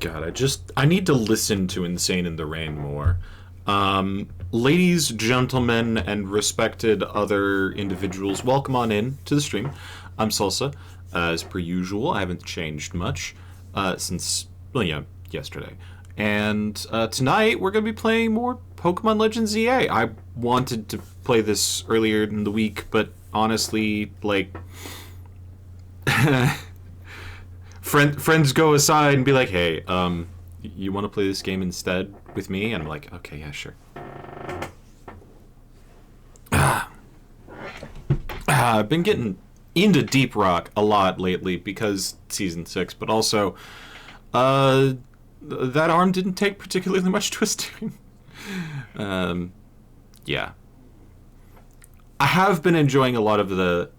God, I need to listen to Insane in the Rain more. Ladies, gentlemen, and respected other individuals, welcome on in to the stream. I'm Salsa. As per usual, I haven't changed much since, well, yeah, yesterday. And tonight, we're going to be playing more Pokemon Legends EA. I wanted to play this earlier in the week, but honestly, like... friends go aside and be like, hey, you want to play this game instead with me? And I'm like, okay, yeah, sure. I've been getting into Deep Rock a lot lately because Season 6, but also that arm didn't take particularly much twisting. Yeah. I have been enjoying a lot of the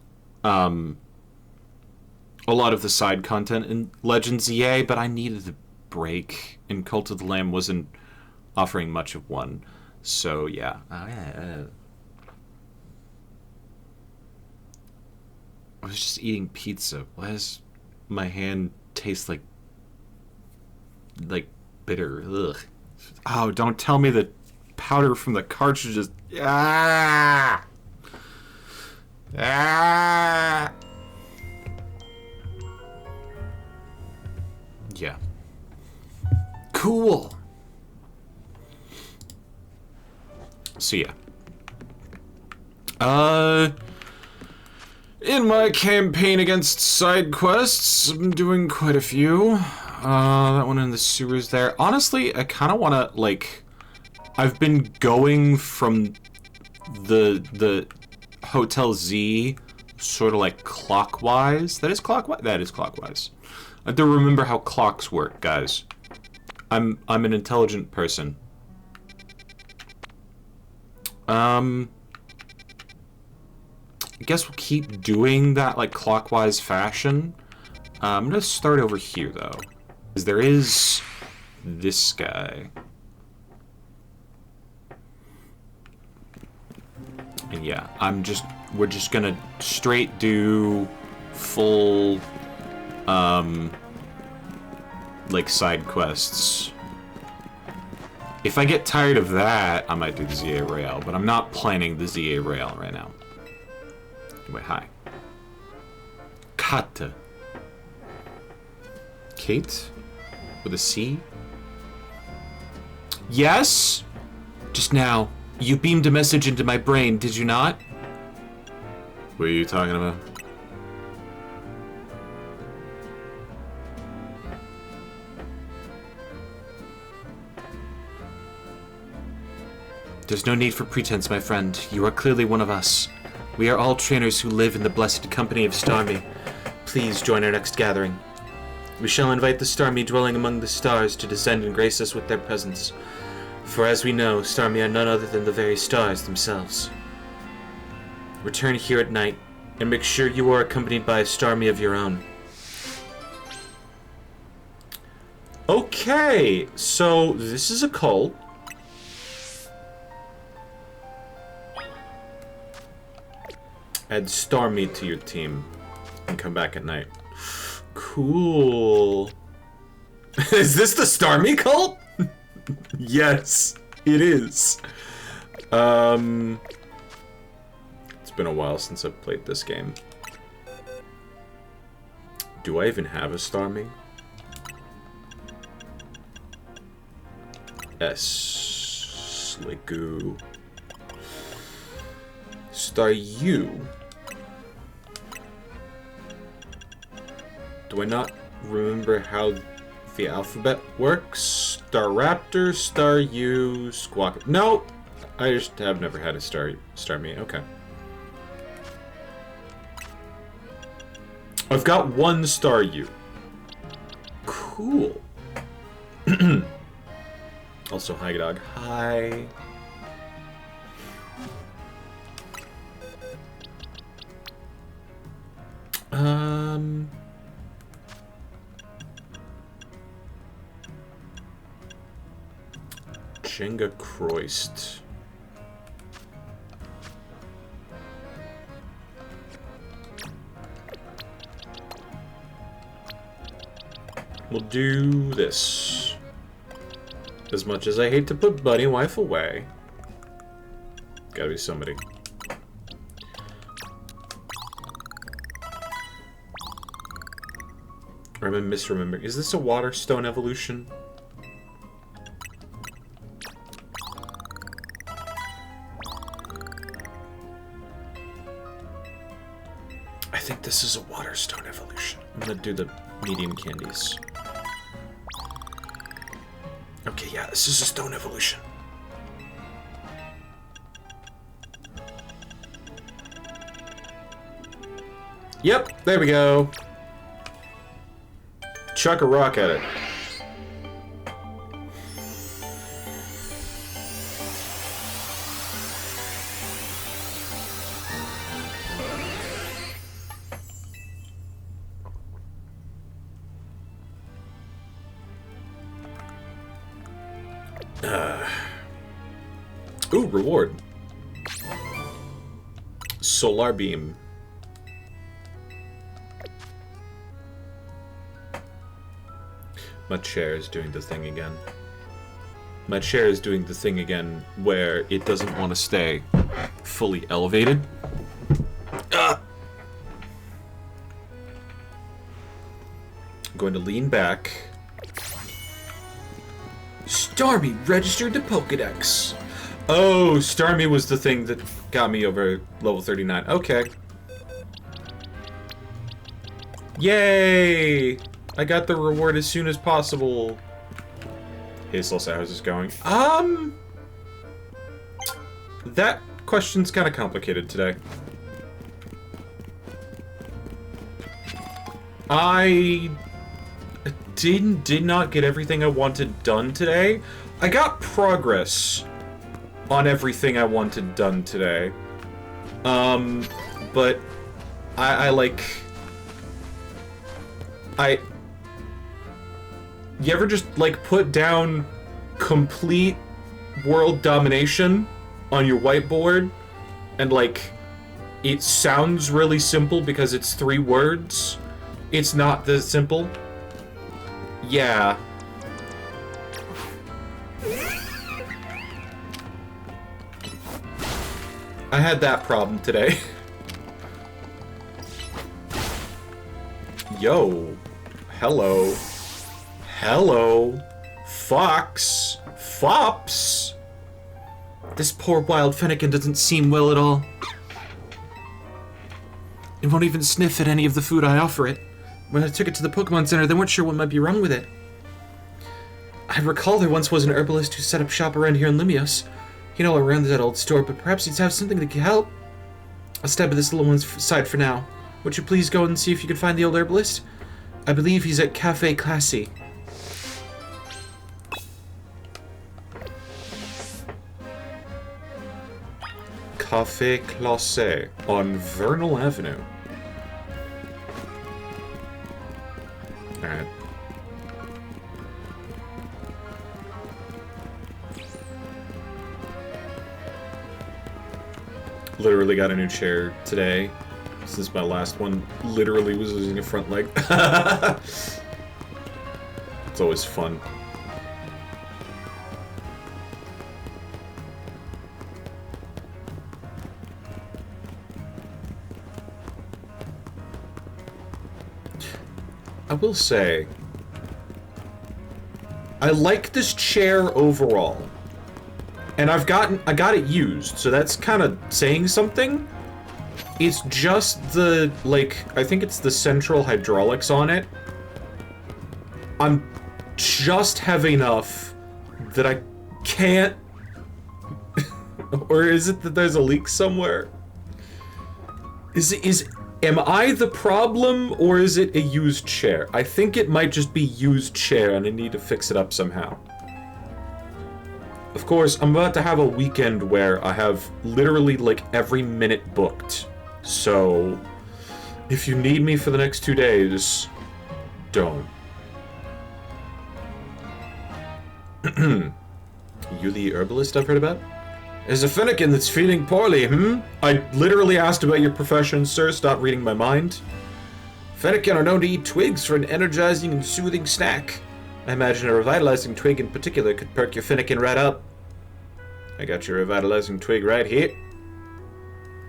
side content in Legends EA, but I needed a break, and Cult of the Lamb wasn't offering much of one. So, yeah. I was just eating pizza. Why does my hand taste like bitter? Ugh. Oh, don't tell me the powder from the cartridges. Ah! Ah! Yeah. Cool. So yeah. In my campaign against side quests, I'm doing quite a few. That one in the sewers there. Honestly, I kind of want to, like... I've been going from the Hotel Z sort of like clockwise. That is clockwise? That is clockwise. I have to remember how clocks work, guys. I'm an intelligent person. I guess we'll keep doing that like clockwise fashion. I'm gonna start over here though, because there is this guy. And yeah, we're just gonna straight do full like side quests. If I get tired of that, I might do the ZA Rail, but I'm not planning the ZA Rail right now. Wait, hi. Kata. Kate? With a C? Yes? Just now, you beamed a message into my brain, did you not? What are you talking about? There's no need for pretense, my friend. You are clearly one of us. We are all trainers who live in the blessed company of Starmie. Please join our next gathering. We shall invite the Starmie dwelling among the stars to descend and grace us with their presence. For as we know, Starmie are none other than the very stars themselves. Return here at night, and make sure you are accompanied by a Starmie of your own. Okay, so this is a cult. Add Starmie to your team and come back at night. Cool. Is this the Starmie cult? Yes, it is. It's been a while since I've played this game. Do I even have a Starmie? S. Sliggoo. Staryu. Do I not remember how the alphabet works? Staraptor, Staryu, Squawk. No! I just have never had a Starmie. Okay. I've got one Staryu. Cool. Also, hi, dog. Hi. Jenga Croist. We'll do this. As much as I hate to put Buddy Wife away. Gotta be somebody. Or am I misremembering? Is this a water stone evolution? I think this is a water stone evolution. I'm gonna do the medium candies. Okay, yeah, this is a stone evolution. Yep, there we go. Chuck a rock at it. Ooh, reward. Solar beam. My chair is doing the thing again. My chair is doing the thing again where it doesn't want to stay fully elevated. Ah! I'm going to lean back. Starmie registered to Pokedex. Oh, Starmie was the thing that got me over level 39. Okay. Yay! I got the reward as soon as possible. Hey, Salsa, how's this going? That question's kind of complicated today. I did not get everything I wanted done today. I got progress on everything I wanted done today. But you ever just, like, put down complete world domination on your whiteboard, and, like, it sounds really simple because it's 3 words? It's not this simple? Yeah. I had that problem today. Yo. Hello. Hello. Fox. Fops. This poor wild Fennekin doesn't seem well at all. It won't even sniff at any of the food I offer it. When I took it to the Pokemon Center, they weren't sure what might be wrong with it. I recall there once was an herbalist who set up shop around here in Lumios. You know, around that old store, but perhaps he'd have something that could help. I'll step at this little one's side for now. Would you please go and see if you can find the old herbalist? I believe he's at Cafe Classy. Cafe Classé on Vernal Avenue. Alright. Literally got a new chair today, since my last one literally was losing a front leg. It's always fun. I will say, I like this chair overall. And I got it used, so that's kind of saying something. It's just the, like, I think it's the central hydraulics on it. I'm just heavy enough that I can't... Or is it that there's a leak somewhere? Am I the problem, or is it a used chair? I think it might just be used chair, and I need to fix it up somehow. Of course, I'm about to have a weekend where I have literally, like, every minute booked. So, if you need me for the next 2 days, don't. You the herbalist I've heard about? There's a Fennekin that's feeling poorly, I literally asked about your profession, sir. Stop reading my mind. Fennekin are known to eat twigs for an energizing and soothing snack. I imagine a revitalizing twig in particular could perk your Finnegan right up. I got your revitalizing twig right here.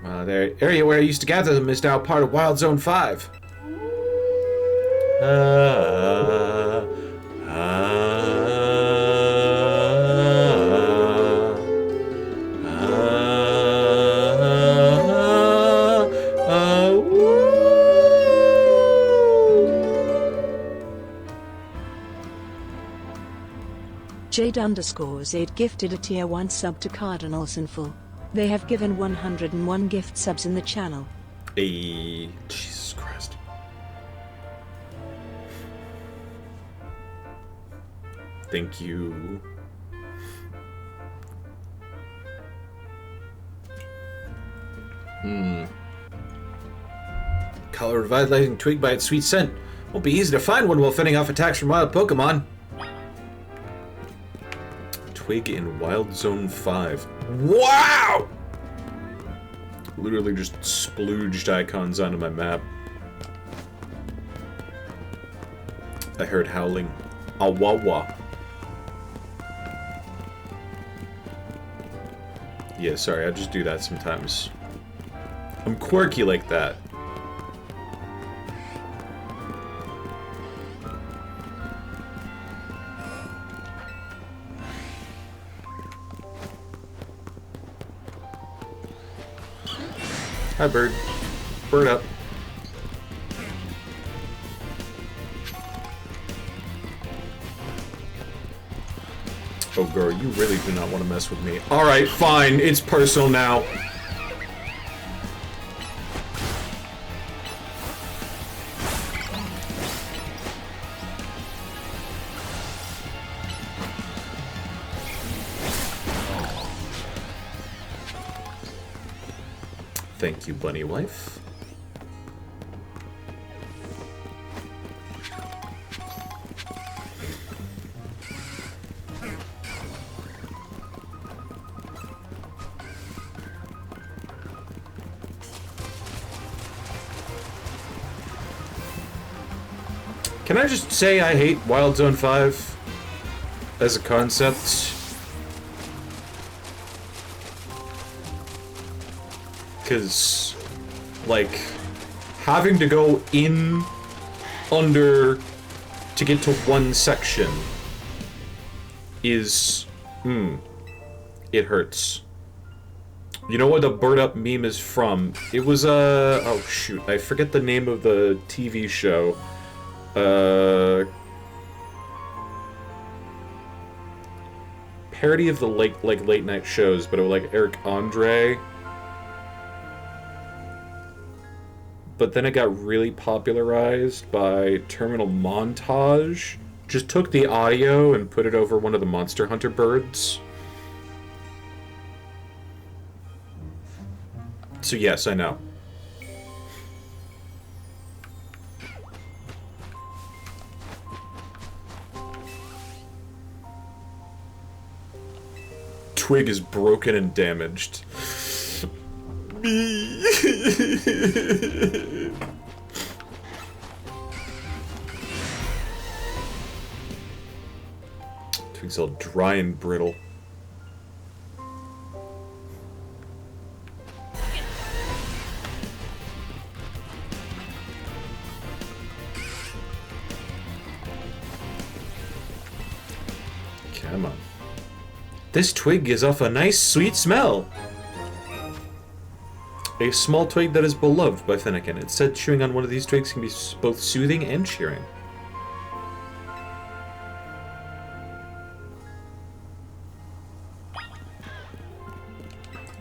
The area where I used to gather them is now part of Wild Zone 5. Jade_8 gifted a tier 1 sub to Cardinals Info. They have given 101 gift subs in the channel. Hey, Jesus Christ. Thank you. Call a revitalizing twig by its sweet scent. Won't be easy to find one while fending off attacks from wild Pokemon. Twig in Wild Zone 5. Wow! Literally just splooged icons onto my map. I heard howling. Awawa. Yeah, sorry, I just do that sometimes. I'm quirky like that. Hi, bird. Bird up. Oh, girl, you really do not want to mess with me. Alright, fine. It's personal now. Thank you, bunny wife. Can I just say I hate Wild Zone 5 as a concept? Because, like, having to go in, under, to get to one section is, it hurts. You know what the Bird Up meme is from? It was, oh shoot, I forget the name of the TV show. Parody of the late night shows, but it was like Eric Andre. But then it got really popularized by Terminal Montage. Just took the audio and put it over one of the Monster Hunter birds. So yes, I know. Twig is broken and damaged. Twig's all dry and brittle. Come on. This twig gives off a nice, sweet smell. A small twig that is beloved by Finnegan. It said chewing on one of these twigs can be both soothing and cheering.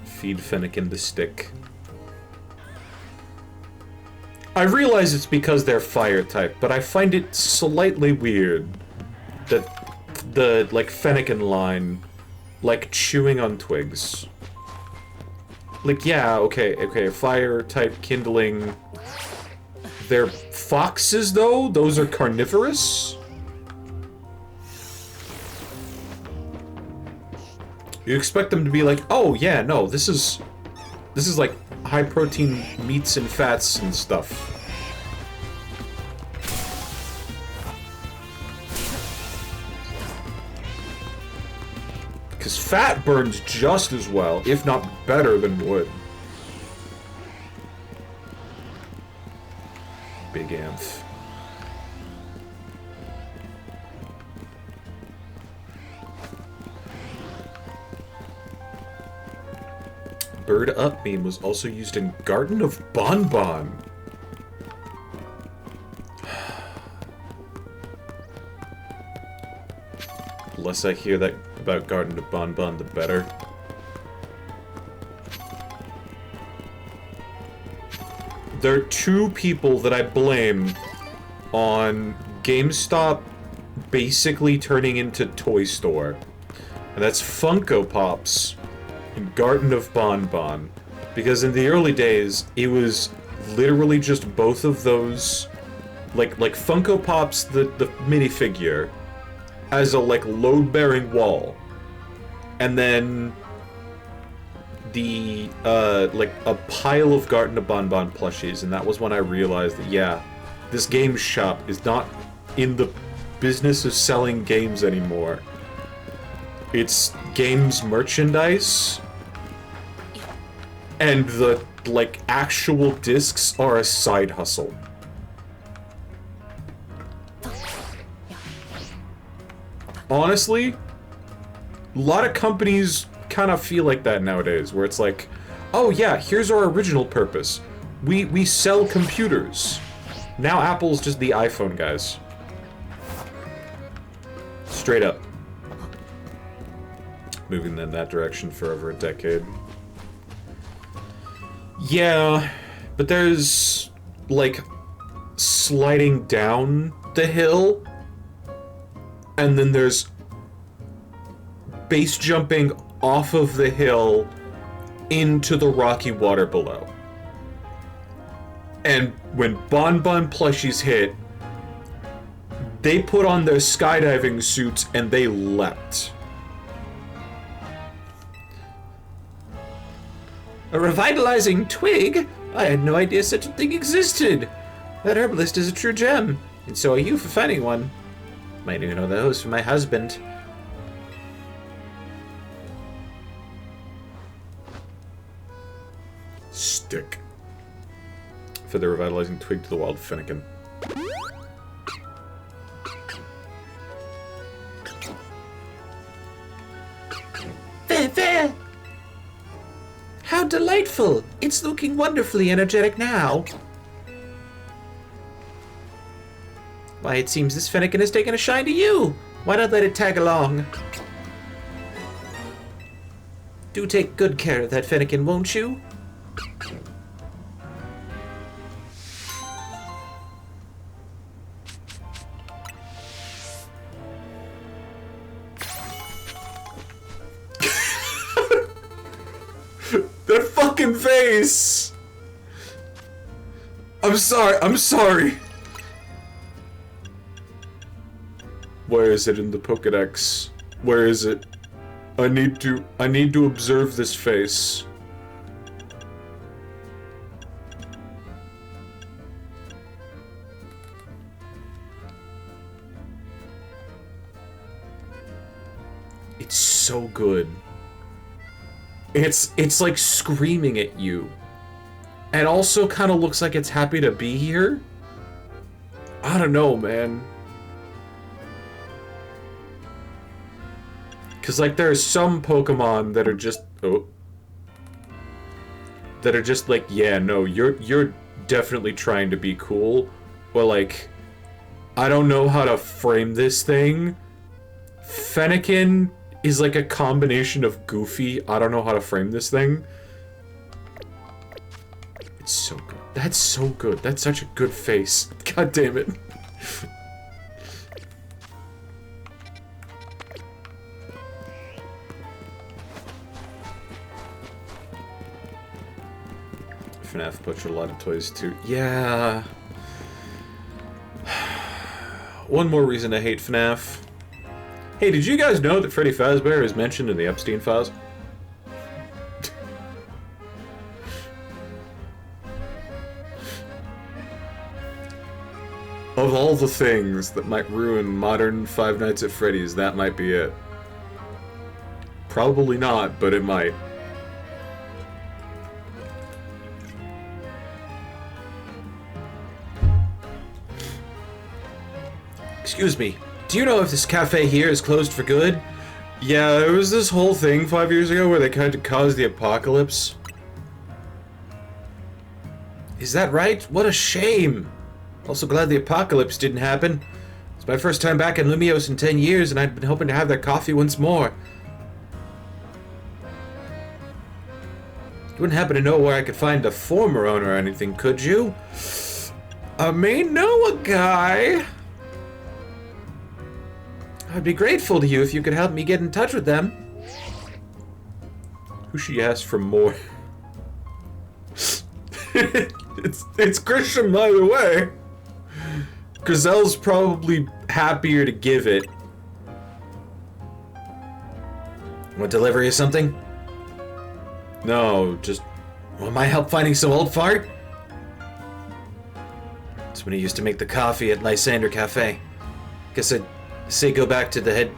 Feed Finnegan the stick. I realize it's because they're fire type, but I find it slightly weird that the, like, Finnegan line, like, chewing on twigs. Like, yeah, okay, fire type kindling. They're foxes, though? Those are carnivorous? You expect them to be like, oh, yeah, no, this is like high-protein meats and fats and stuff. because fat burns just as well, if not better than wood. Big Amph. Bird Up meme was also used in Garden of Bonbon. The less I hear that about Garden of Bonbon, the better. There are two people that I blame on GameStop basically turning into Toy Store. And that's Funko Pops and Garden of Bonbon. Because in the early days, it was literally just both of those. Like Funko Pops, the minifigure, has a load-bearing wall. And then the a pile of Garden of Bonbon plushies, and that was when I realized that yeah, this game shop is not in the business of selling games anymore. It's games merchandise, and the actual discs are a side hustle. Honestly, a lot of companies kind of feel like that nowadays, where it's like, oh yeah, here's our original purpose. We sell computers. Now Apple's just the iPhone guys. Straight up. Moving in that direction for over a decade. Yeah, but there's, sliding down the hill, and then there's base jumping off of the hill into the rocky water below. And when Bonbon plushies hit, they put on their skydiving suits and they leapt. A revitalizing twig? I had no idea such a thing existed. That herbalist is a true gem, and so are you for finding one. Might even know the host for my husband. Stick. For the revitalizing twig to the wild Fennekin. There! How delightful! It's looking wonderfully energetic now. Why, it seems this Fennekin has taken a shine to you. Why not let it tag along? Do take good care of that Fennekin, won't you? That fucking face! I'm sorry. Where is it in the Pokédex? Where is it? I need to observe this face. It's so good. It's like screaming at you. And also kind of looks like it's happy to be here. I don't know, man. Because, there are some Pokemon that are just... Oh. That are just like, yeah, no, you're definitely trying to be cool. Well, I don't know how to frame this thing. Fennekin is like a combination of goofy. I don't know how to frame this thing. It's so good. That's so good. That's such a good face. God damn it. FNAF butchered a lot of toys too. Yeah. One more reason I hate FNAF. Hey, did you guys know that Freddy Fazbear is mentioned in the Epstein Files? Of all the things that might ruin modern Five Nights at Freddy's, that might be it. Probably not, but it might. Excuse me, do you know if this cafe here is closed for good? Yeah, there was this whole thing 5 years ago where they kind of caused the apocalypse. Is that right? What a shame. Also glad the apocalypse didn't happen. It's my first time back in Lumios in 10 years, and I'd been hoping to have their coffee once more. You wouldn't happen to know where I could find the former owner or anything, could you? I may know a guy. I'd be grateful to you if you could help me get in touch with them. Who should you ask for more? it's Grisham either way. Grizel's probably happier to give it. Want delivery or something? No, just... Want my help finding some old fart? That's when he used to make the coffee at Lysander Cafe. Guess I'd say go talk to the head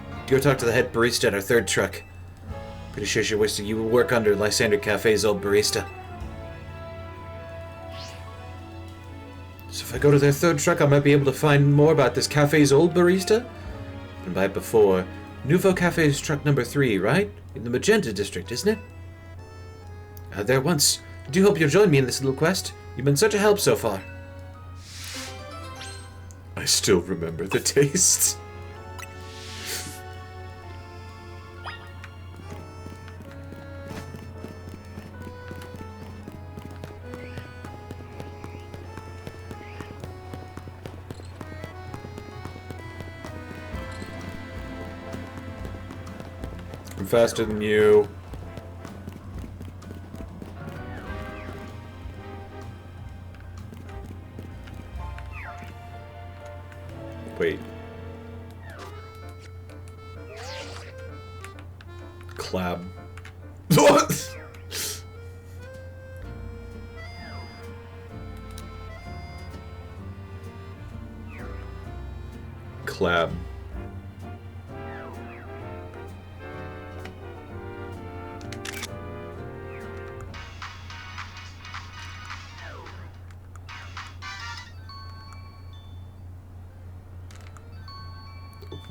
barista at our third truck. Pretty sure she wished you would work under Lysander Cafe's old barista. So if I go to their third truck, I might be able to find more about this cafe's old barista? Been by it before. Nouveau Cafe's truck number 3, right? In the Magenta district, isn't it? There once. I do hope you'll join me in this little quest. You've been such a help so far. I still remember the taste. I'm faster than you. Wait. Clab. What? Clab.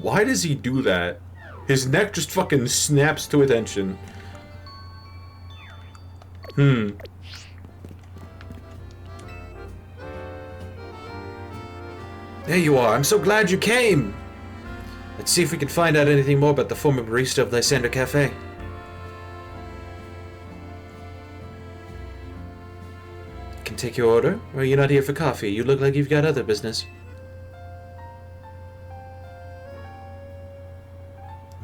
Why does he do that? His neck just fucking snaps to attention. There you are. I'm so glad you came. Let's see if we can find out anything more about the former barista of Lysander Cafe. Can take your order? Or are you not here for coffee? You look like you've got other business.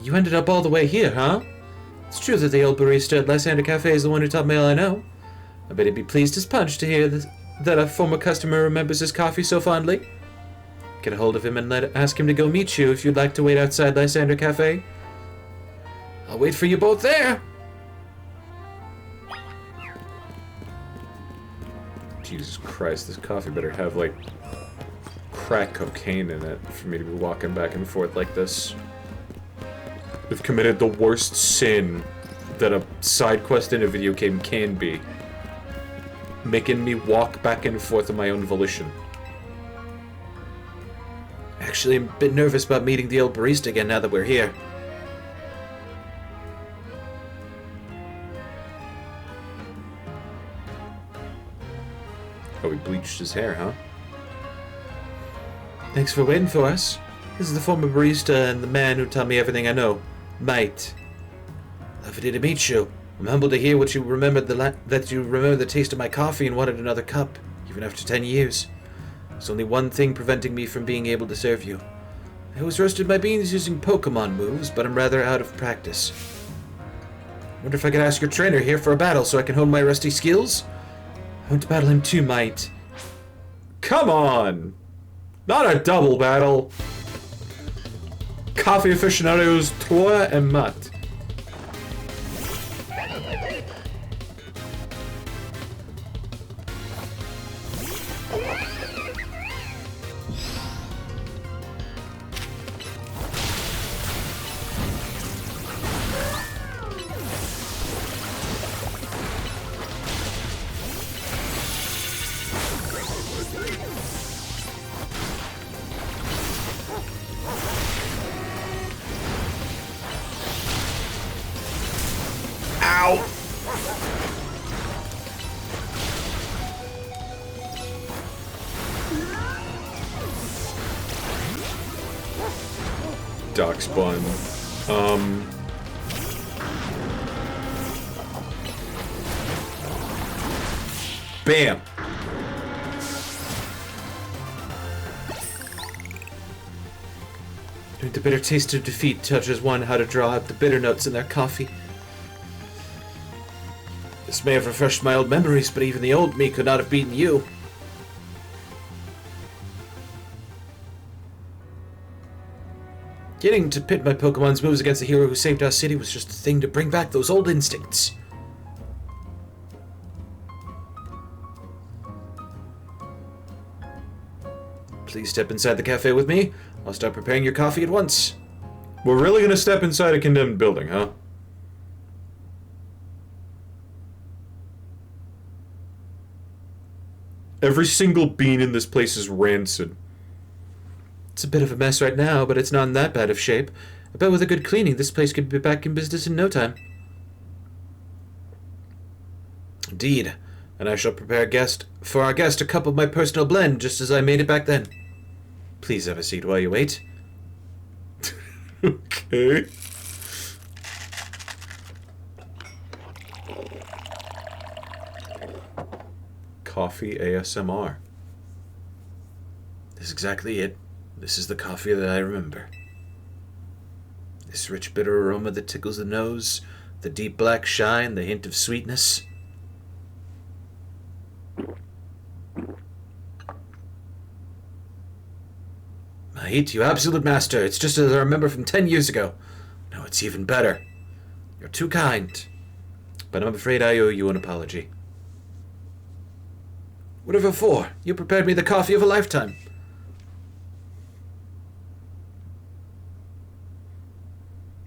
You ended up all the way here, huh? It's true that the old barista at Lysander Cafe is the one who taught me all I know. I bet he'd be pleased as punch to hear that a former customer remembers his coffee so fondly. Get a hold of him and ask him to go meet you if you'd like to wait outside Lysander Cafe. I'll wait for you both there. Jesus Christ, this coffee better have, like, crack cocaine in it for me to be walking back and forth like this. We've committed the worst sin that a side quest in a video game can be. Making me walk back and forth of my own volition. Actually, I'm a bit nervous about meeting the old barista again now that we're here. Oh, he bleached his hair, huh? Thanks for waiting for us. This is the former barista and the man who taught me everything I know. Mate. Lovely to meet you. I'm humbled to hear what you remembered that you remember the taste of my coffee and wanted another cup, even after 10 years. There's only one thing preventing me from being able to serve you. I always roasted my beans using Pokemon moves, but I'm rather out of practice. Wonder if I could ask your trainer here for a battle so I can hone my rusty skills? I want to battle him too, mate. Come on! Not a double battle! Coffee aficionados toi and Matt. Darkspawn. Bam! The bitter taste of defeat teaches one how to draw out the bitter notes in their coffee. This may have refreshed my old memories, but even the old me could not have beaten you. Getting to pit my Pokemon's moves against the hero who saved our city was just a thing to bring back those old instincts. Please step inside the cafe with me. I'll start preparing your coffee at once. We're really gonna step inside a condemned building, huh? Every single bean in this place is rancid. It's a bit of a mess right now, but it's not in that bad of shape. I bet with a good cleaning, this place could be back in business in no time. Indeed, and I shall prepare for our guest a cup of my personal blend, just as I made it back then. Please have a seat while you wait. Okay. Coffee ASMR. This is exactly it. This is the coffee that I remember. This rich bitter aroma that tickles the nose, the deep black shine, the hint of sweetness. Mate, you absolute master. It's just as I remember from 10 years ago. No, it's even better. You're too kind. But I'm afraid I owe you an apology. Whatever for? You prepared me the coffee of a lifetime.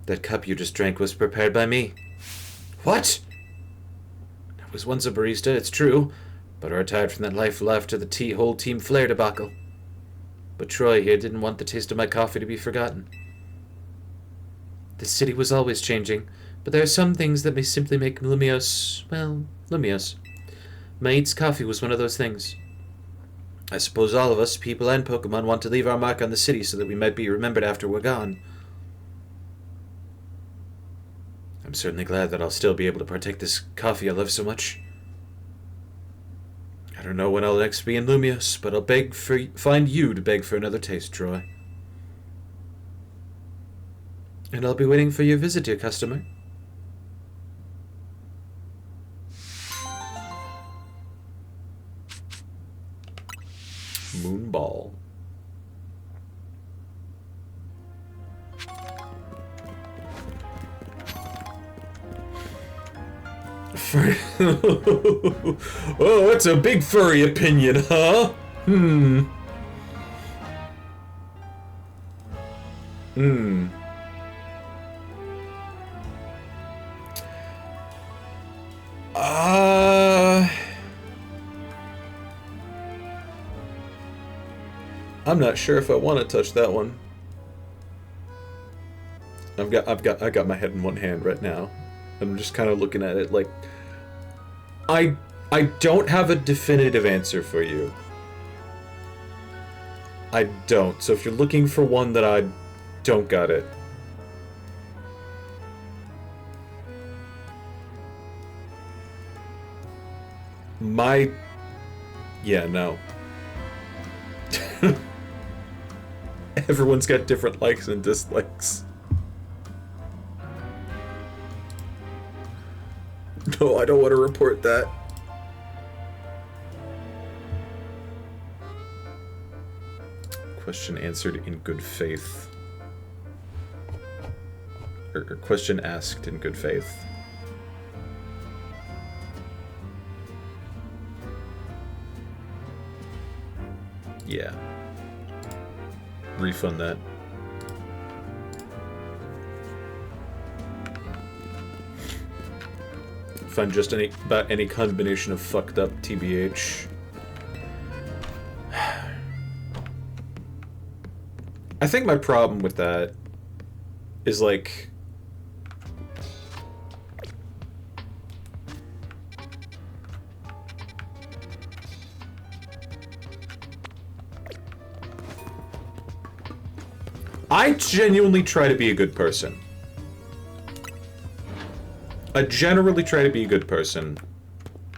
That cup you just drank was prepared by me. What? I was once a barista, it's true, but I retired from that life after the whole Team Flare debacle. But Troy here didn't want the taste of my coffee to be forgotten. This city was always changing, but there are some things that may simply make Lumiose, well, Lumiose. Maid's coffee was one of those things. I suppose all of us, people and Pokemon, want to leave our mark on the city so that we might be remembered after we're gone. I'm certainly glad that I'll still be able to partake this coffee I love so much. I don't know when I'll next be in Lumiose, but I'll find you to beg for another taste, Troy. And I'll be waiting for your visit, dear customer. Moonball. Oh, that's a big furry opinion, huh? I'm not sure if I want to touch that one. I got my head in one hand right now. I'm just kind of looking at it like I don't have a definitive answer for you. I don't. So if you're looking for one that I don't got it. Yeah, no. Everyone's got different likes and dislikes. No, I don't want to report that. Question answered in good faith. Or question asked in good faith. Yeah. Refund that. Find just any combination of fucked up TBH. I think my problem with that is like I genuinely try to be a good person. I generally try to be a good person.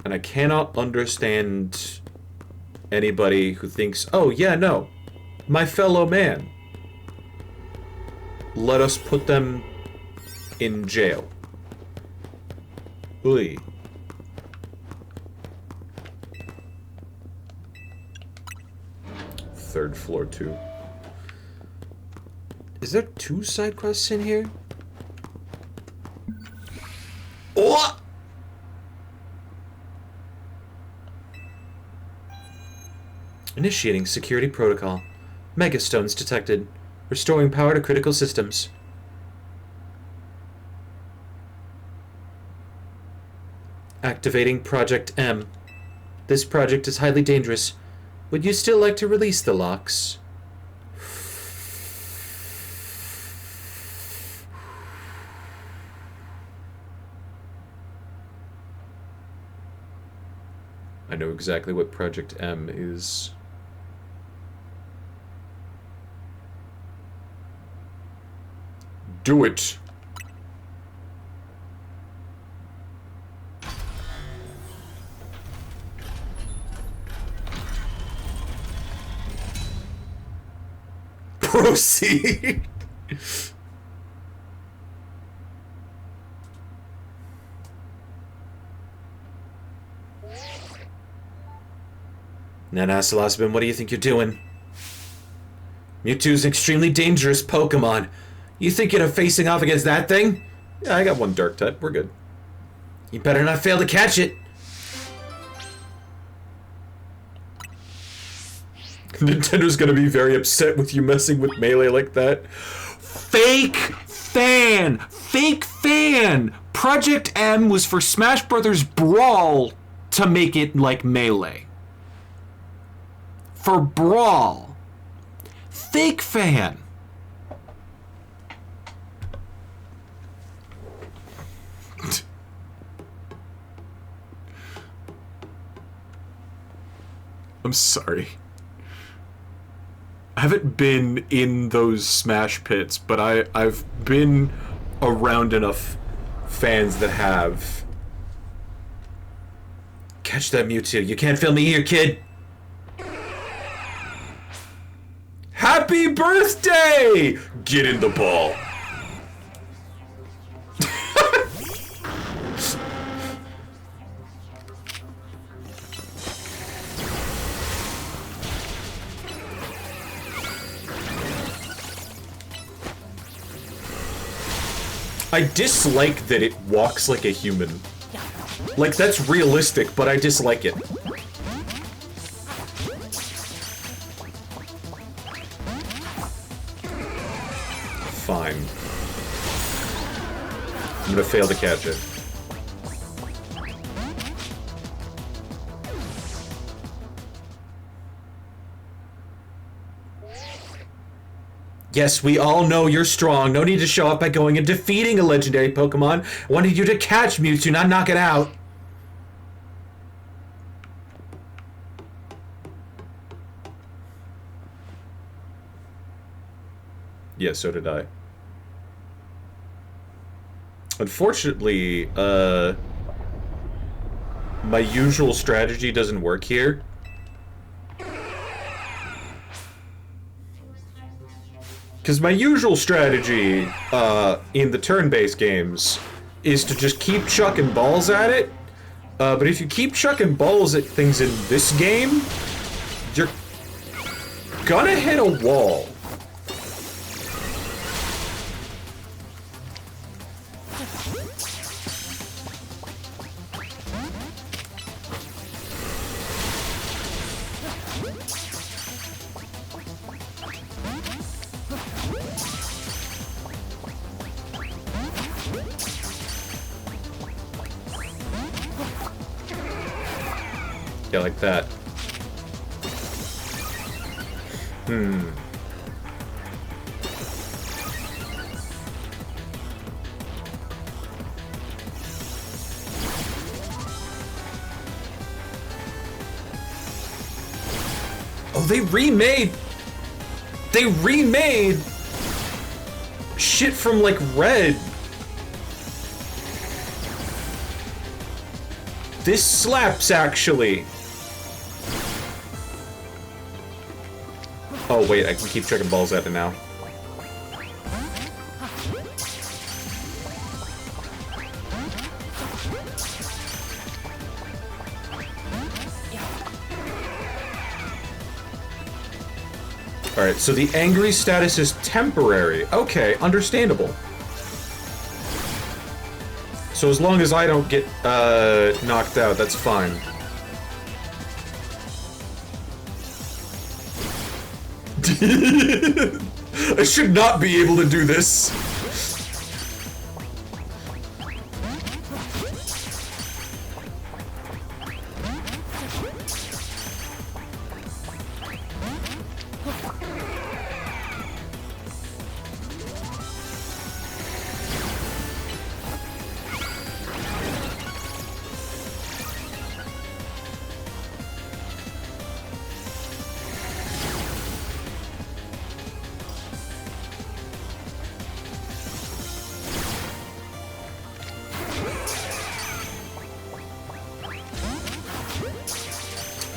And I cannot understand anybody who thinks, oh, yeah, no, my fellow man. Let us put them in jail. Oy. Third floor, too. Is there 2 side quests in here? Oh! Initiating security protocol. Megastones detected. Restoring power to critical systems. Activating Project M. This project is highly dangerous. Would you still like to release the locks? I know exactly what Project M is. Do it! Proceed! Nanasalasbin, what do you think you're doing? Mewtwo's an extremely dangerous Pokemon. You thinking of facing off against that thing? Yeah, I got one Dark type. We're good. You better not fail to catch it. Nintendo's gonna be very upset with you messing with Melee like that. Fake fan! Fake fan! Project M was for Smash Brothers Brawl to make it like Melee. For Brawl. Fake fan! I'm sorry. I haven't been in those Smash pits, but I've been around enough fans that have. Catch that Mewtwo. You can't film me here, kid. Happy birthday! Get in the ball. I dislike that it walks like a human. Like, that's realistic, but I dislike it. Fine. I'm gonna fail to catch it. Yes, we all know you're strong. No need to show up by going and defeating a legendary Pokemon. I wanted you to catch Mewtwo, not knock it out. Yeah, so did I. Unfortunately, my usual strategy doesn't work here. Because my usual strategy in the turn-based games is to just keep chucking balls at it. But if you keep chucking balls at things in this game, you're gonna hit a wall. Yeah, like that. Oh, they remade shit from, like, Red. This slaps, actually. Oh, wait, I can keep chucking balls at it now. Alright, so the angry status is temporary. Okay, understandable. So as long as I don't get, knocked out, that's fine. I should not be able to do this.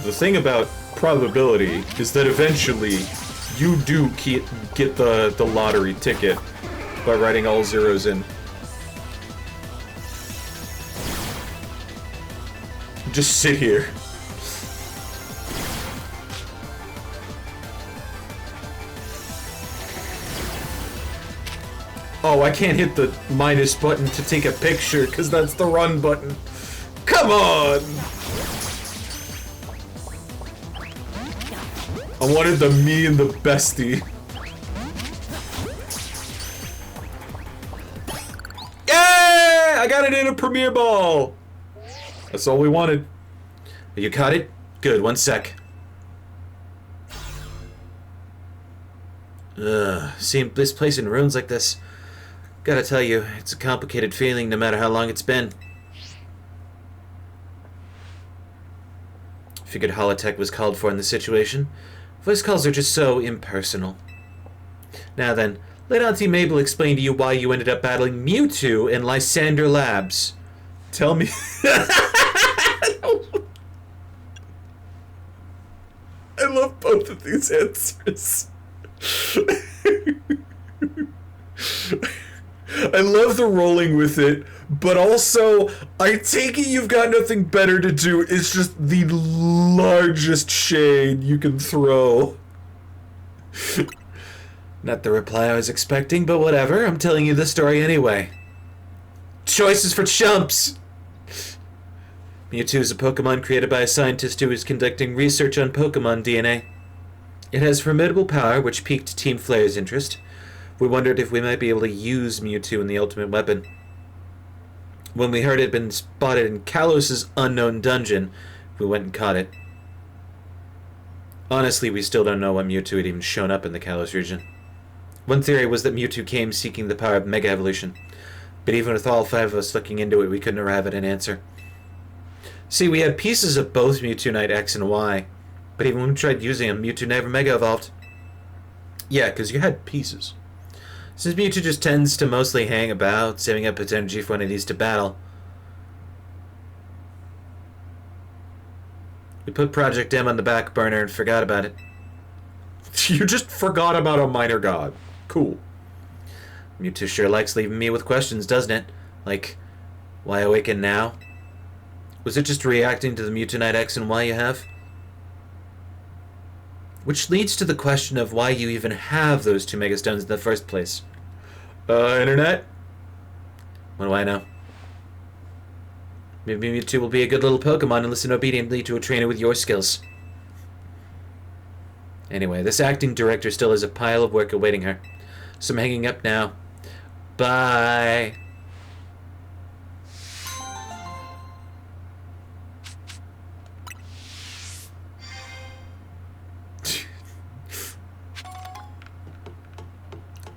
The thing about probability is that eventually you do get the lottery ticket by writing all zeros in. Just sit here. Oh, I can't hit the minus button to take a picture because that's the run button. Come on! I wanted the me and the bestie. Yeah! I got it in a premiere ball! That's all we wanted. You caught it? Good, 1 sec. Seeing this place in ruins like this, gotta tell you, it's a complicated feeling no matter how long it's been. Figured Holotech was called for in this situation. Voice calls are just so impersonal. Now then, let Auntie Mabel explain to you why you ended up battling Mewtwo in Lysander Labs. Tell me. I love both of these answers. I love the rolling with it, but also, I take it you've got nothing better to do. It's just the largest shade you can throw. Not the reply I was expecting, but whatever. I'm telling you the story anyway. Choices for chumps! Mewtwo is a Pokemon created by a scientist who is conducting research on Pokemon DNA. It has formidable power, which piqued Team Flare's interest. We wondered if we might be able to use Mewtwo in the ultimate weapon. When we heard it had been spotted in Kalos' unknown dungeon, we went and caught it. Honestly, we still don't know why Mewtwo had even shown up in the Kalos region. One theory was that Mewtwo came seeking the power of Mega Evolution, but even with all 5 of us looking into it, we couldn't arrive at an answer. See, we had pieces of both Mewtwo Knight X and Y, but even when we tried using them, Mewtwo never Mega Evolved. Yeah, because you had pieces. Since Mewtwo just tends to mostly hang about, saving up its energy for when it needs to battle, we put Project M on the back burner and forgot about it. You just forgot about a minor god. Cool. Mewtwo sure likes leaving me with questions, doesn't it? Like, why awaken now? Was it just reacting to the Mewtwo Knight X and Y you have? Which leads to the question of why you even have those 2 Mega Stones in the first place. Internet? What do I know? Maybe Mewtwo will be a good little Pokemon and listen obediently to a trainer with your skills. Anyway, this acting director still has a pile of work awaiting her. So I'm hanging up now. Bye!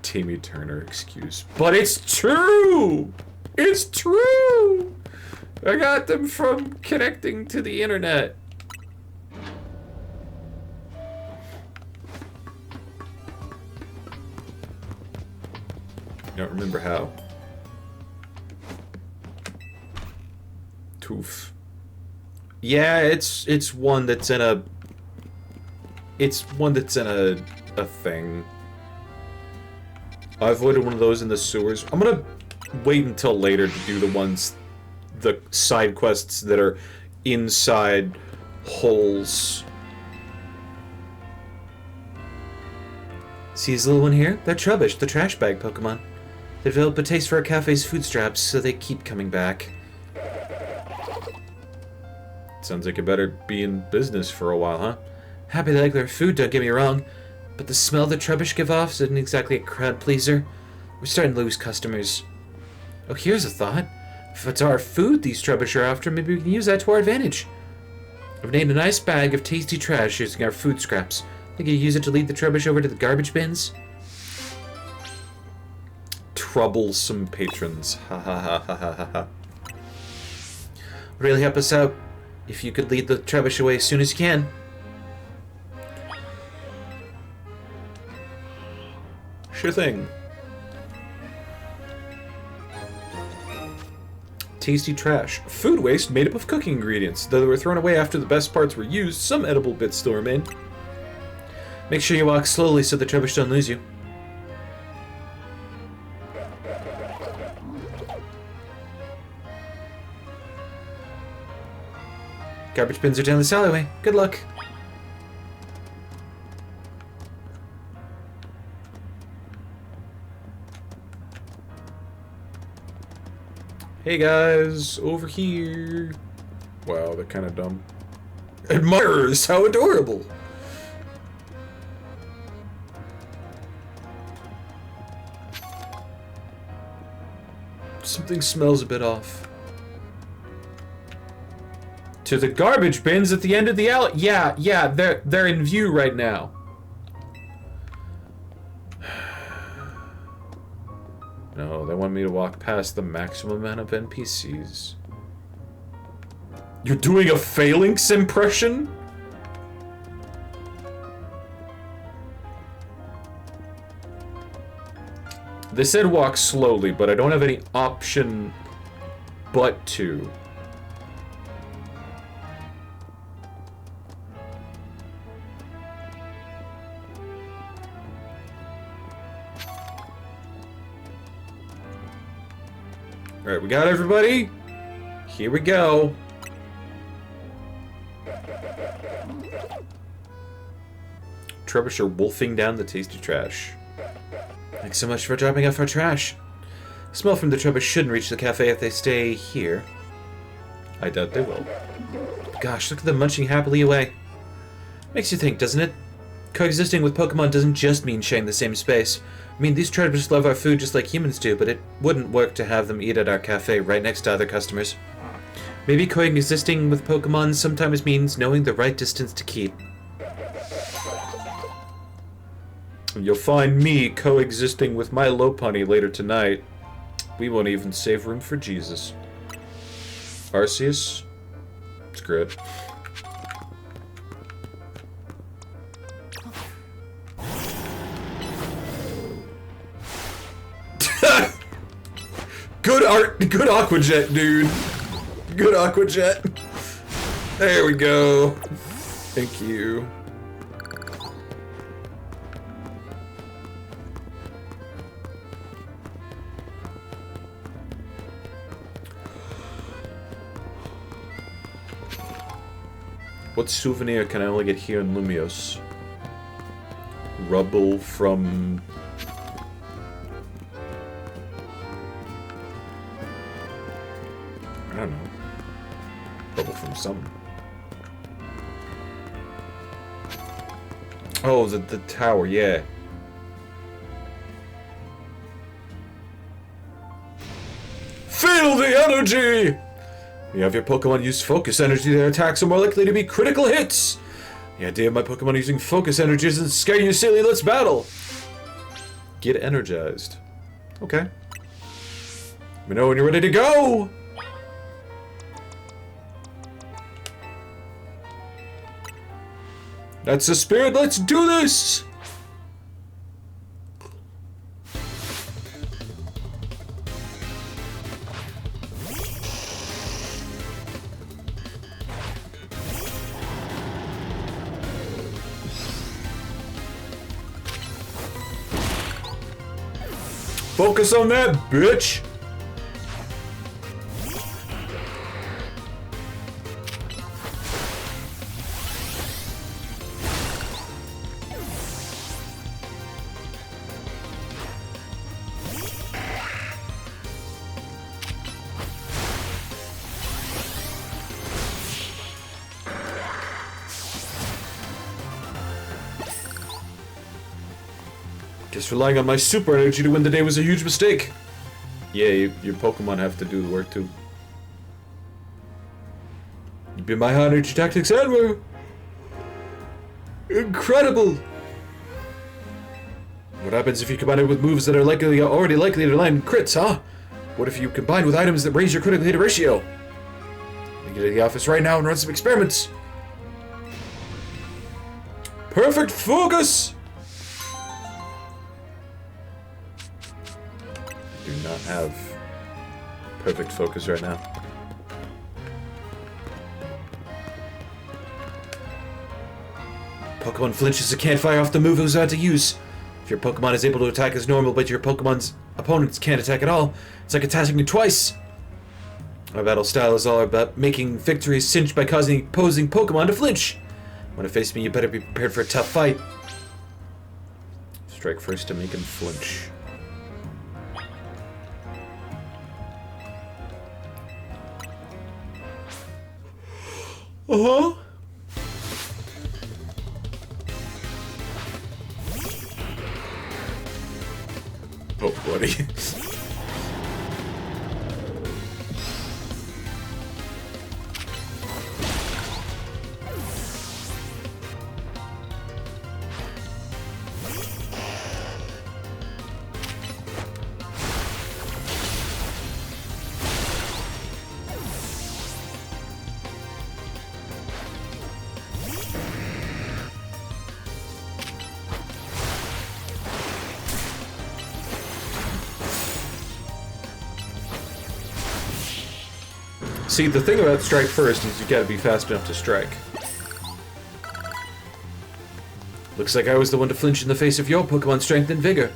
Timmy Turner excuse. But it's true! It's true! I got them from connecting to the internet. Don't remember how. Toof. Yeah, it's one that's in a... It's one that's in a thing. I avoided one of those in the sewers. I'm gonna wait until later to do the side quests that are inside holes. See this little one here? They're Trubbish, the trash bag Pokemon. They develop a taste for our cafe's food scraps, so they keep coming back. Sounds like you better be in business for a while, huh? Happy they like their food, don't get me wrong. But the smell the Trubbish give off isn't exactly a crowd pleaser. We're starting to lose customers. Oh, here's a thought. If it's our food these Trubbish are after, maybe we can use that to our advantage. I've named a nice bag of tasty trash using our food scraps. Think you use it to lead the Trubbish over to the garbage bins? Troublesome patrons. Ha ha ha ha ha ha ha. Really help us out if you could lead the Trubbish away as soon as you can. Sure thing. Tasty trash. Food waste made up of cooking ingredients. Though they were thrown away after the best parts were used, some edible bits still remain. Make sure you walk slowly so the Trubbish don't lose you. Garbage bins are down this alleyway. Good luck. Hey guys, over here. Wow, they're kind of dumb. Admirers, how adorable! Something smells a bit off. To the garbage bins at the end of the alley. Yeah, they're in view right now. No, they want me to walk past the maximum amount of NPCs. You're doing a Phalanx impression? They said walk slowly, but I don't have any option but to. Alright, we got everybody? Here we go. Trubbish are wolfing down the tasty trash. Thanks so much for dropping off our trash. The smell from the Trubbish shouldn't reach the cafe if they stay here. I doubt they will. Gosh, look at them munching happily away. Makes you think, doesn't it? Coexisting with Pokemon doesn't just mean sharing the same space. I mean, these Trubbish love our food just like humans do, but it wouldn't work to have them eat at our cafe right next to other customers. Maybe coexisting with Pokemon sometimes means knowing the right distance to keep. You'll find me coexisting with my Lopunny later tonight. We won't even save room for Jesus. Arceus? It's good. Good Aqua Jet, dude. Good Aqua Jet. There we go. Thank you. What souvenir can I only get here in Lumios? Rubble from... I don't know. Rubble from some... Oh, the tower, yeah. Feel the energy! You have your Pokemon use focus energy, their attacks are more likely to be critical hits! The idea of my Pokemon using focus energy isn't scare you silly, let's battle! Get energized. Okay. Let me know when you're ready to go! That's the spirit, let's do this! Focus on that, bitch! Guess relying on my super energy to win the day was a huge mistake. Yeah, your Pokemon have to do the work too. You've been my high energy tactics and were incredible. What happens if you combine it with moves that are already likely to land crits, huh? What if you combine with items that raise your critical hit ratio? I get to the office right now and run some experiments. Perfect focus! Do not have perfect focus right now. Pokemon flinches and can't fire off the move it was about to use. If your Pokemon is able to attack as normal, but your Pokemon's opponents can't attack at all, it's like attacking you twice. My battle style is all about making victories cinch by causing opposing Pokemon to flinch. When to face me, you better be prepared for a tough fight. Strike first to make him flinch. Uh-huh. Oh, buddy. See, the thing about strike first is you gotta be fast enough to strike. Looks like I was the one to flinch in the face of your Pokemon strength and vigor.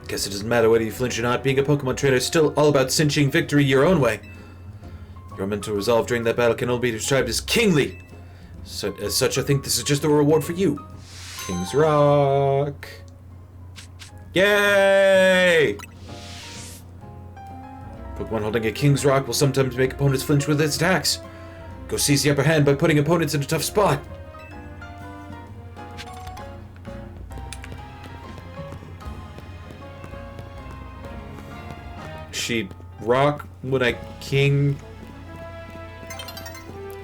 Guess it doesn't matter whether you flinch or not, being a Pokemon trainer is still all about cinching victory your own way. Your mental resolve during that battle can only be described as kingly. So, as such, I think this is just a reward for you. King's Rock. Yay! Pokemon holding a King's Rock will sometimes make opponents flinch with its attacks. Go seize the upper hand by putting opponents in a tough spot. She'd rock when I king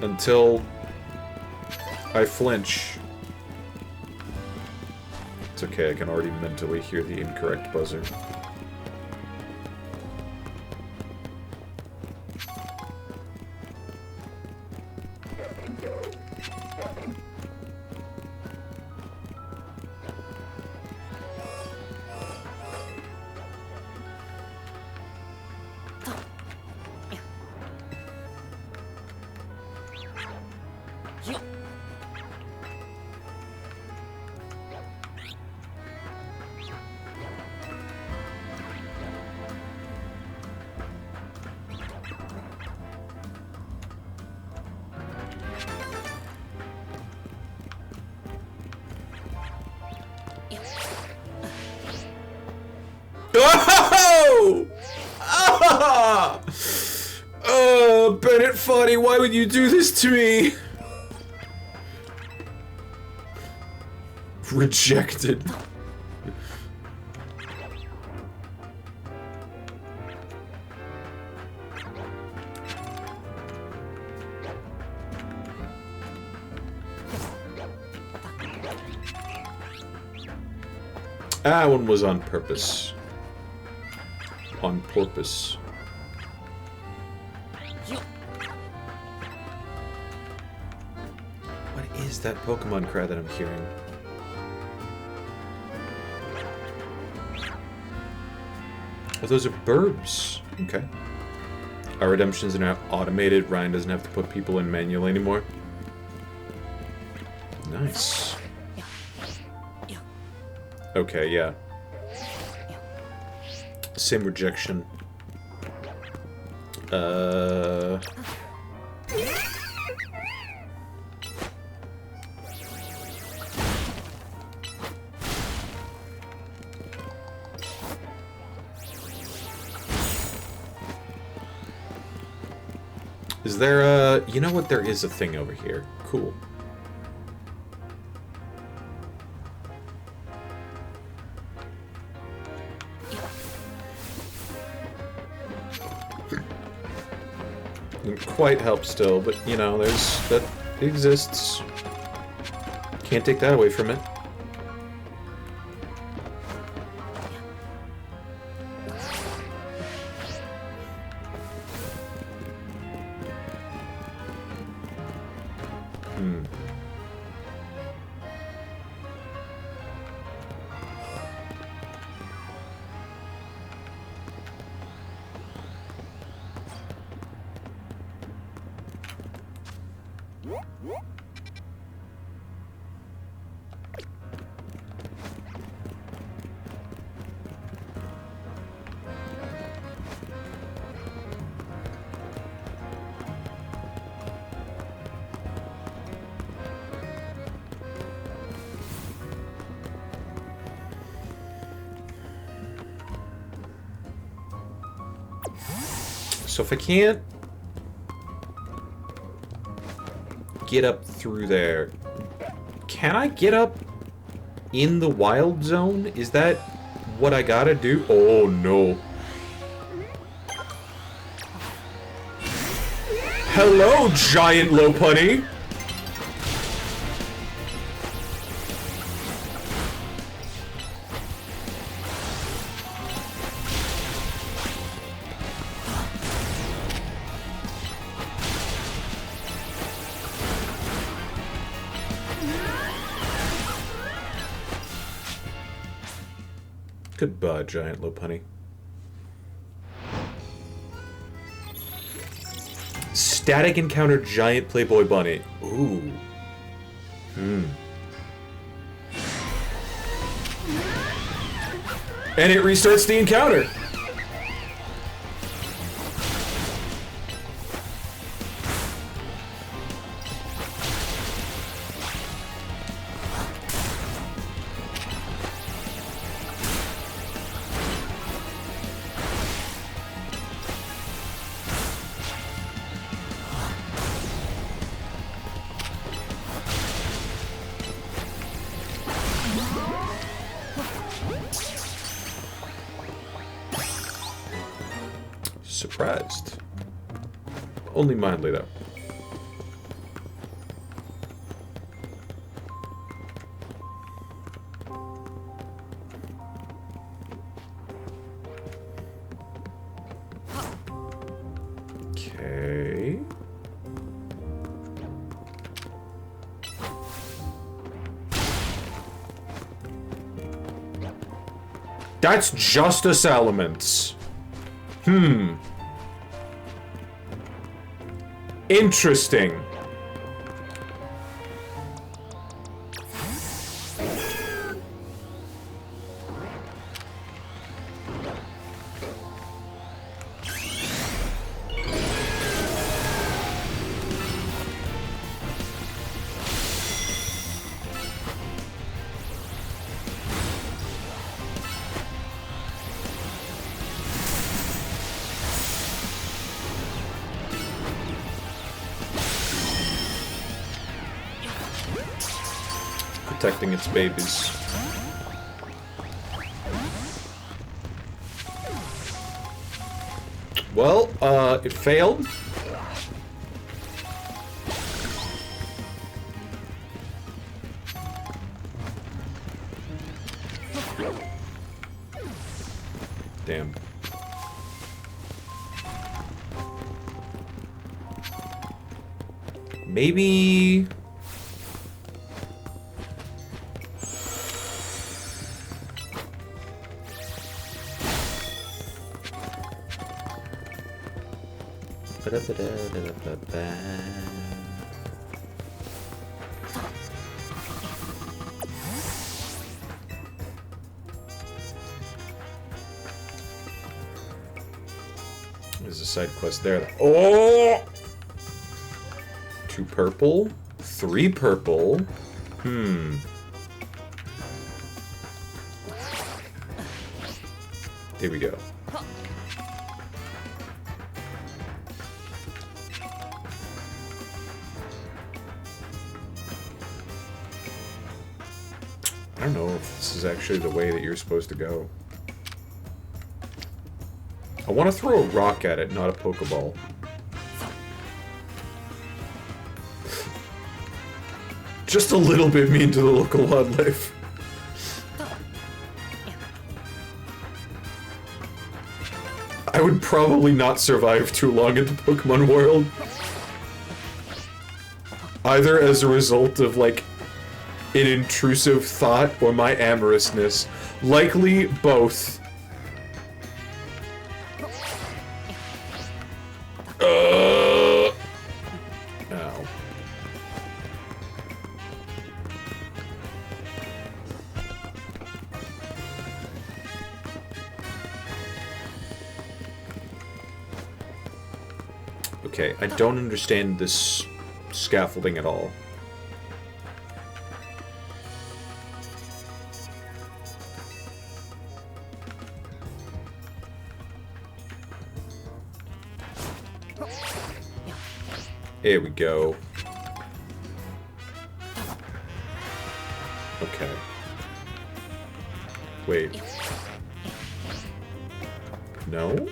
until I flinch. It's okay, I can already mentally hear the incorrect buzzer. Oh! Ah! Oh, Bennett Foddy, why would you do this to me? Rejected. That one was on purpose. On porpoise. What is that Pokemon cry that I'm hearing? Oh, those are burbs. Okay. Our redemptions are now automated. Ryan doesn't have to put people in manual anymore. Nice. Okay, yeah. Same rejection. Is there a... You know what? There is a thing over here. Cool. Didn't quite help still, but, you know, there's... That exists. Can't take that away from it. So if I can't get up through there, can I get up in the wild zone? Is that what I gotta do? Oh no. Hello, giant Lopunny! Goodbye, giant Lopunny. Static encounter giant Playboy Bunny. Ooh. And it restarts the encounter. Surprised. Only mildly, though. Okay. That's just a Salamence. Interesting. Protecting its babies. Well, it failed. Damn. Maybe... side quest there. Oh! 2 purple. 3 purple. There we go. I don't know if this is actually the way that you're supposed to go. I want to throw a rock at it, not a Pokeball. Just a little bit mean to the local wildlife. I would probably not survive too long in the Pokemon world. Either as a result of, like, an intrusive thought or my amorousness. Likely both. Ow. Okay, I don't understand this scaffolding at all. Here we go. Okay. Wait. No?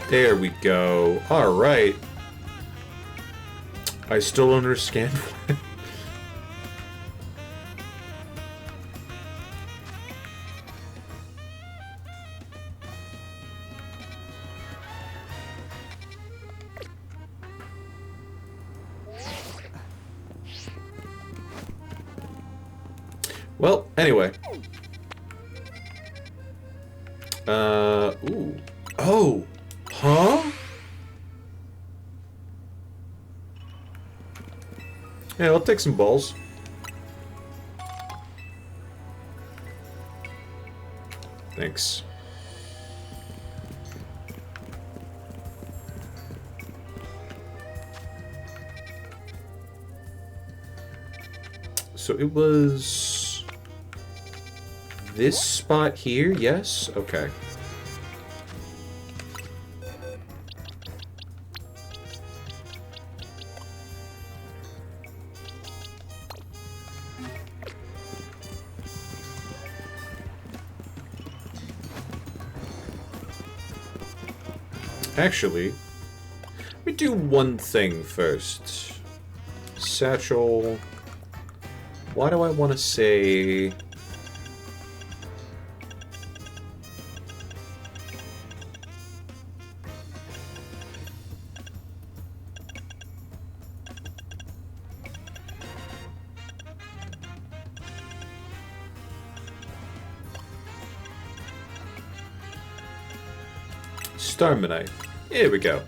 There we go. Alright. I still don't understand. Well, anyway. Ooh. Oh! Huh? Yeah, I'll take some balls. Thanks. So it was this spot here, yes? Okay. Actually, let me do one thing first. Satchel. Why do I want to say... Starmanite. Here we go.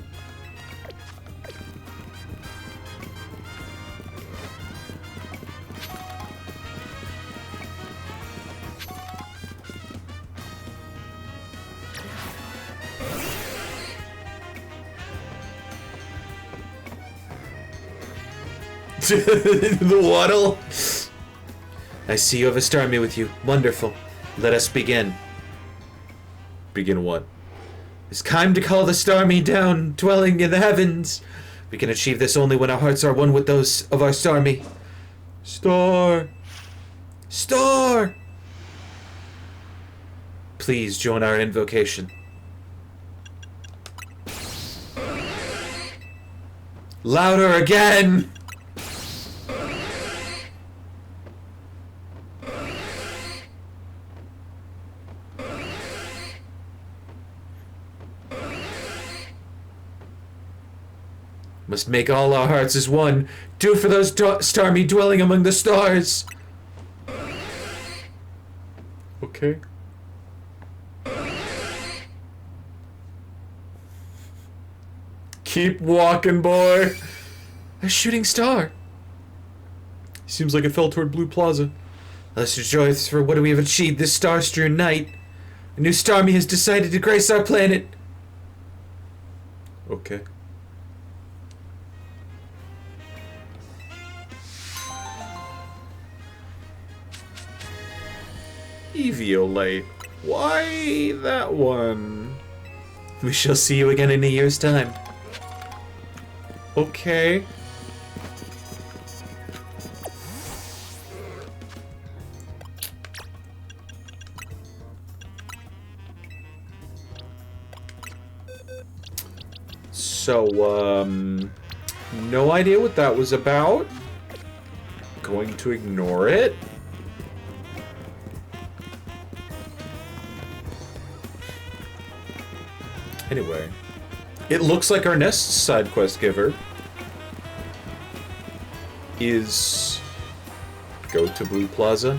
The waddle. I see you have a Starmie with you. Wonderful. Let us begin. Begin what? It's time to call the Starmie down, dwelling in the heavens. We can achieve this only when our hearts are one with those of our Starmie. Star! Star! Please join our invocation. Louder again! Must make all our hearts as one. Do it for those Starmie dwelling among the stars. Okay. Keep walking, boy. A shooting star. Seems like it fell toward Blue Plaza. Let's rejoice for what we have achieved this star-strewn night. A new Starmie has decided to grace our planet. Okay. Eviolite. Why that one? We shall see you again in a year's time. Okay. So, no idea what that was about. Going to ignore it. Anyway, it looks like our next side quest giver is go to Blue Plaza.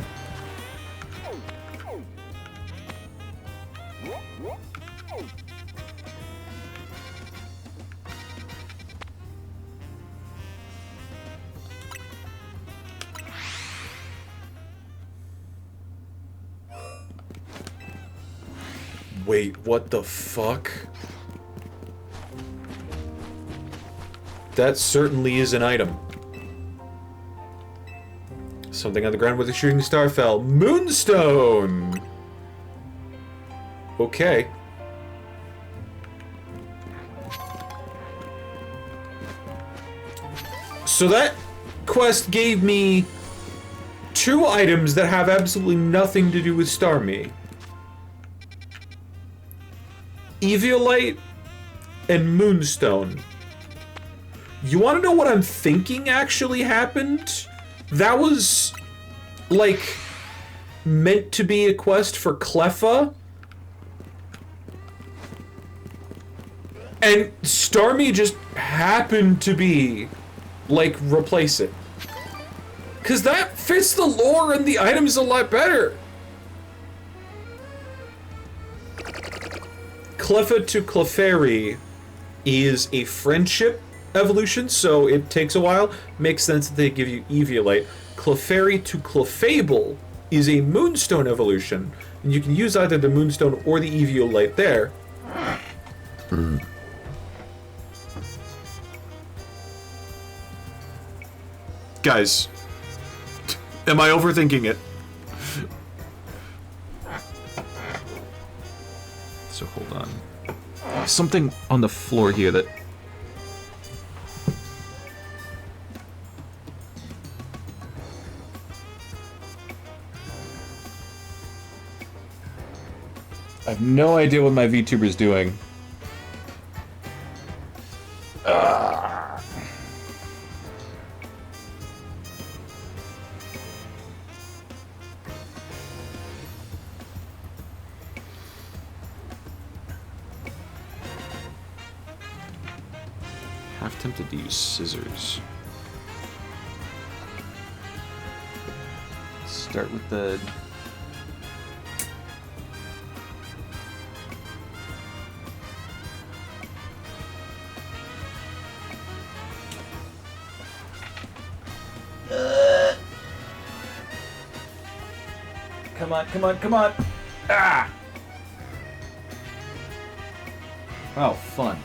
Wait, what the fuck? That certainly is an item. Something on the ground where the shooting star fell. Moonstone! Okay. So that quest gave me 2 items that have absolutely nothing to do with Starmie. Eviolite and Moonstone. You want to know what I'm thinking actually happened? That was, like, meant to be a quest for Cleffa. And Starmie just happened to be, like, replace it. Because that fits the lore and the items a lot better. Cleffa to Clefairy is a friendship evolution, so it takes a while. Makes sense that they give you Eviolite. Clefairy to Clefable is a Moonstone evolution, and you can use either the Moonstone or the Eviolite there. Guys, am I overthinking it? So hold on. Something on the floor here that... I have no idea what my VTuber's doing. Half tempted to use scissors. Start with the... Come on, come on, come on! Ah! Oh, fun.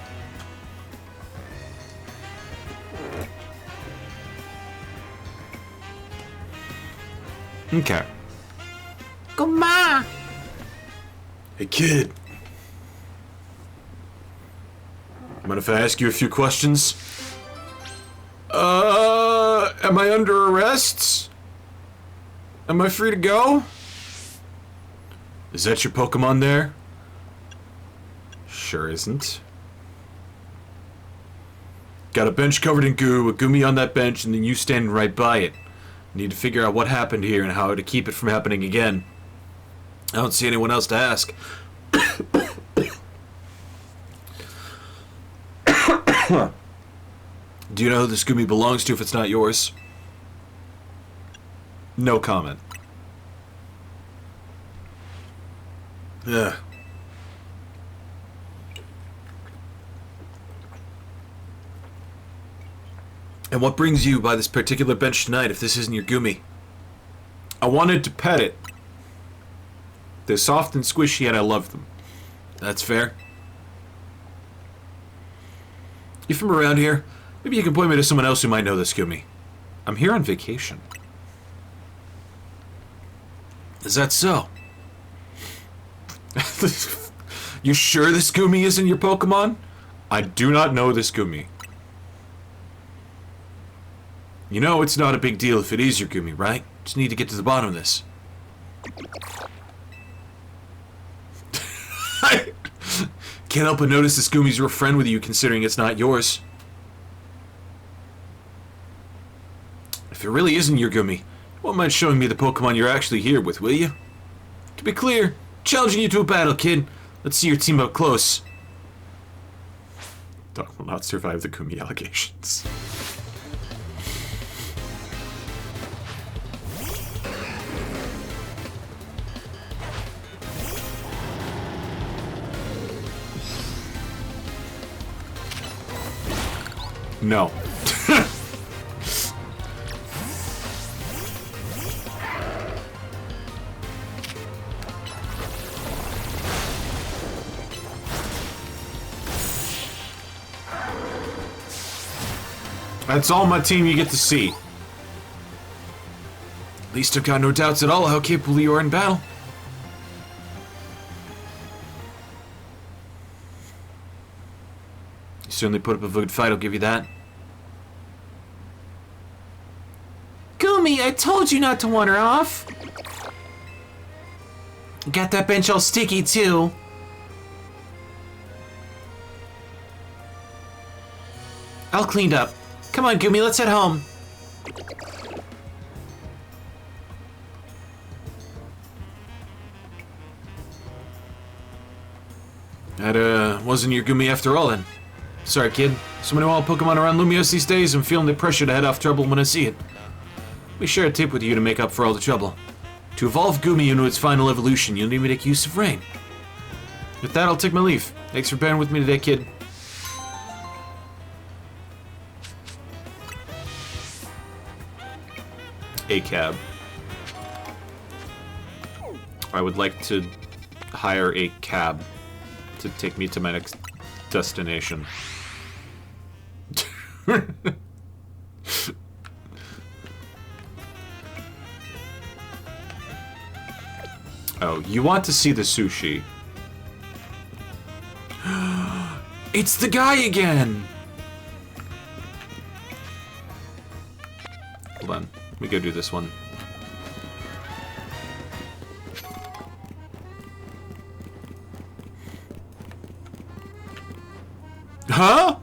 Okay. Come on! Hey, kid. Mind if I ask you a few questions? Am I under arrest? Am I free to go? Is that your Pokemon there? Sure isn't. Got a bench covered in goo, a Goomy on that bench, and then you standing right by it. Need to figure out what happened here and how to keep it from happening again. I don't see anyone else to ask. Do you know who this Gumi belongs to if it's not yours? No comment. Yeah. And what brings you by this particular bench tonight if this isn't your Gumi? I wanted to pet it. They're soft and squishy and I love them. That's fair. You from around here? Maybe you can point me to someone else who might know this Gumi. I'm here on vacation. Is that so? You sure this Gumi isn't your Pokemon? I do not know this Gumi. You know it's not a big deal if it is your Gumi, right? Just need to get to the bottom of this. I can't help but notice this Gumi's your friend with you, considering it's not yours. If it really isn't your Gumi, you won't mind showing me the Pokemon you're actually here with, will you? To be clear, challenging you to a battle, kid. Let's see your team up close. Dog will not survive the Gumi allegations. No. That's all my team you get to see. At least I've got no doubts at all how capable you are in battle. You certainly put up a good fight, I'll give you that. Gumi, I told you not to wander off. Got that bench all sticky, too. All cleaned up. Come on, Gumi, let's head home. That, wasn't your Gumi after all, then. Sorry, kid. So many wild Pokemon around Lumios these days, I'm feeling the pressure to head off trouble when I see it. We share a tip with you to make up for all the trouble. To evolve Gumi into its final evolution, you'll need me to make use of Rain. With that, I'll take my leave. Thanks for bearing with me today, kid. A cab. I would like to hire a cab to take me to my next destination. Oh, you want to see the sushi? It's the guy again! Hold on. We go do this one. Huh?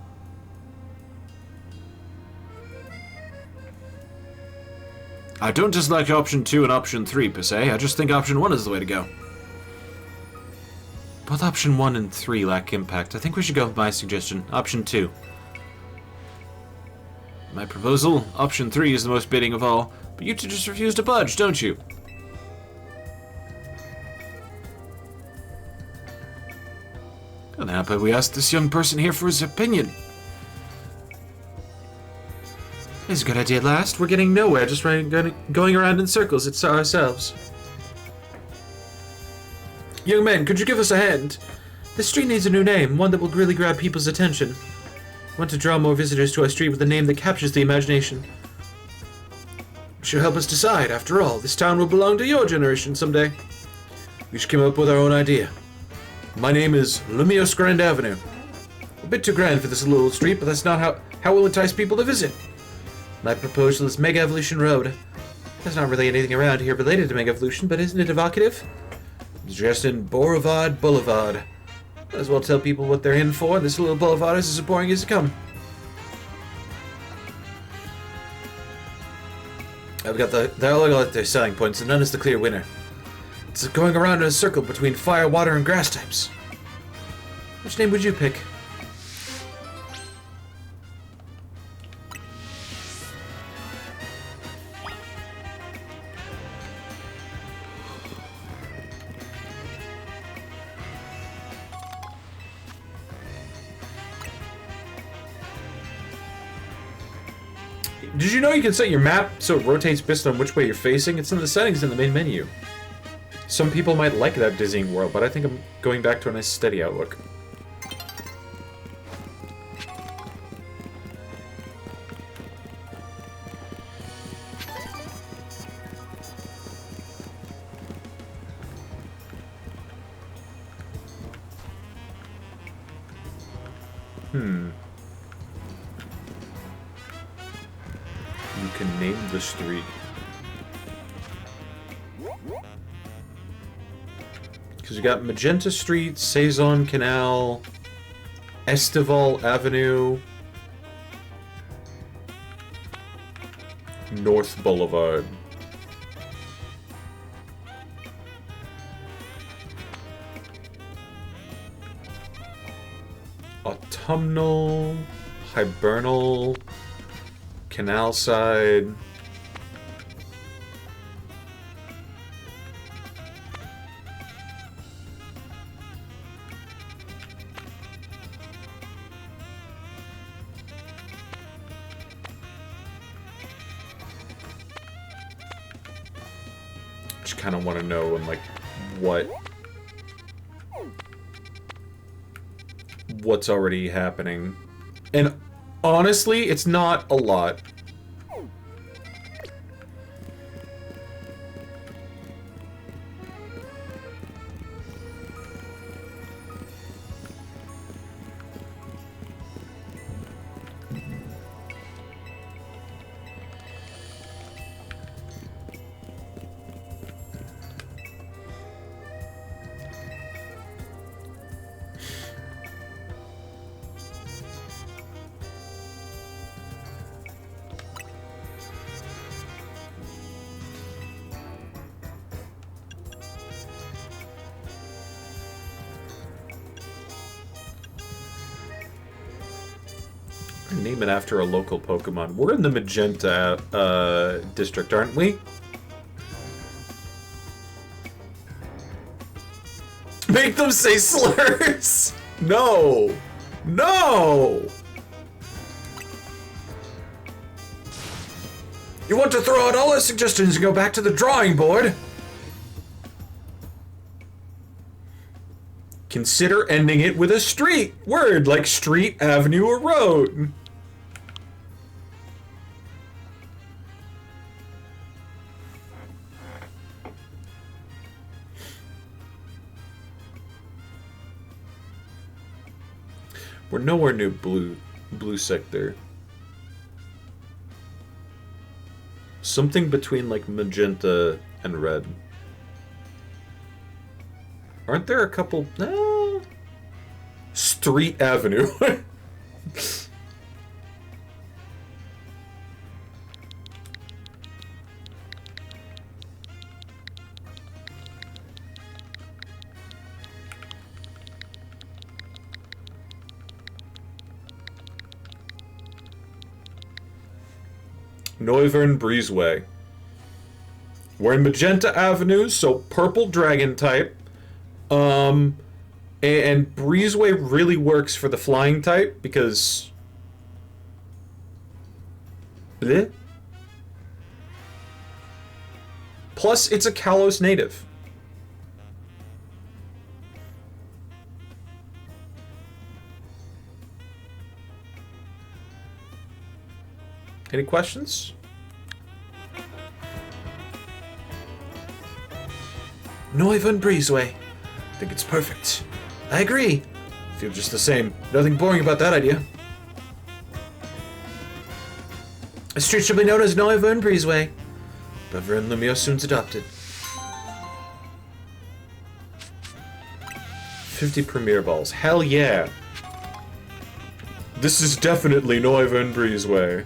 I don't dislike option 2 and option 3 per se, I just think option 1 is the way to go. Both option 1 and 3 lack impact. I think we should go with my suggestion, option 2. My proposal, option 3 is the most bidding of all, but you two just refuse to budge, don't you? And how about we ask this young person here for his opinion? It's a good idea at last. We're getting nowhere, just going around in circles. It's ourselves. Young man, could you give us a hand? This street needs a new name, one that will really grab people's attention. We want to draw more visitors to our street with a name that captures the imagination. You should help us decide. After all, this town will belong to your generation someday. We should come up with our own idea. My name is Lumios Grand Avenue. A bit too grand for this little old street, but that's not how we'll entice people to visit. My proposal is Mega Evolution Road. There's not really anything around here related to Mega Evolution, but isn't it evocative? I'm suggesting Boulevard Boulevard. Might as well tell people what they're in for. This little boulevard is as boring as it come. They're all got their selling points, and none is the clear winner. It's going around in a circle between fire, water, and grass types. Which name would you pick? Did you know you can set your map so it rotates based on which way you're facing? It's in the settings in the main menu. Some people might like that dizzying world, but I think I'm going back to a nice steady outlook. You can name the street. Because you got Magenta Street, Saison Canal, Estival Avenue, North Boulevard. Autumnal, Hibernal, Canal Side. Just kind of want to know and like what's already happening. And honestly, it's not a lot. Name it after a local Pokemon. We're in the Magenta district, aren't we? Make them say slurs! No! No! You want to throw out all our suggestions and go back to the drawing board? Consider ending it with a street word, like street, avenue, or road. We're nowhere near blue sector. Something between like magenta and red. Aren't there a couple? No. Street Avenue. Noivern Breezeway. We're in Magenta Avenue, so purple dragon type. And Breezeway really works for the flying type because... Bleh. Plus, it's a Kalos native. Any questions? Noivern Breezeway. I think it's perfect. I agree. Feel just the same. Nothing boring about that idea. A street shall be known as Noivern Breezeway. Bever and Lumio soon's adopted. 50 Premier Balls. Hell yeah. This is definitely Noivern Breezeway.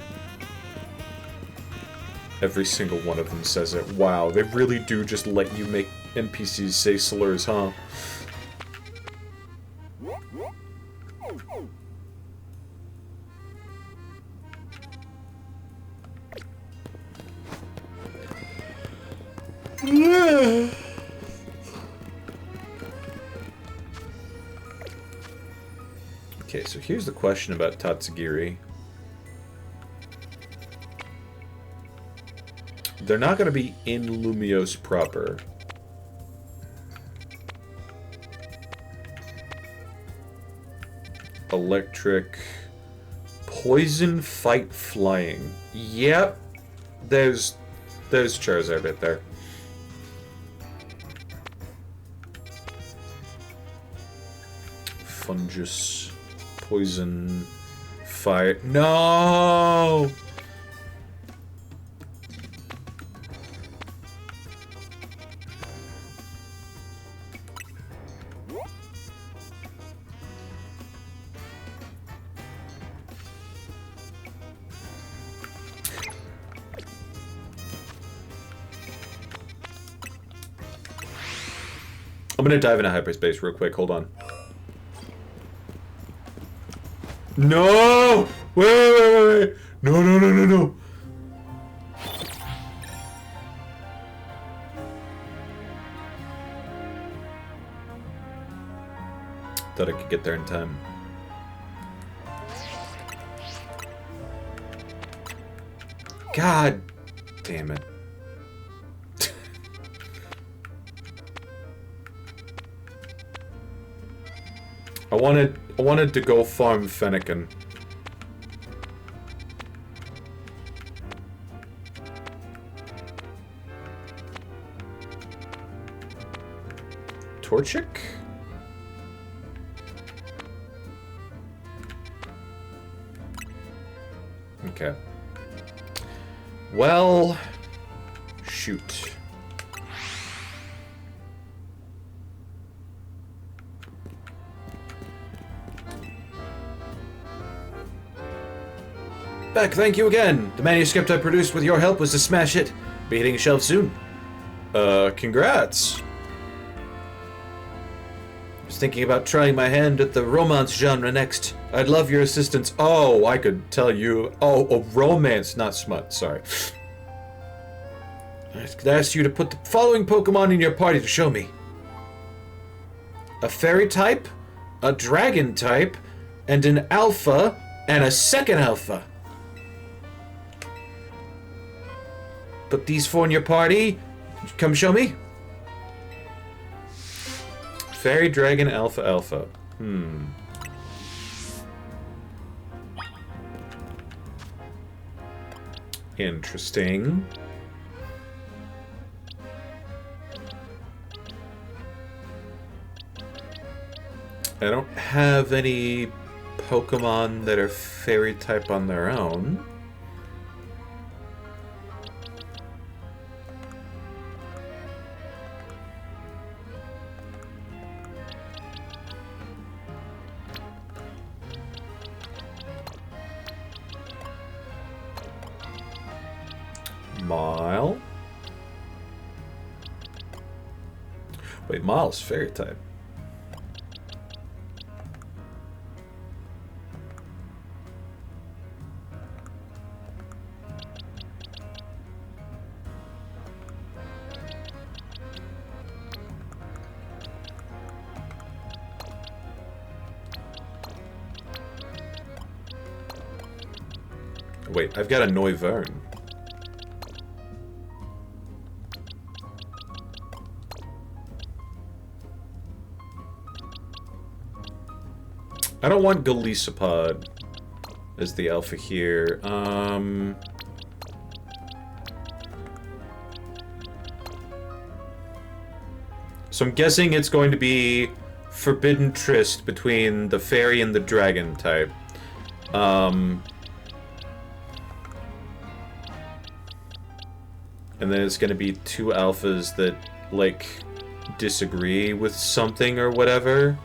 Every single one of them says it. Wow, they really do just let you make NPCs say slurs, huh? Okay, so here's the question about Tatsugiri. They're not going to be in Lumios proper. Electric. Poison, fight, flying. Yep. There's Charizard right there. Fungus. Poison. Fire. No! I'm gonna dive into hyperspace real quick. Hold on. No! Wait! No! Thought I could get there in time. God damn it. I wanted to go farm Fennekin. Torchic? Okay. Well, shoot. Beck, thank you again. The manuscript I produced with your help was a smash hit. Be hitting shelves soon. Congrats. I was thinking about trying my hand at the romance genre next. I'd love your assistance. Oh, I could tell you. Oh, romance, not smut. Sorry. I could ask you to put the following Pokemon in your party to show me. A fairy type, a dragon type, and an alpha, and a second alpha. Put these four in your party. Come show me. Fairy, dragon, alpha. Interesting. I don't have any Pokemon that are fairy type on their own. Mile. Wait, Mile's fairy type. Wait, I've got a Noivern. I don't want Golisopod as the alpha here. So I'm guessing it's going to be Forbidden Tryst between the fairy and the dragon type. And then it's going to be two alphas that, like, disagree with something or whatever.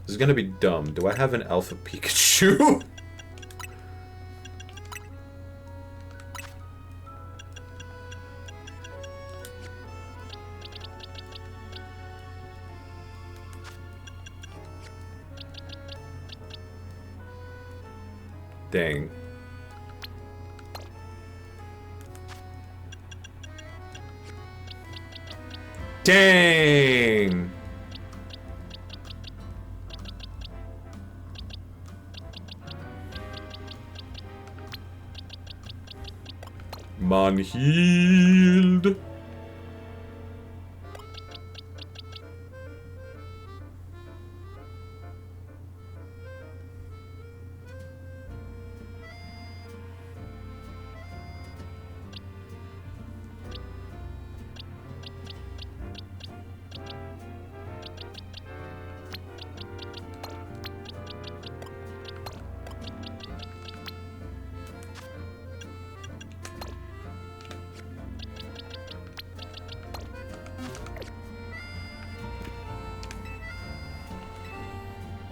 This is gonna be dumb. Do I have an Alpha Pikachu? Dang. Dang! Manhild.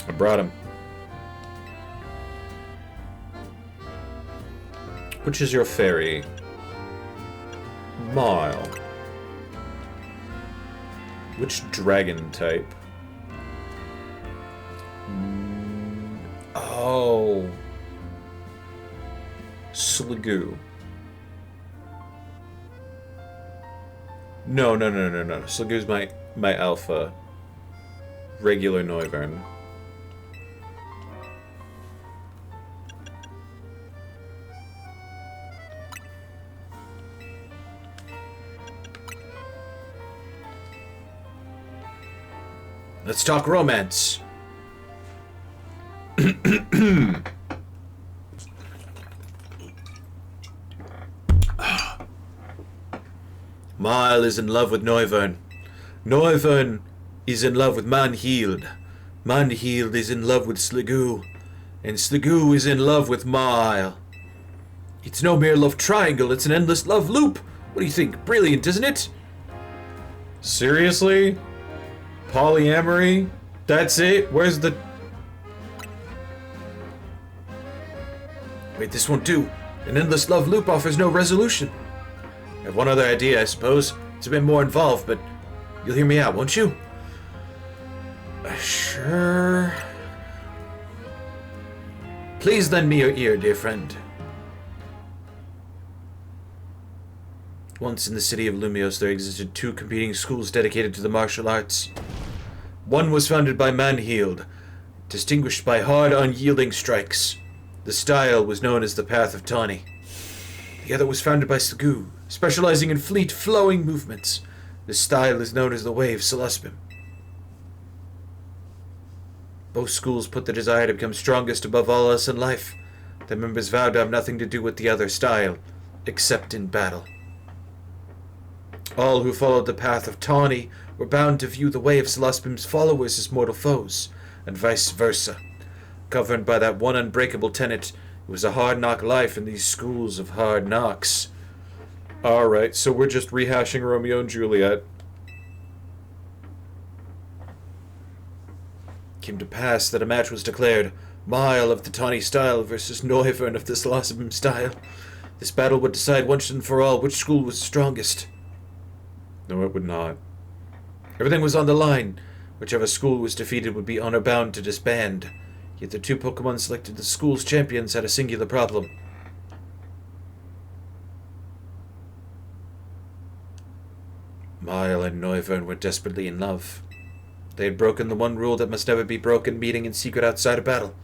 I brought him. Which is your fairy? Mile. Which dragon type? Oh. Sliggoo. No. Sliggoo's my alpha. Regular Noivern. Let's talk romance. Mile is in love with Noivern. Noivern is in love with Manhild. Manhild is in love with Sliggoo. And Sliggoo is in love with Mile. It's no mere love triangle, it's an endless love loop. What do you think? Brilliant, isn't it? Seriously? Polyamory? That's it? Where's the... Wait, this won't do. An endless love loop offers no resolution. I have one other idea, I suppose. It's a bit more involved, but you'll hear me out, won't you? Sure. Please lend me your ear, dear friend. Once in the city of Lumios, there existed two competing schools dedicated to the martial arts. One was founded by Manhild, distinguished by hard, unyielding strikes. The style was known as the Path of Tawny. The other was founded by Sliggoo, specializing in fleet, flowing movements. This style is known as the Way of Celaspim. Both schools put the desire to become strongest above all else in life. Their members vowed to have nothing to do with the other style, except in battle. All who followed the Path of Tawny were bound to view the Way of Celaspim's followers as mortal foes, and vice versa. Governed by that one unbreakable tenet, it was a hard-knock life in these schools of hard knocks. Alright, so we're just rehashing Romeo and Juliet. Came to pass that a match was declared, Mile of the Tawny style versus Noivern of the Celaspim style. This battle would decide once and for all which school was strongest. No, it would not. Everything was on the line. Whichever school was defeated would be honor-bound to disband. Yet the two Pokemon selected as school's champions had a singular problem. Mile and Noivern were desperately in love. They had broken the one rule that must never be broken, meeting in secret outside of battle.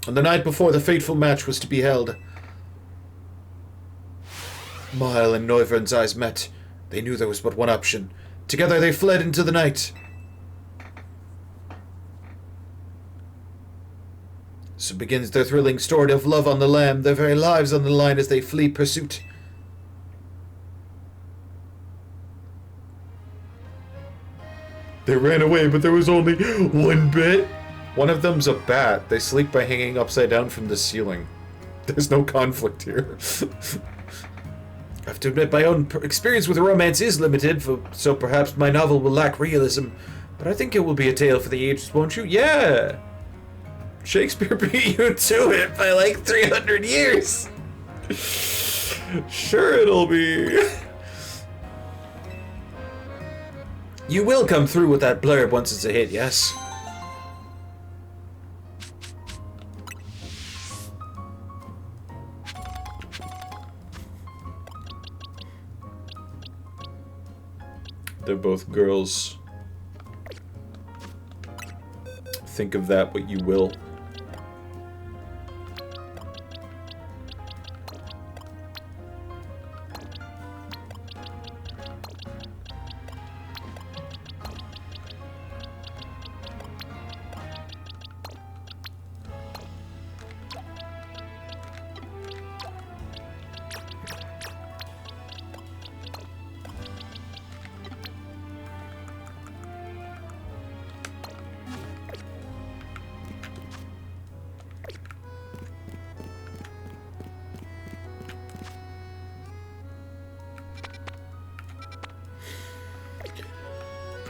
On the night before the fateful match was to be held, Mile and Noivern's eyes met. They knew there was but one option. Together they fled into the night. So begins their thrilling story of love on the lam, their very lives on the line as they flee pursuit. They ran away, but there was only one bit. One of them's a bat. They sleep by hanging upside down from the ceiling. There's no conflict here. I have to admit my own experience with romance is limited, so perhaps my novel will lack realism. But I think it will be a tale for the ages, won't you? Yeah! Shakespeare beat you to it by like 300 years! Sure it'll be. You will come through with that blurb once it's a hit, yes? They're both girls. Think of that what you will.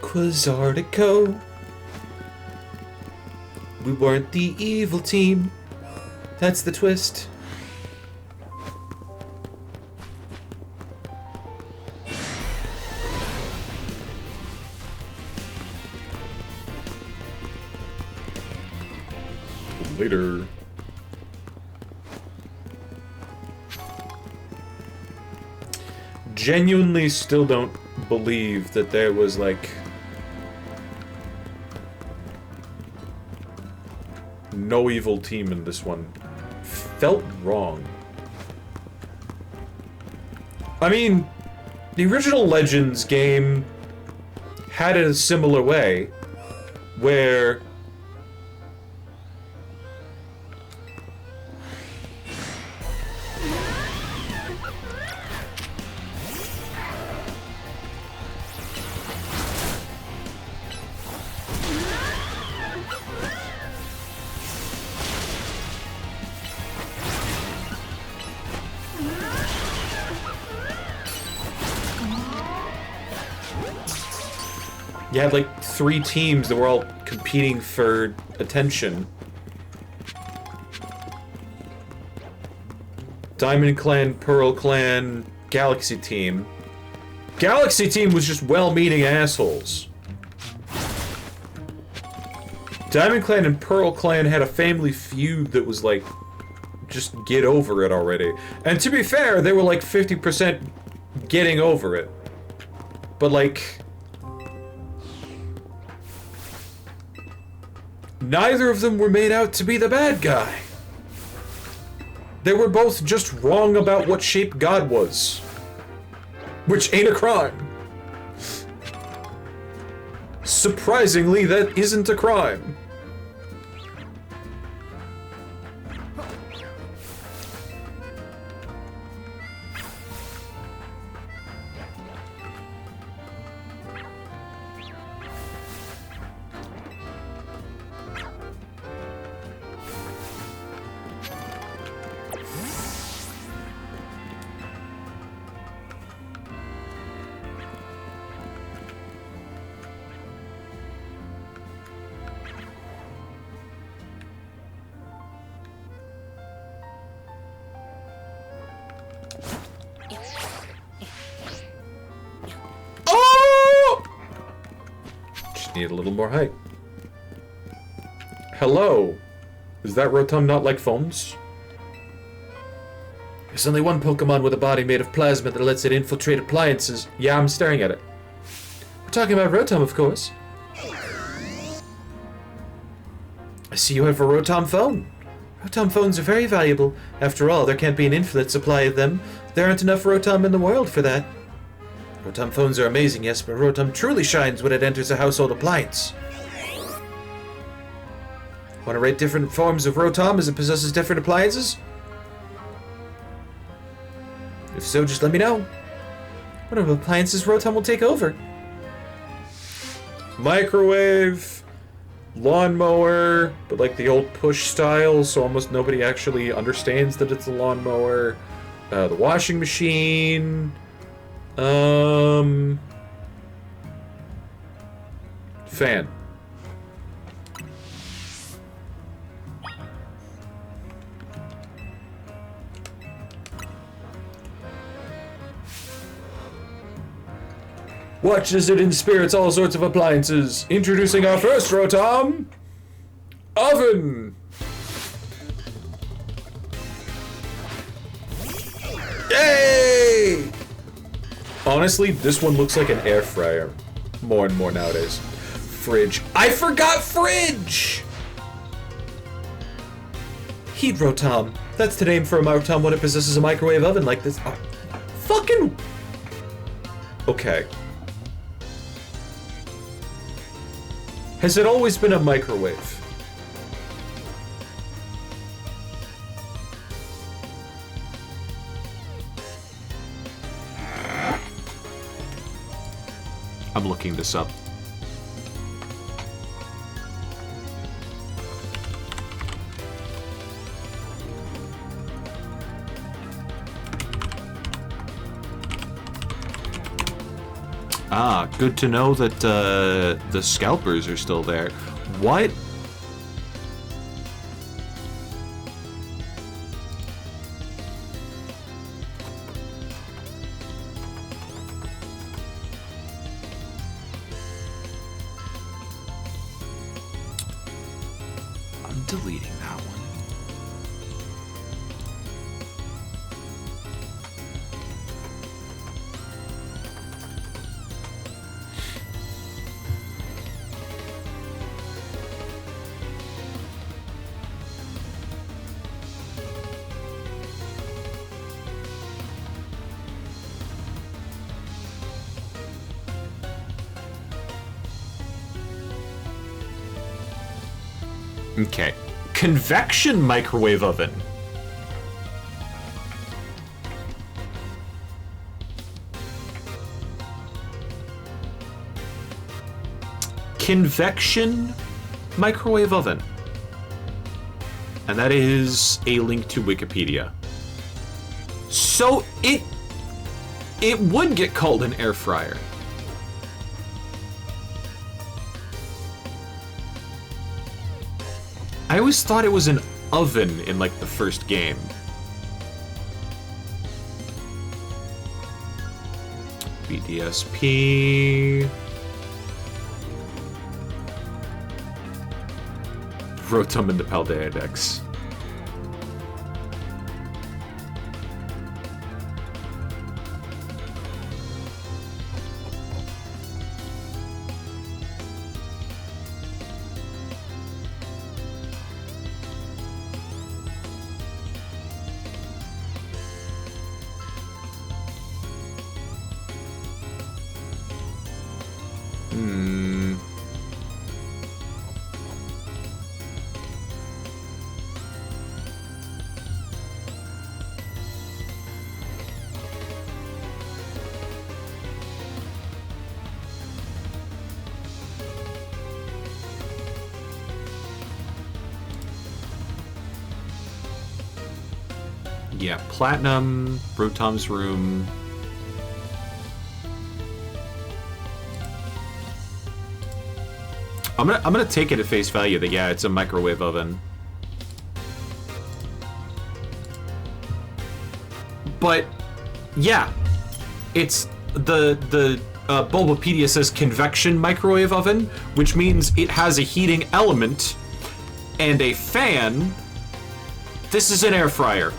Quasartico. We weren't the evil team. That's the twist. Later. Genuinely still don't believe that there was, like, no evil team in this one. Felt wrong. I mean, the original Legends game had it a similar way, where you had like 3 teams that were all competing for attention. Diamond Clan, Pearl Clan, Galaxy Team. Galaxy Team was just well-meaning assholes. Diamond Clan and Pearl Clan had a family feud that was like, just get over it already. And to be fair, they were like 50% getting over it. But like, neither of them were made out to be the bad guy. They were both just wrong about what shape God was. Which ain't a crime. Surprisingly, that isn't a crime. Need a little more height. Hello? Is that Rotom not like phones? There's only one Pokemon with a body made of plasma that lets it infiltrate appliances. Yeah, I'm staring at it. We're talking about Rotom, of course. I see you have a Rotom phone. Rotom phones are very valuable. After all, there can't be an infinite supply of them. There aren't enough Rotom in the world for that. Rotom phones are amazing, yes, but Rotom truly shines when it enters a household appliance. Want to rate different forms of Rotom as it possesses different appliances? If so, just let me know. What appliances Rotom will take over? Microwave, lawnmower, but like the old push style, so almost nobody actually understands that it's a lawnmower. The washing machine. Fan. Watches it in spirits all sorts of appliances. Introducing our first Rotom, oven. Yay! Honestly, this one looks like an air fryer. More and more nowadays. Fridge. I forgot fridge! Heat Rotom. That's the name for a Rotom when it possesses a microwave oven like this. Oh, fucking... Okay. Has it always been a microwave? I'm looking this up. Ah, good to know that the scalpers are still there. What? I'm deleting that one. Okay. Convection microwave oven. Convection microwave oven. And that is a link to Wikipedia. So it would get called an air fryer. I always thought it was an oven in, like, the first game. BDSP. Rotom and the Paldea decks. Yeah, Platinum, Rotom's room. I'm gonna take it at face value that yeah, it's a microwave oven. But yeah, it's the Bulbapedia says convection microwave oven, which means it has a heating element and a fan. This is an air fryer.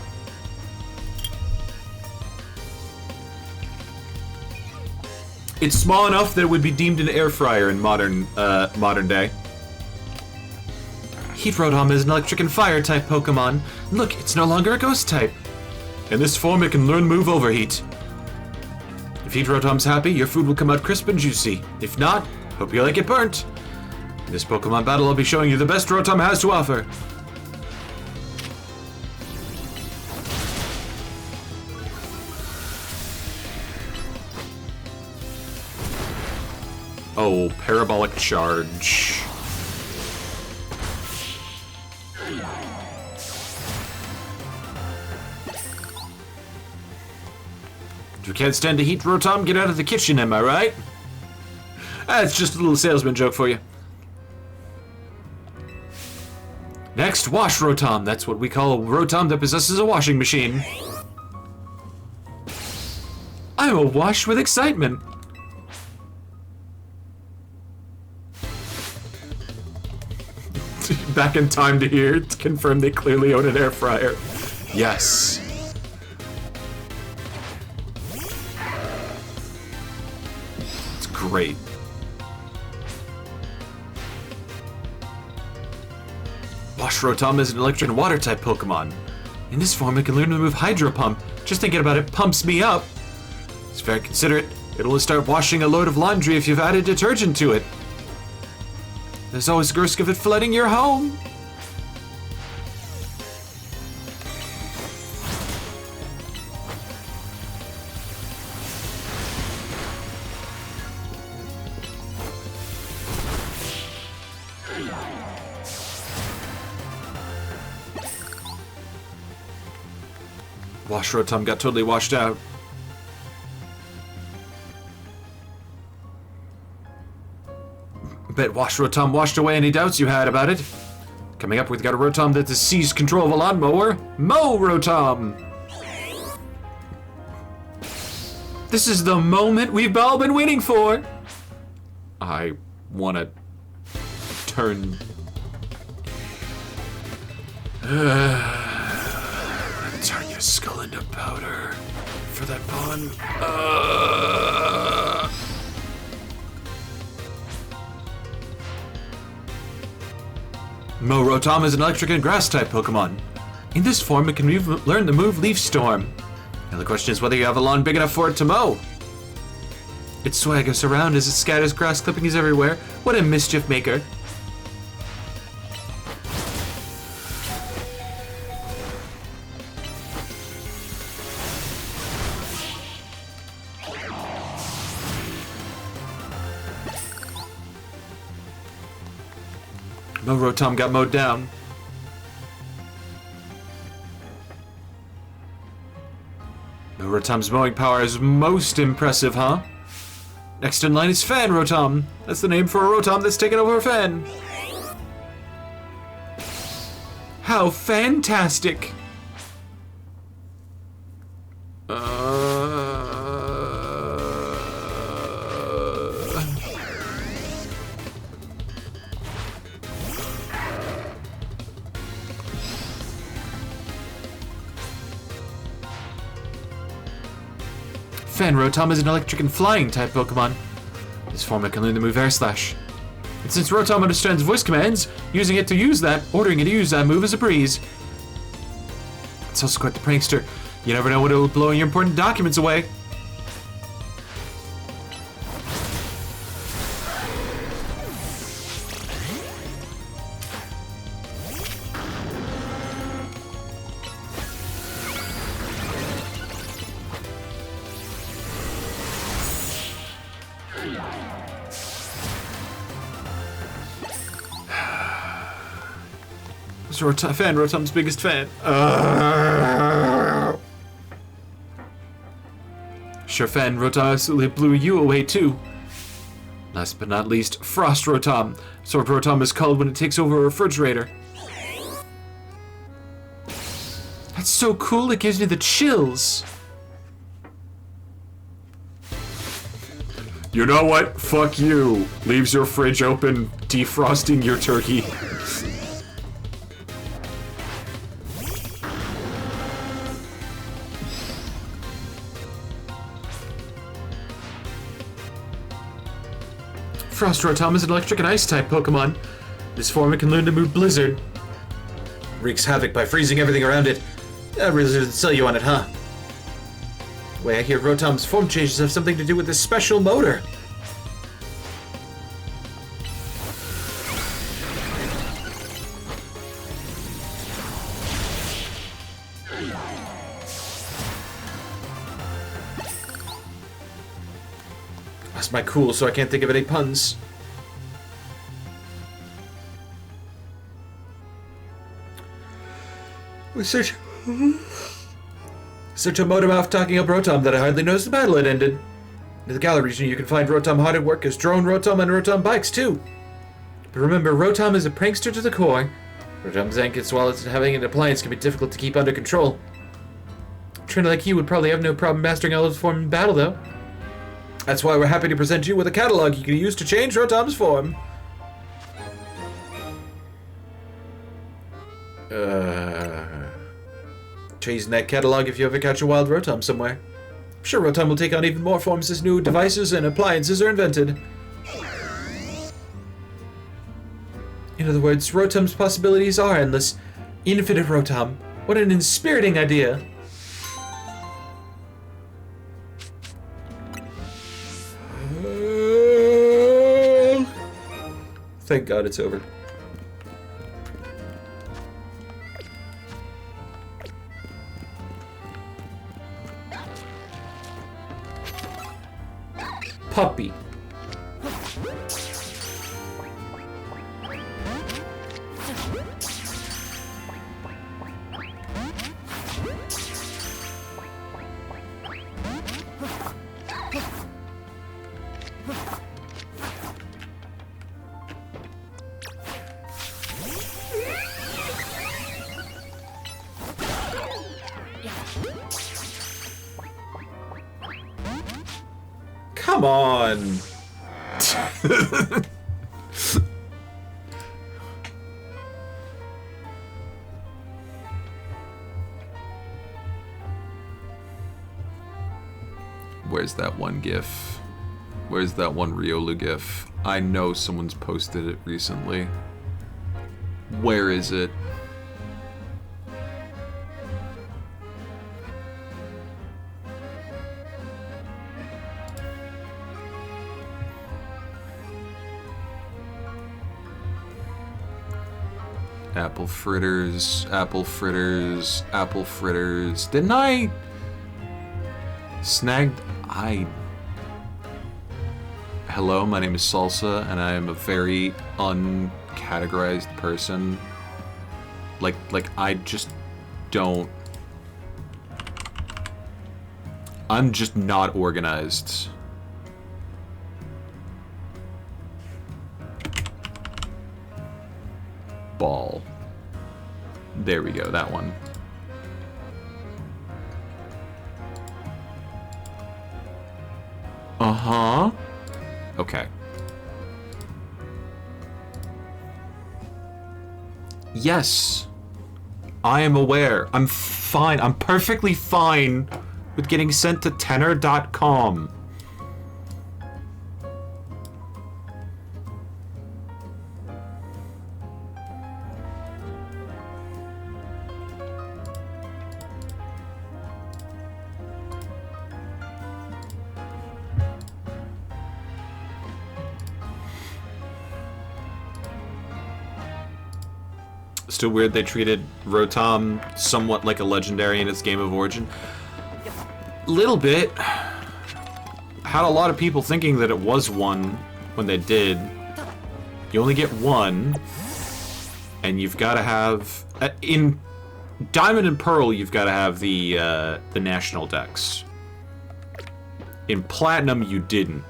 It's small enough that it would be deemed an air fryer in modern day. Heat Rotom is an electric and fire type Pokemon. Look, it's no longer a ghost type. In this form, it can learn move overheat. If Heat Rotom's happy, your food will come out crisp and juicy. If not, hope you like it burnt. In this Pokemon battle, I'll be showing you the best Rotom has to offer. Oh, parabolic charge. If you can't stand the heat, Rotom, get out of the kitchen, am I right? That's just a little salesman joke for you. Next, wash Rotom. That's what we call a Rotom that possesses a washing machine. I'm awash with excitement. Back in time to hear to confirm they clearly own an air fryer. Yes. It's great. Wash Rotom is an electric and water type Pokemon. In this form, it can learn to move Hydro Pump. Just thinking about it pumps me up. It's very considerate. It'll start washing a load of laundry if you've added detergent to it. There's always a risk of it flooding your home. Wash Rotom got totally washed out. bet Rotom washed away any doubts you had about it. Coming up, we've got a Rotom that has seized control of a lawnmower. Mo Rotom! This is the moment we've all been waiting for! I wanna turn... turn your skull into powder for that pun. Mo Rotom is an electric and grass type Pokemon. In this form, it can learn the move Leaf Storm. Now the question is whether you have a lawn big enough for it to mow. It swaggers around as it scatters grass clippings everywhere. What a mischief maker. Mo Rotom got mowed down. Mo Rotom's mowing power is most impressive, huh? Next in line is Fan Rotom. That's the name for a Rotom that's taken over Fan. How fantastic! Fan Rotom is an electric and flying type Pokemon. This form it can learn the move Air Slash. And since Rotom understands voice commands, using it to use that, ordering it to use that move is a breeze. It's also quite the prankster. You never know when it'll blow your important documents away. Fan Rotom's biggest fan. Sure, Fan Rotom absolutely blew you away too. Last but not least, Frost Rotom. Sword Rotom is called when it takes over a refrigerator. That's so cool, it gives me the chills. You know what? Fuck you. Leaves your fridge open, defrosting your turkey. Frost Rotom is an electric and ice type Pokemon. This form it can learn to move Blizzard. Wreaks havoc by freezing everything around it. That really doesn't sell you on it, huh? The way I hear Rotom's form changes have something to do with this special motor. That's my cool, so I can't think of any puns. With such a motor-mouth talking up Rotom that I hardly noticed the battle had ended. In the Galar region, you can find Rotom hard at work as Drone Rotom and Rotom bikes too. But remember, Rotom is a prankster to the core. Rotom's antics, while it's having an appliance, can be difficult to keep under control. A trainer like you would probably have no problem mastering all of his form in battle, though. That's why we're happy to present you with a catalog you can use to change Rotom's form. Chasing that catalog if you ever catch a wild Rotom somewhere. I'm sure Rotom will take on even more forms as new devices and appliances are invented. In other words, Rotom's possibilities are endless. Infinite Rotom. What an inspiriting idea. Thank God it's over. Puppy. Come on. Where's that one GIF? Where's that one Riolu GIF? I know someone's posted it recently. Where is it? Apple fritters, apple fritters, apple fritters. Didn't I? Snagged. Hello, my name is Salsa, and I am a very uncategorized person. Like I just don't. I'm just not organized. Ball. There we go, that one. Uh-huh. Okay. Yes. I am aware. I'm fine. I'm perfectly fine with getting sent to tenor.com. Still weird they treated Rotom somewhat like a legendary in its Game of Origin. Little bit. Had a lot of people thinking that it was one when they did. You only get one, and you've got to have in Diamond and Pearl. You've got to have the national dex. In Platinum, you didn't.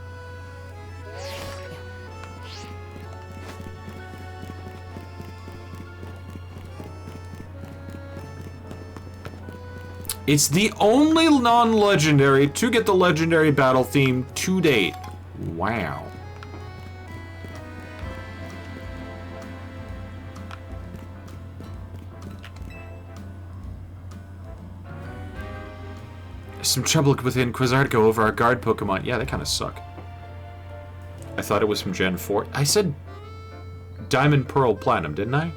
It's the only non-legendary to get the legendary battle theme to date. Wow. Some trouble within Quasartico over our guard Pokemon. Yeah, they kind of suck. I thought it was from Gen 4. I said Diamond, Pearl, Platinum, didn't I?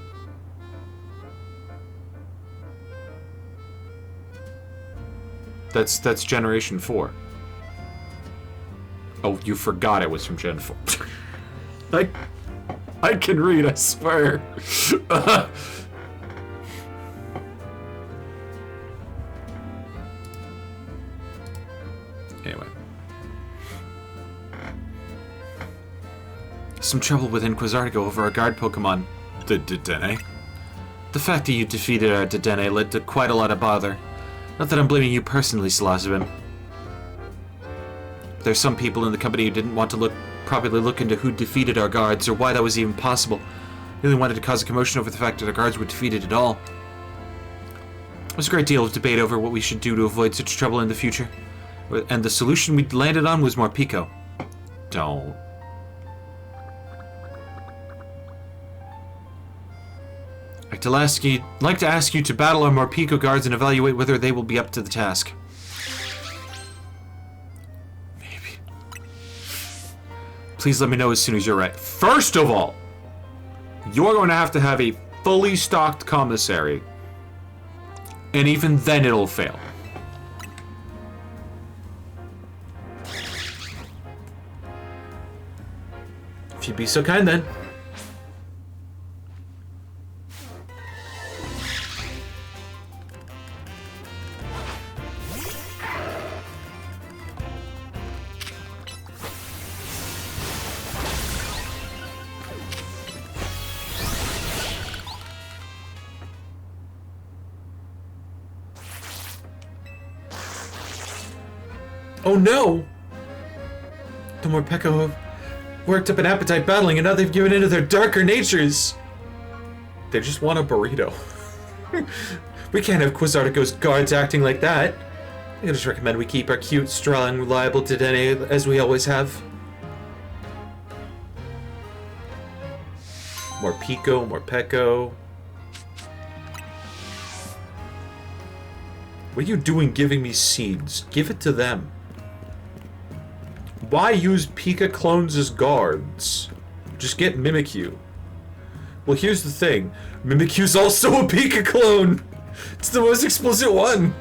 That's Generation 4. Oh, you forgot it was from Gen 4. I can read, I swear. Anyway. Some trouble with Quasartico over our guard Pokemon, the Dedenne. The fact that you defeated our Dedenne led to quite a lot of bother. Not that I'm blaming you personally, Salazabim. There's some people in the company who didn't want to properly look into who defeated our guards or why that was even possible. They only wanted to cause a commotion over the fact that our guards were defeated at all. There was a great deal of debate over what we should do to avoid such trouble in the future. And the solution we landed on was Morpeko. Don't. I'd like to ask you to battle our Morpeko guards and evaluate whether they will be up to the task. Maybe. Please let me know as soon as you're ready. First of all, you're going to have a fully stocked commissary. And even then it'll fail. If you'd be so kind then. Oh no! The Morpeko have worked up an appetite battling, and now they've given in to their darker natures! They just want a burrito. We can't have Quasartico's guards acting like that. I just recommend we keep our cute, strong, reliable Dedenne as we always have. More Pico, more Peko. What are you doing giving me seeds? Give it to them. Why use Pika clones as guards? Just get Mimikyu. Well, here's the thing. Mimikyu's also a Pika clone! It's the most explicit one!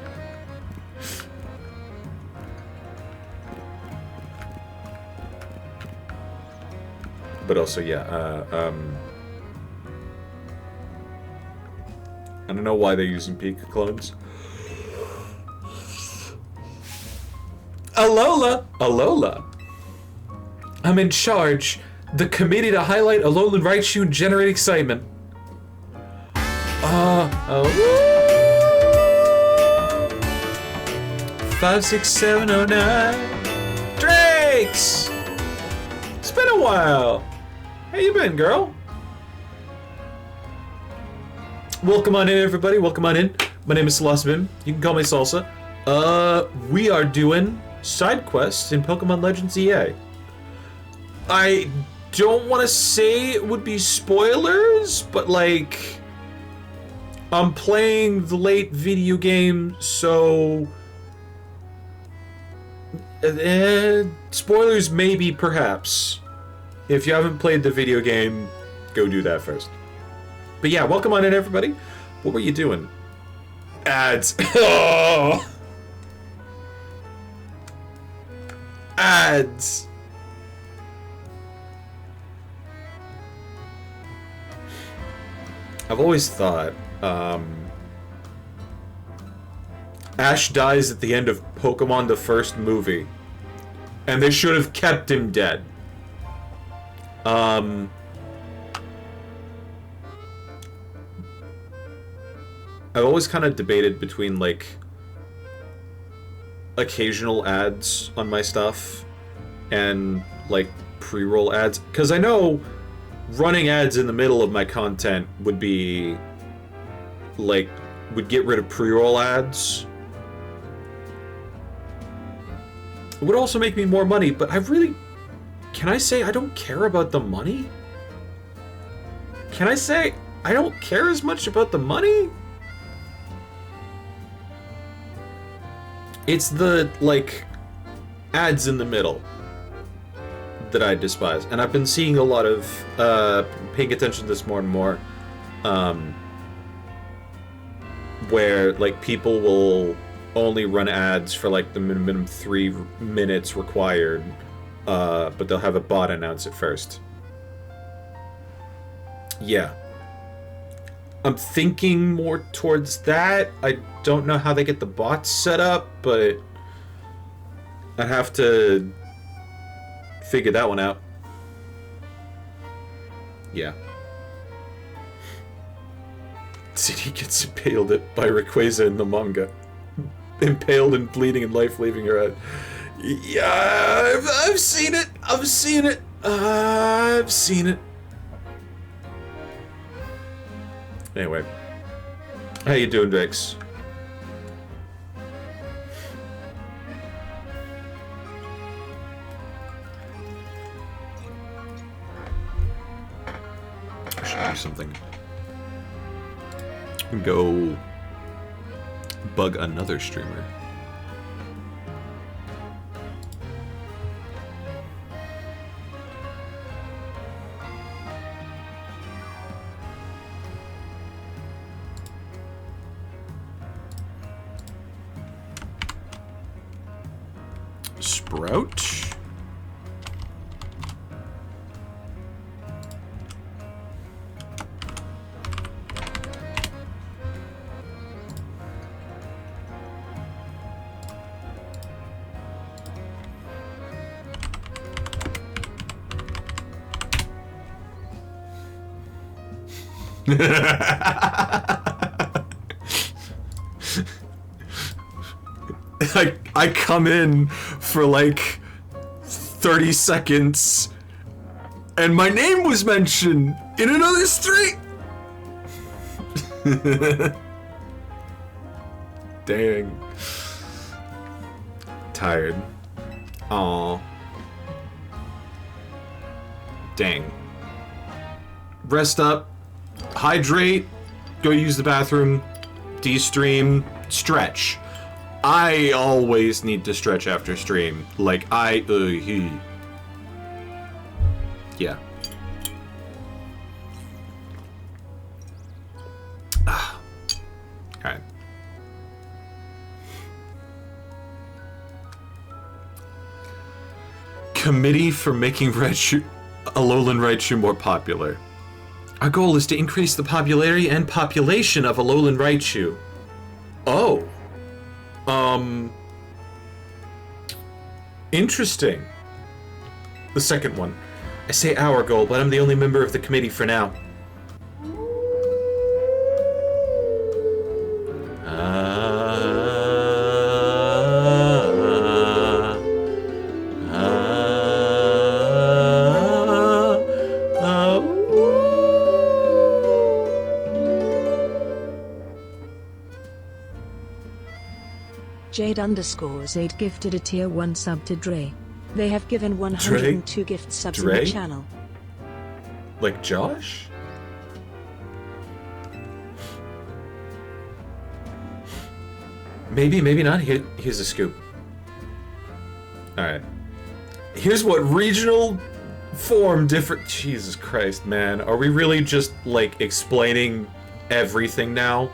But also, yeah, I don't know why they're using Pika clones. Alola! I'm in charge. The committee to highlight Alolan Raichu and generate excitement. 56709 Drakes! It's been a while. How you been, girl? Welcome on in, everybody. Welcome on in. My name is Salosabim. You can call me Salsa. We are doing side quests in Pokemon Legends EA. I don't want to say it would be spoilers, but like, I'm playing the late video game, so spoilers maybe, perhaps. If you haven't played the video game, go do that first. But yeah, welcome on in, everybody. What were you doing? Ads. Oh! Ads. I've always thought, Ash dies at the end of Pokemon the first movie, and they should have kept him dead. I've always kind of debated between, like, occasional ads on my stuff and, like, pre-roll ads. Because I know running ads in the middle of my content would be, like, would get rid of pre-roll ads. It would also make me more money, but I really... Can I say I don't care about the money? Can I say I don't care as much about the money? It's the, like, ads in the middle that I despise. And I've been seeing a lot of, paying attention to this more and more, where, like, people will only run ads for, like, the minimum 3 minutes required, but they'll have a bot announce it first. Yeah. I'm thinking more towards that. I don't know how they get the bots set up, but I'd have to figure that one out. Yeah. City gets impaled by Rayquaza in the manga. Impaled and bleeding and life leaving her head. Yeah, I've seen it. I've seen it. I've seen it. Anyway, how you doing, Drix? I should do something. Go bug another streamer. Sprout. I come in for like 30 seconds and my name was mentioned in another street. Dang. tired. Aw. Dang. Rest up. Hydrate. Go use the bathroom. De-stream. Stretch. I always need to stretch after stream. Like, yeah. Alright. Committee for making Alolan Raichu more popular. Our goal is to increase the popularity and population of Alolan Raichu. Oh. Interesting. The second one. I say our goal, but I'm the only member of the committee for now. Jade_8 gifted a tier 1 sub to Dre. They have given 102 gift subs in the channel. Like Josh? Maybe, maybe not. Here's a scoop. Alright. Here's what regional form different... Jesus Christ, man. Are we really just, like, explaining everything now?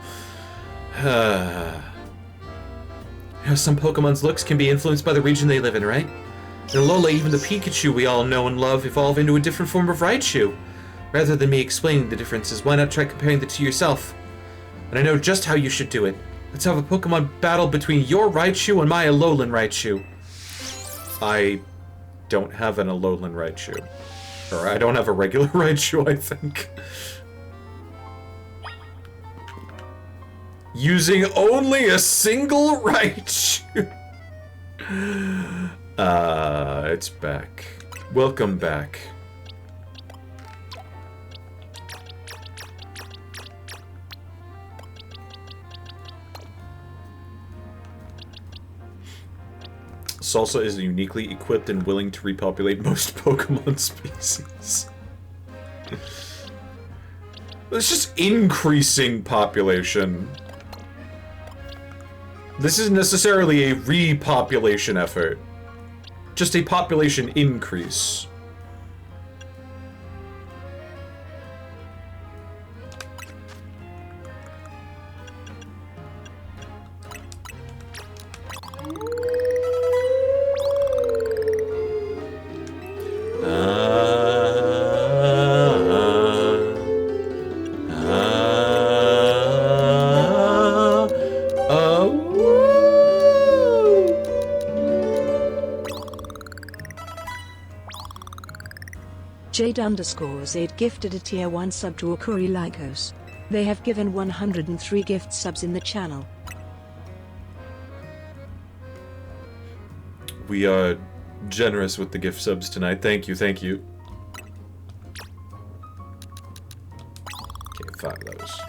How some Pokemon's looks can be influenced by the region they live in, right? In Alola, even the Pikachu we all know and love evolve into a different form of Raichu. Rather than me explaining the differences, why not try comparing the two yourself? And I know just how you should do it. Let's have a Pokemon battle between your Raichu and my Alolan Raichu. I don't have an Alolan Raichu. Or I don't have a regular Raichu, I think. Using only a single Raichu. It's back. Welcome back. Salsa is uniquely equipped and willing to repopulate most Pokemon species. It's just increasing population. This isn't necessarily a repopulation effort. Just a population increase. Jade_8 gifted a tier 1 sub to Okuri Lycos. They have given 103 gift subs in the channel. We are generous with the gift subs tonight. Thank you, thank you. Okay, 5 of those.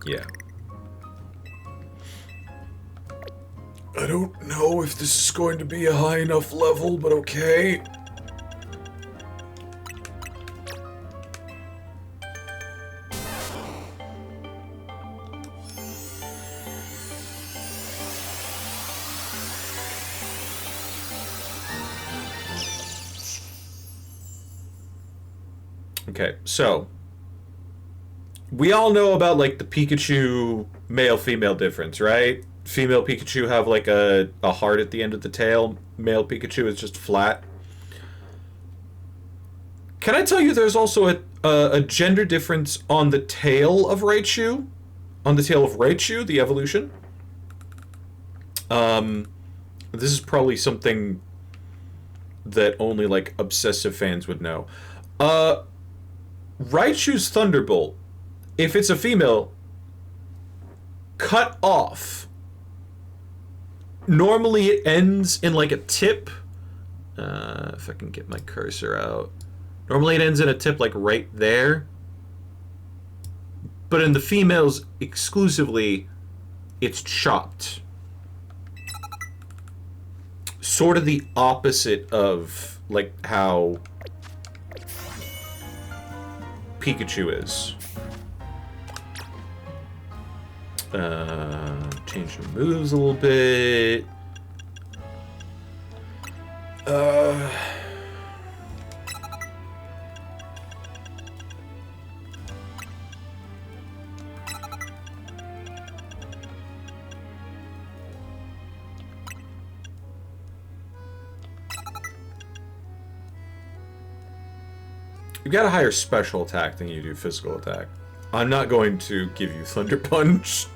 Yeah. I don't know if this is going to be a high enough level, but okay. Okay, so we all know about like the Pikachu male-female difference, right? Female Pikachu have like a heart at the end of the tail. Male Pikachu is just flat. Can I tell you there's also a gender difference on the tail of Raichu? On the tail of Raichu, the evolution? This is probably something that only like obsessive fans would know. Raichu's Thunderbolt, if it's a female, cut off. Normally it ends in like a tip. If I can get my cursor out. Normally it ends in a tip like right there. But in the females exclusively, it's chopped. sort of the opposite of, like, how Pikachu is. Change the moves a little bit. You've got a higher special attack than you do physical attack. I'm not going to give you Thunder Punch.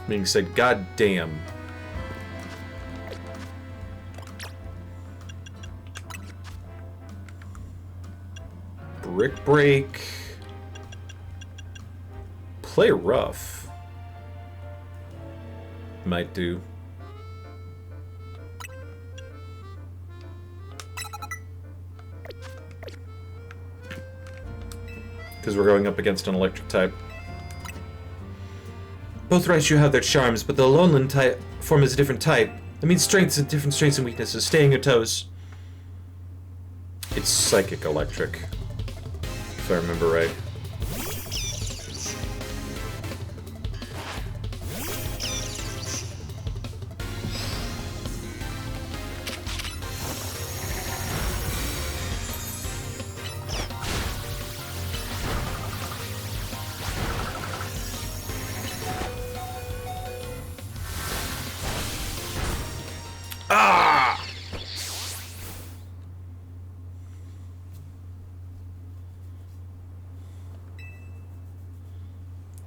Being said, god damn. Brick Break. Play rough. Might do. Because we're going up against an electric type. Both Raichu have their charms, but the Alolan type form is a different type. That means different strengths and weaknesses. Stay on your toes. It's Psychic Electric, if I remember right.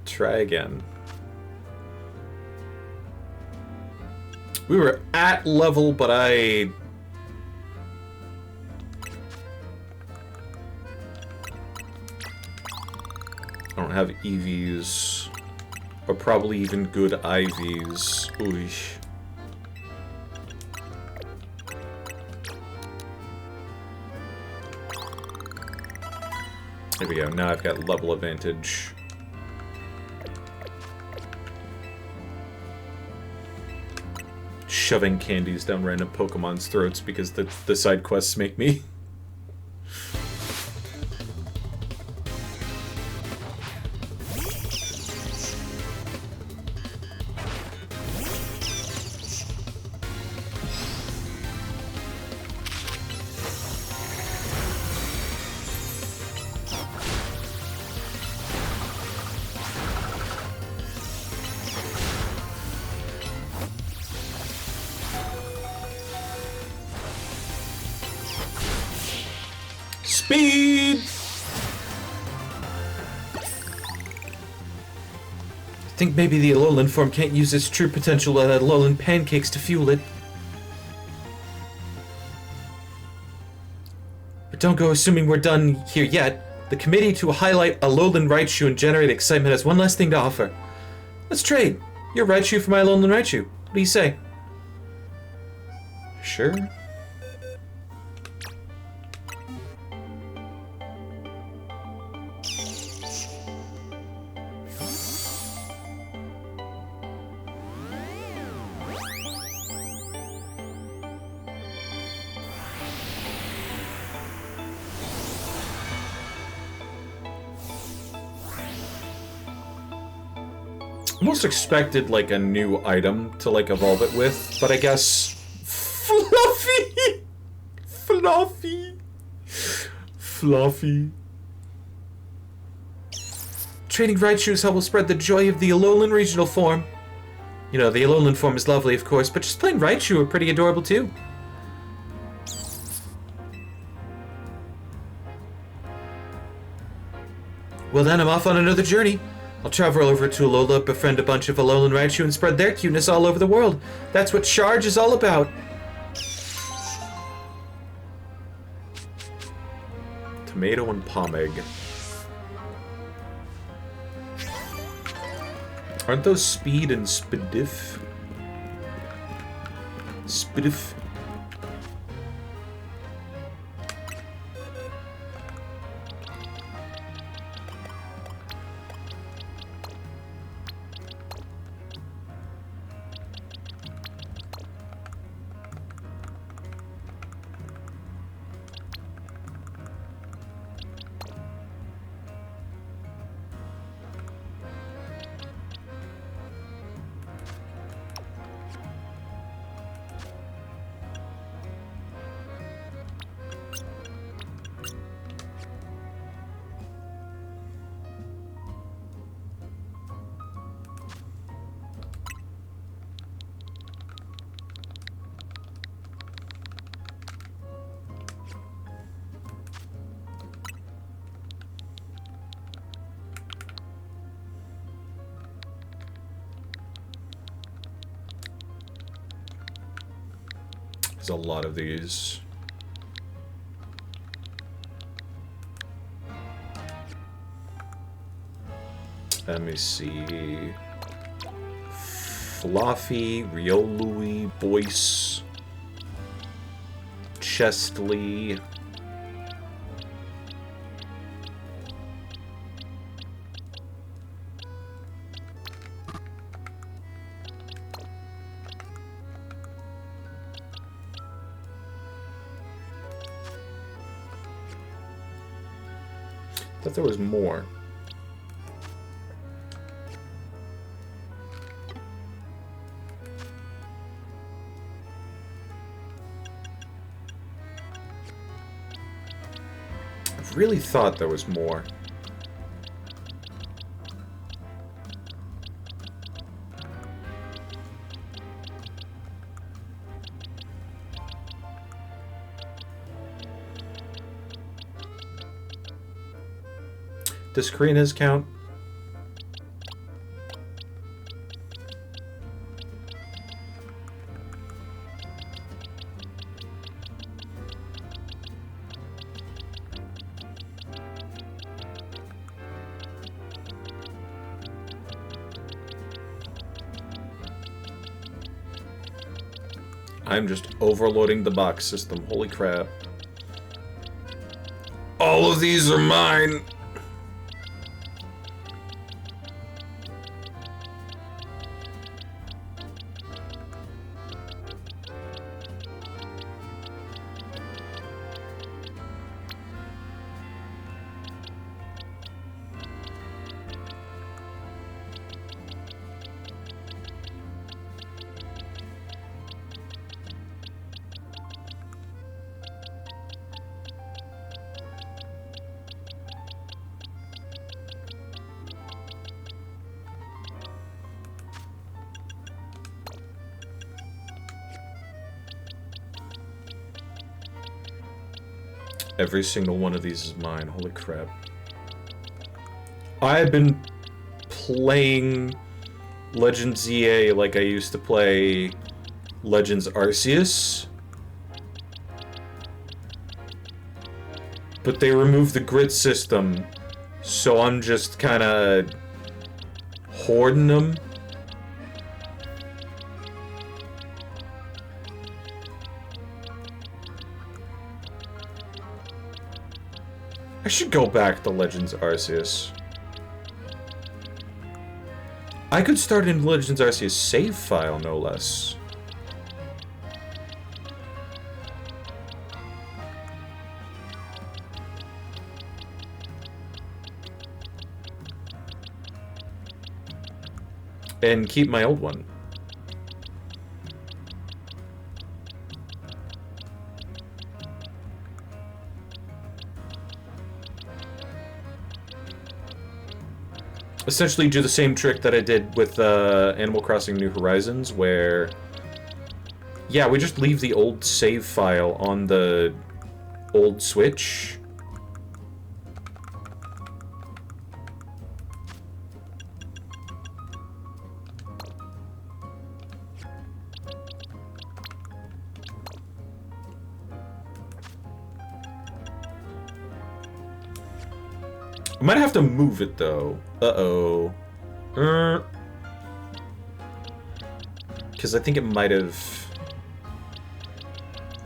Try again. We were at level, but I don't have EVs, or probably even good IVs. Oosh. There we go. Now I've got level advantage. Shoving candies down random Pokemon's throats because the side quests make me. Speed! I think maybe the Alolan form can't use its true potential at Alolan pancakes to fuel it. But don't go assuming we're done here yet. The committee to highlight Alolan Raichu and generate excitement has one last thing to offer. Let's trade. Your Raichu for my Alolan Raichu. What do you say? Sure. Almost expected, like, a new item to, like, evolve it with, but I guess... Fluffy! Fluffy! Fluffy. Training Raichu is how we'll spread the joy of the Alolan regional form. You know, the Alolan form is lovely, of course, but just plain Raichu are pretty adorable, too. Well then, I'm off on another journey. I'll travel over to Alola, befriend a bunch of Alolan Raichu, and spread their cuteness all over the world. That's what Charge is all about. Tomato and Pomeg. Aren't those Speed and Spidiff? Spidiff? a lot of these. Let me see. Fluffy, Riolui, Boyce, Chestley. I thought there was more. I really thought there was more. Does Karina's count? I'm just overloading the box system. Holy crap. All of these are mine! Every single one of these is mine. Holy crap. I've been playing Legends EA like I used to play Legends Arceus. But they removed the grid system, so I'm just kinda hoarding them. I should go back to Legends Arceus. I could start in Legends Arceus save file, no less. And keep my old one. Essentially do the same trick that I did with Animal Crossing New Horizons, where... yeah, we just leave the old save file on the old Switch. I might have to move it, though. Uh-oh. Because I think it might have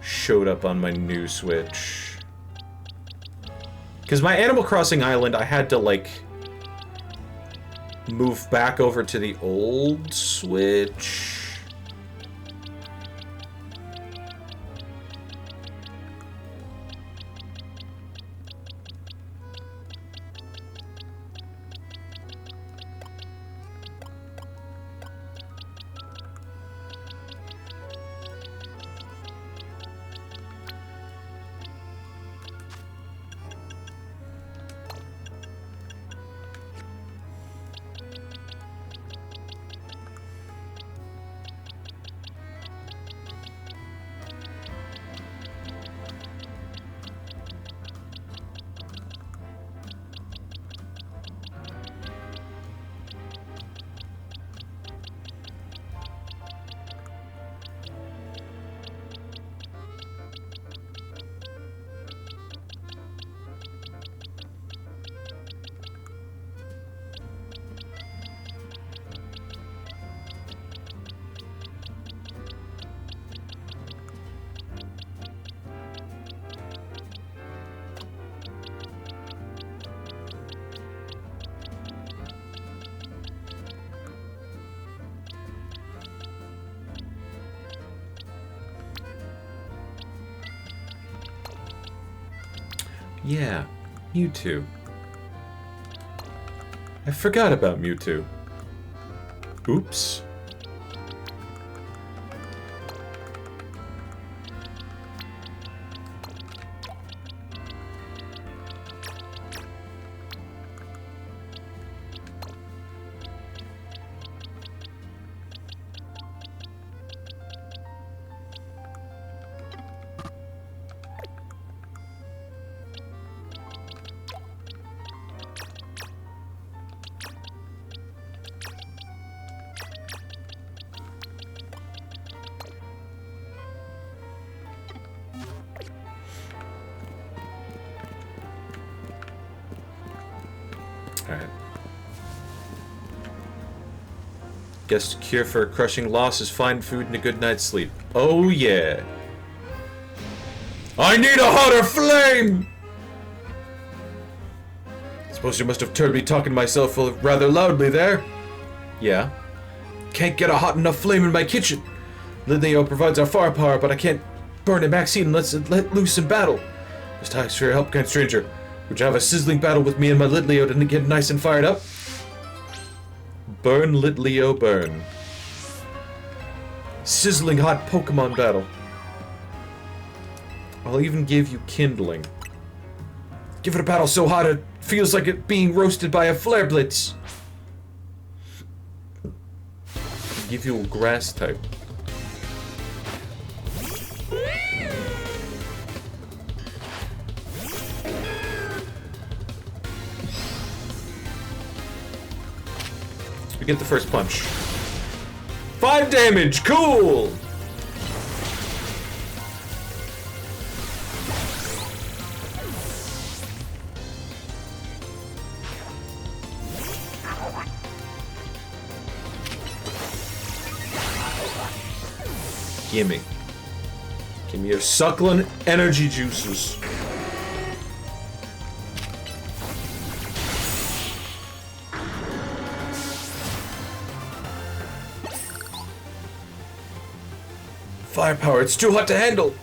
showed up on my new Switch. Because my Animal Crossing Island, I had to, like, move back over to the old Switch. Yeah, Mewtwo. I forgot about Mewtwo. Oops. Alright. Guess the cure for a crushing loss is fine food and a good night's sleep. Oh yeah. I need a hotter flame! Suppose you must have heard me talking to myself rather loudly there. Yeah. Can't get a hot enough flame in my kitchen. Litleo provides our firepower, but I can't burn a Maxine unless it's let loose in battle. Just ask for your help, kind stranger. Would you have a sizzling battle with me and my Litleo to get nice and fired up? Burn, Litleo, burn. Sizzling hot Pokemon battle. I'll even give you kindling. Give it a battle so hot it feels like it being roasted by a flare blitz. Give you a grass type. We get the first punch. 5 damage, cool! Gimme. Gimme your suckling energy juices. Firepower, it's too hot to handle!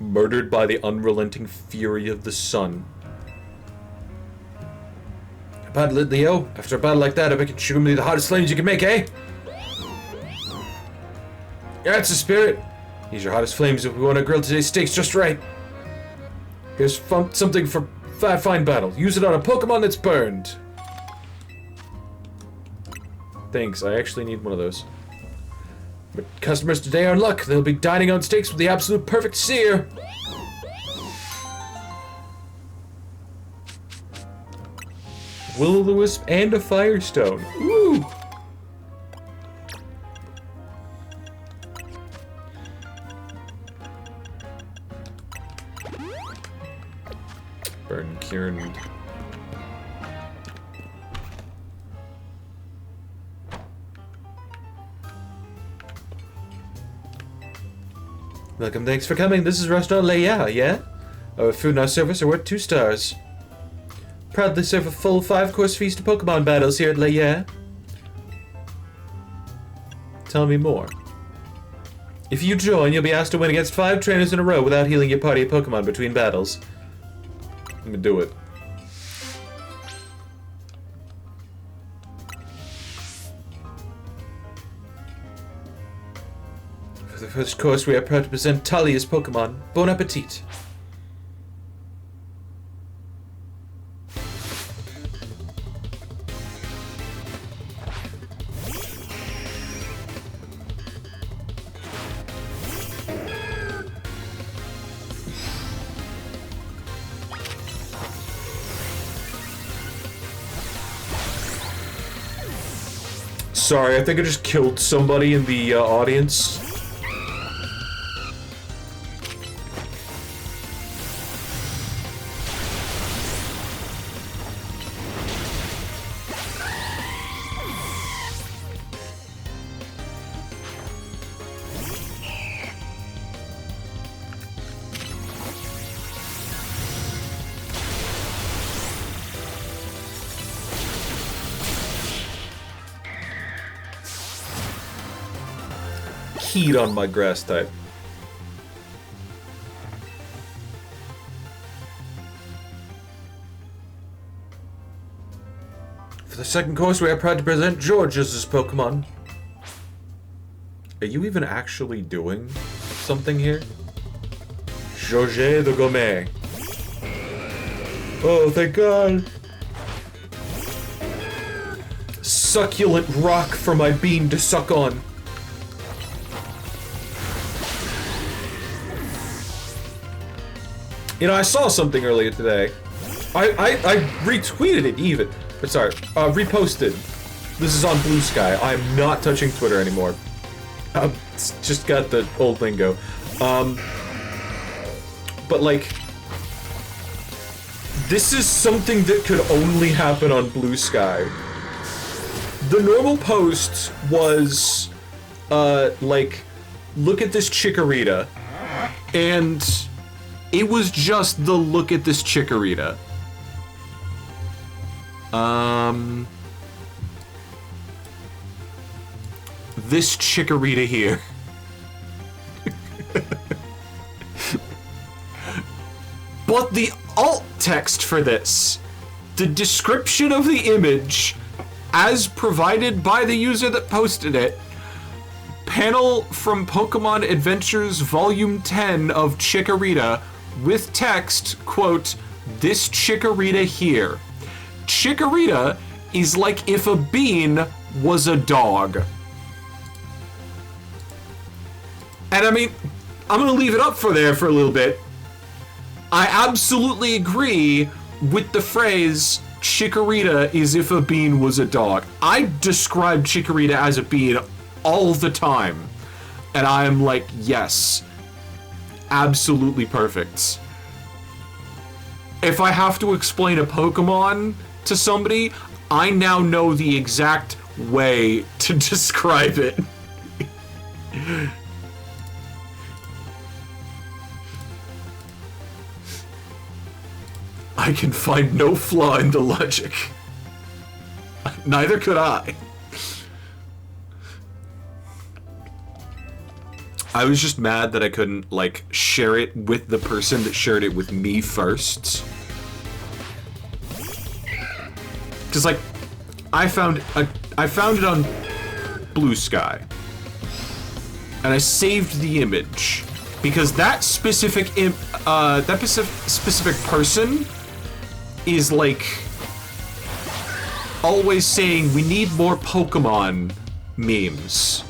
Murdered by the unrelenting fury of the sun. Bad Litleo, after a battle like that, I bet you shoot me the hottest flames you can make, eh? Yeah, it's the spirit. Use your hottest flames if we want to grill today's steaks just right. Here's something for fine battle. Use it on a Pokemon that's burned. Thanks, I actually need one of those. But customers today are in luck. They'll be dining on steaks with the absolute perfect sear. Will-o'-the-wisp and a Firestone. Ooh! Burn, Kieran. Welcome, thanks for coming. This is Restaurant Leia, yeah? Our food and our service are worth 2 stars. Proudly serve a full 5-course feast of Pokemon battles here at Leia. Tell me more. If you join, you'll be asked to win against 5 trainers in a row without healing your party of Pokemon between battles. I'm gonna do it. For the first course, we are proud to present Talia's Pokemon. Bon appetit. Sorry, I think I just killed somebody in the audience. Heat on my grass type. For the second course, we are proud to present George's Pokemon. Are you even actually doing something here? Georges the Gourmet. Oh, thank God. Succulent rock for my bean to suck on. You know, I saw something earlier today. I retweeted it even. But sorry, reposted. This is on Blue Sky. I'm not touching Twitter anymore. It's just got the old lingo. But like, this is something that could only happen on Blue Sky. The normal post was, like, look at this Chikorita. And it was just the look at this Chikorita. This Chikorita here. But the alt text for this, the description of the image, as provided by the user that posted it, panel from Pokemon Adventures Volume 10 of Chikorita, with text, quote, this Chikorita here. Chikorita is like if a bean was a dog. And I mean, I'm gonna leave it up for there for a little bit. I absolutely agree with the phrase, Chikorita is if a bean was a dog. I describe Chikorita as a bean all the time. And I am like, yes, absolutely perfect. If I have to explain a Pokemon to somebody, I now know the exact way to describe it. I can find no flaw in the logic. Neither could I. I was just mad that I couldn't, like, share it with the person that shared it with me first. Cause, like, I found it on Blue Sky. And I saved the image. Because that specific specific person is like always saying we need more Pokemon memes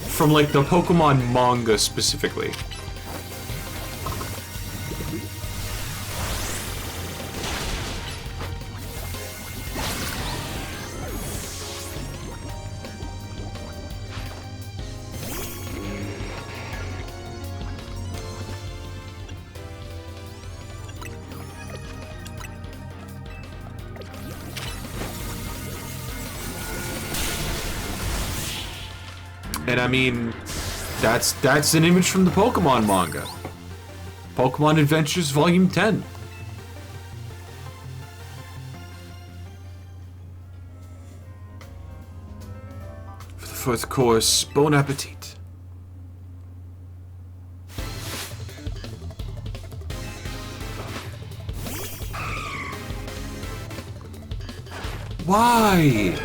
from like the Pokemon manga specifically. And I mean, that's an image from the Pokemon manga. Pokemon Adventures Volume 10. For the fourth course, bon appetit. Why?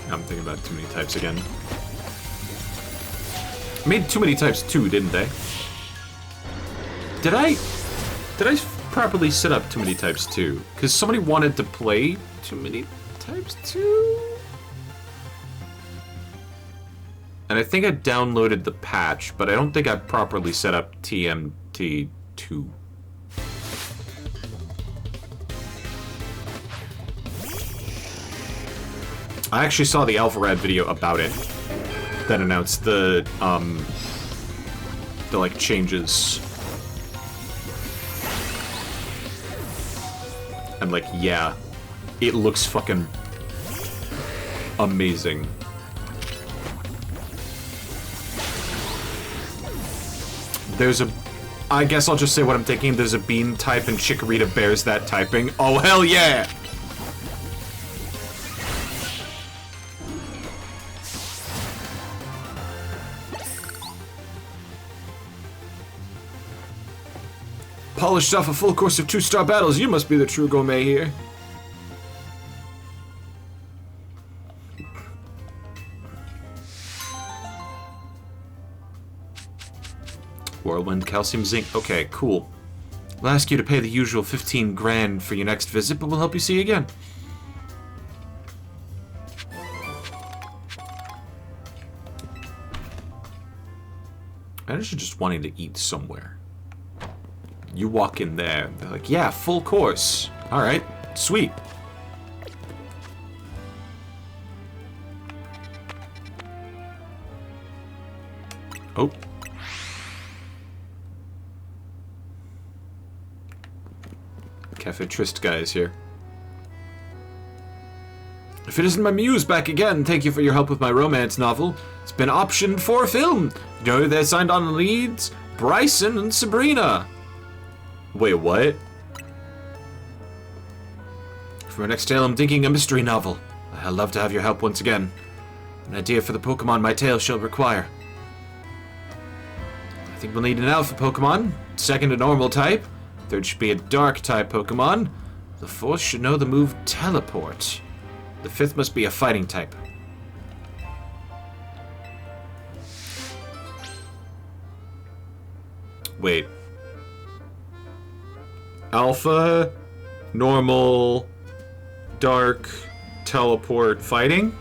I'm thinking about too many types again. Made too many types too, didn't they? Did I properly set up too many types too? Because somebody wanted to play too many types too? And I think I downloaded the patch, but I don't think I properly set up TMT2. I actually saw the Alpharad video about it that announced the like changes. I'm like, yeah, it looks fucking amazing. There's a... I guess I'll just say what I'm thinking. There's a bean type and Chikorita bears that typing. Oh, hell yeah! Polished off a full course of 2-star battles. You must be the true gourmet here. Whirlwind, calcium, zinc. Okay, cool. We'll ask you to pay the usual 15 grand for your next visit, but we'll help you see you again. I'm just wanting to eat somewhere. You walk in there, they're like, yeah, full course. Alright, sweet. Oh. Cafe Trist guy is here. If it isn't my muse back again, thank you for your help with my romance novel. It's been optioned for a film. You know who they signed on the leads? Bryson and Sabrina. Wait, what? For my next tale, I'm thinking a mystery novel. I'd love to have your help once again. An idea for the Pokemon my tale shall require. I think we'll need an alpha Pokemon, second a normal type, third should be a dark type Pokemon, the fourth should know the move Teleport. The fifth must be a fighting type. Wait. Alpha, normal, dark, teleport, fighting?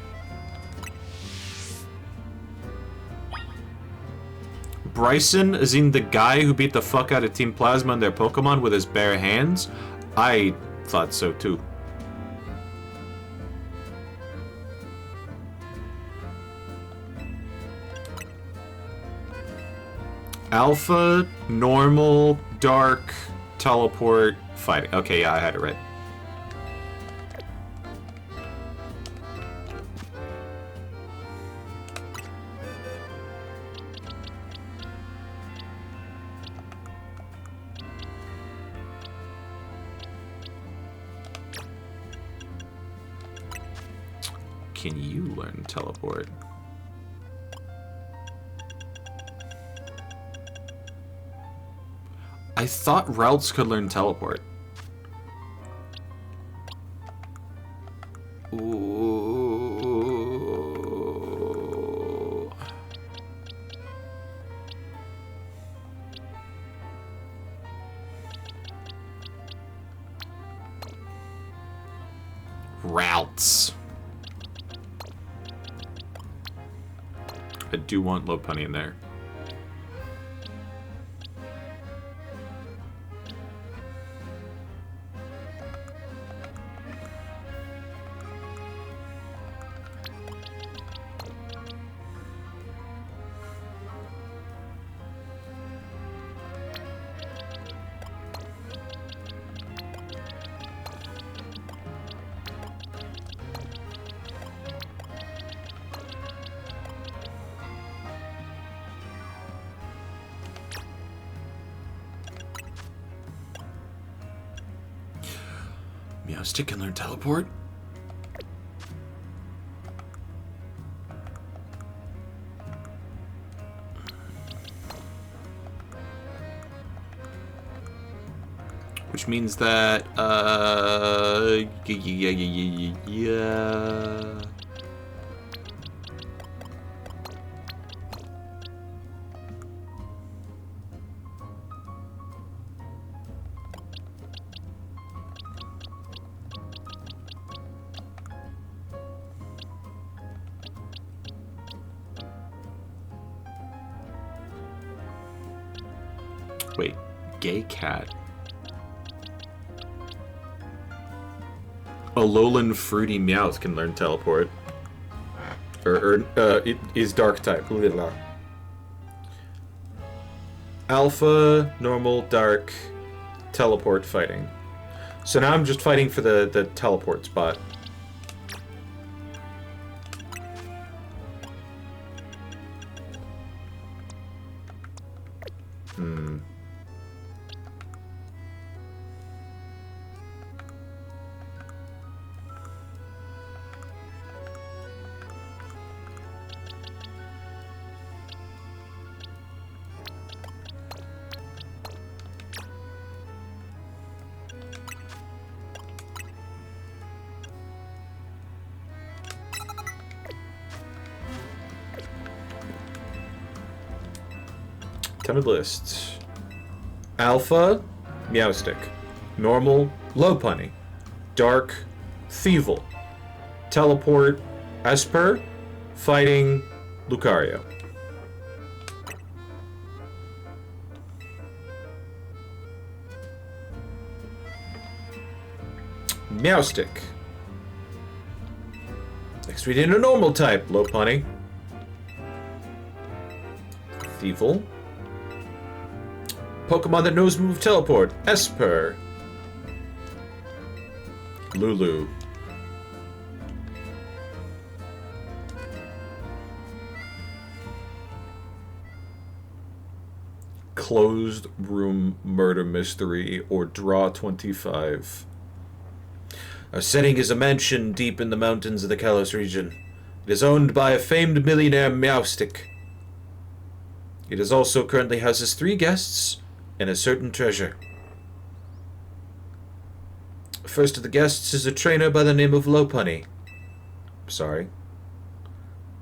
Bryson is in the guy who beat the fuck out of Team Plasma and their Pokemon with his bare hands? I thought so too. Alpha, normal, dark, teleport, fighting. Okay, yeah, I had it right. Can you learn teleport? I thought Ralts could learn teleport. Ooh. Ralts. I do want Lopunny in there. Meowstic can learn teleport? Which means that, yeah. Wait, gay cat. Alolan Fruity Meowth can learn teleport. It is dark type. Alpha, normal, dark, teleport, fighting. So now I'm just fighting for the teleport spot. Hmm. Timid list. Alpha, Meowstick. Normal, Lopunny. Dark, Thievul. Teleport, Esper. Fighting, Lucario. Meowstick. Next we need a normal type, Lopunny. Thievul. Pokemon that knows move teleport, Esper. Lulu. Closed room murder mystery or draw 25. Our setting is a mansion deep in the mountains of the Kalos region. It is owned by a famed millionaire Meowstick. It is also currently houses 3 guests and a certain treasure. First of the guests is a trainer by the name of Lopunny. Sorry.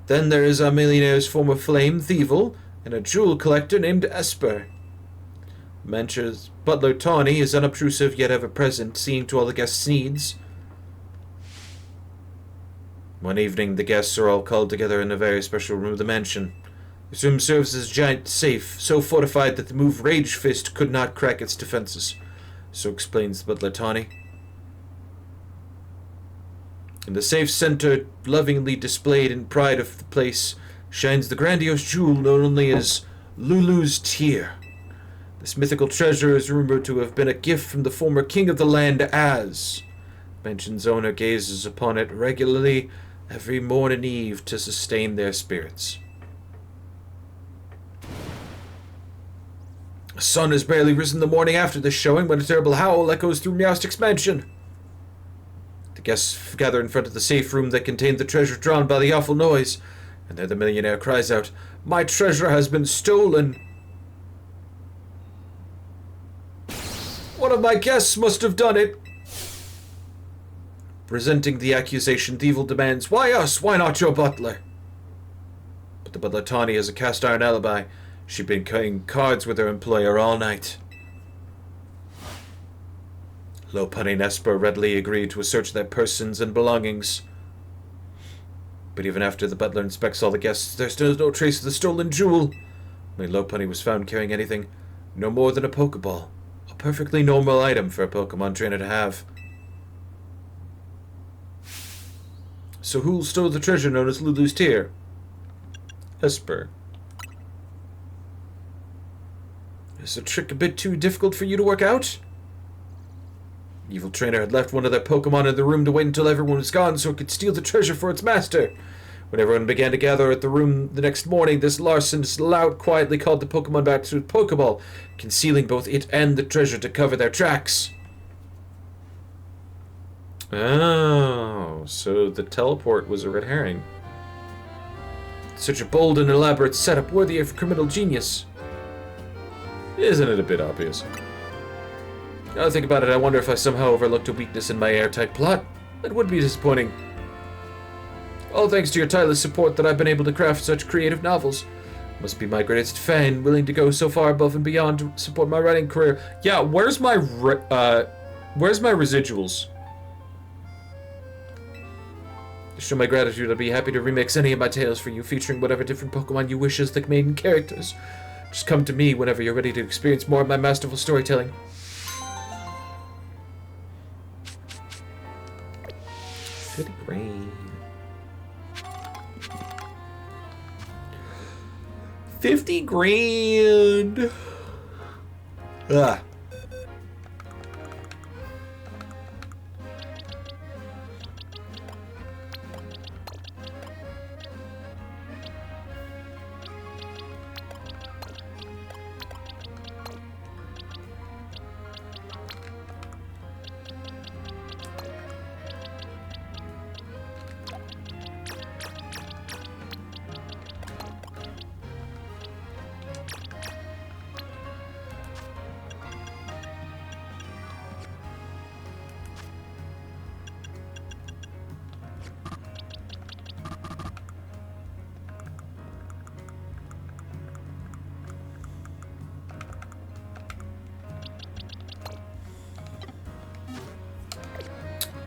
Then there is our millionaire's former flame, Thievul, and a jewel collector named Esper. Mancher's butler Tawny is unobtrusive yet ever-present, seeing to all the guests' needs. One evening, the guests are all called together in a very special room of the mansion. This room serves as a giant safe, so fortified that the move Rage Fist could not crack its defenses. So explains the butler Tawny. In the safe center, lovingly displayed in pride of the place, shines the grandiose jewel known only as Lulu's Tear. This mythical treasure is rumored to have been a gift from the former king of the land, Az. Mansion's owner gazes upon it regularly every morn and eve to sustain their spirits. The sun has barely risen the morning after this showing when a terrible howl echoes through Meowstick's mansion. The guests gather in front of the safe room that contained the treasure drawn by the awful noise, and there the millionaire cries out, "My treasure has been stolen! One of my guests must have done it!" Resenting the accusation, Thievul demands, "Why us? Why not your butler?" But the butler Tawny has a cast-iron alibi. She'd been playing cards with her employer all night. Lopunny and Esper readily agreed to a search of their persons and belongings. But even after the butler inspects all the guests, there's still no trace of the stolen jewel. When Lopunny was found carrying anything, no more than a Pokeball. A perfectly normal item for a Pokemon trainer to have. So who stole the treasure known as Lulu's Tear? Esper. Is the trick a bit too difficult for you to work out? The evil trainer had left one of their Pokemon in the room to wait until everyone was gone so it could steal the treasure for its master. When everyone began to gather at the room the next morning, this larson loud quietly called the Pokemon back to its Pokeball, concealing both it and the treasure to cover their tracks. Oh, so the teleport was a red herring. Such a bold and elaborate setup worthy of criminal genius. Isn't it a bit obvious? Now I think about it, I wonder if I somehow overlooked a weakness in my airtight plot. That would be disappointing. All thanks to your tireless support that I've been able to craft such creative novels. Must be my greatest fan, willing to go so far above and beyond to support my writing career. Yeah, where's my residuals? To show my gratitude, I'd be happy to remix any of my tales for you, featuring whatever different Pokemon you wish as the main characters. Just come to me whenever you're ready to experience more of my masterful storytelling. Good rain. 50 grand. Ah.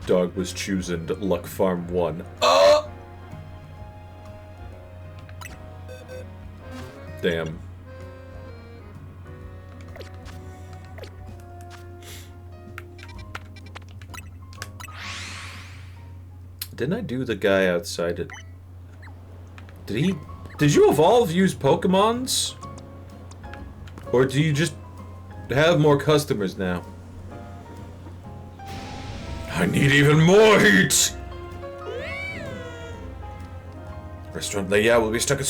dog was choosing Luck Farm 1. Damn. Didn't I do the guy outside it? Did you evolve use Pokemons? Or do you just have more customers now? I need even more heat! Restaurant layout will be stuck at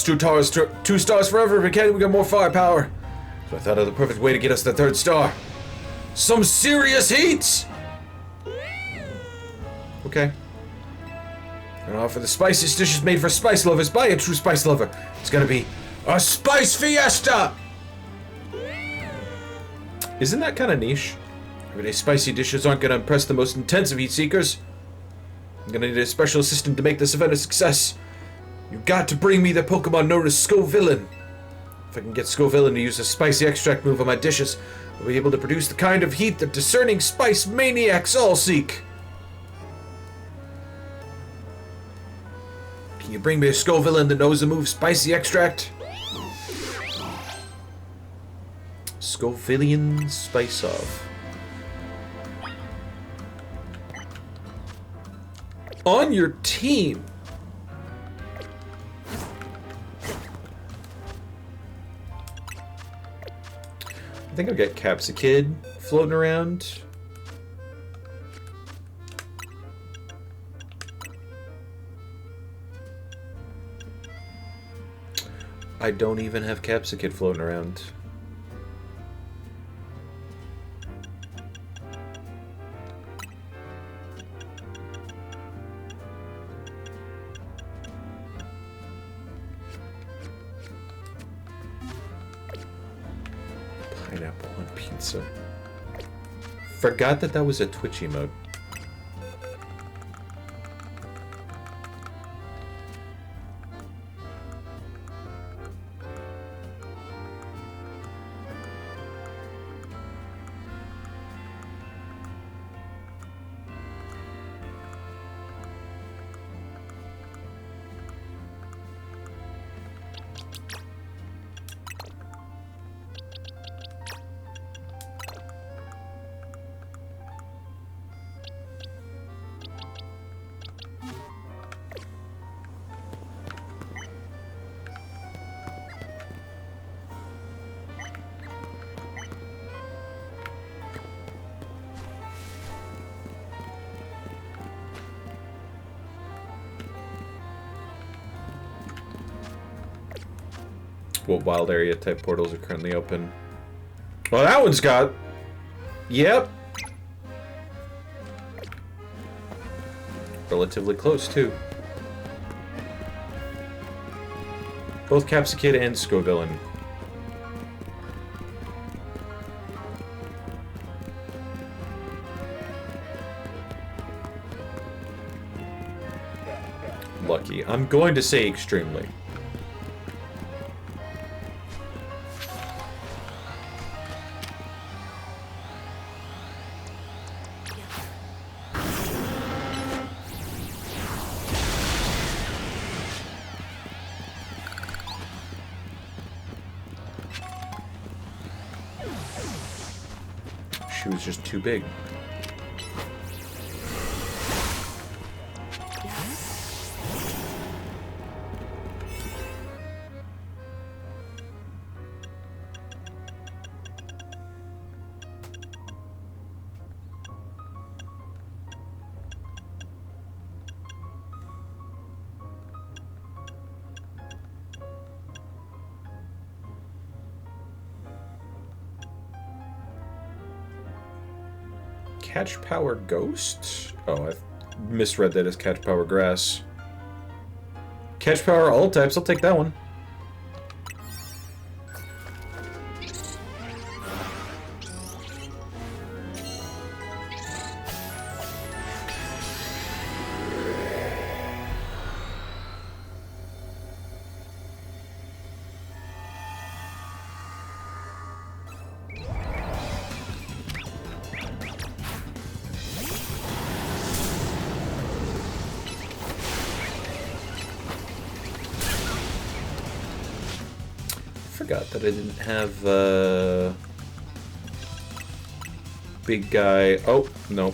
2 stars forever if we can. We got more firepower. So I thought of the perfect way to get us the 3rd star. Some serious heat! Okay. And offer the spiciest dishes made for spice lovers by a true spice lover. It's gonna be a spice fiesta! Isn't that kind of niche? Everyday spicy dishes aren't gonna impress the most intensive heat seekers. I'm gonna need a special assistant to make this event a success. You got to bring me the Pokemon known as Scovillain. If I can get Scovillain to use a spicy extract move on my dishes, I'll be able to produce the kind of heat that discerning spice maniacs all seek. Can you bring me a Scovillain that knows the move Spicy Extract? Scovillain Spice Off. On your team! I think I'll get Capsakid floating around. I don't even have Capsakid floating around. Pineapple on pizza. Forgot that was a Twitch emote. What wild area type portals are currently open? Well, that one's got... Yep. Relatively close, too. Both Capsakid and Scovillain. Lucky. I'm going to say extremely. She was just too big. Catch Power Ghost? Oh, I misread that as Catch Power Grass. Catch Power all types, I'll take that one. forgot that I didn't have big guy. Oh, no.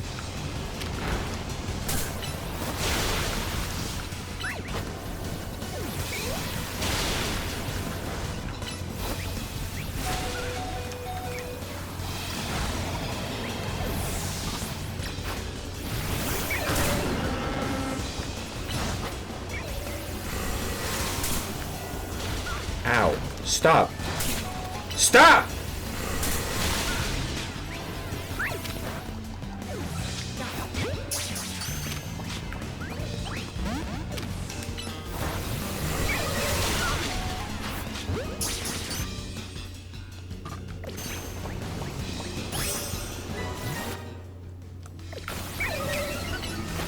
Ow. Stop. Stop!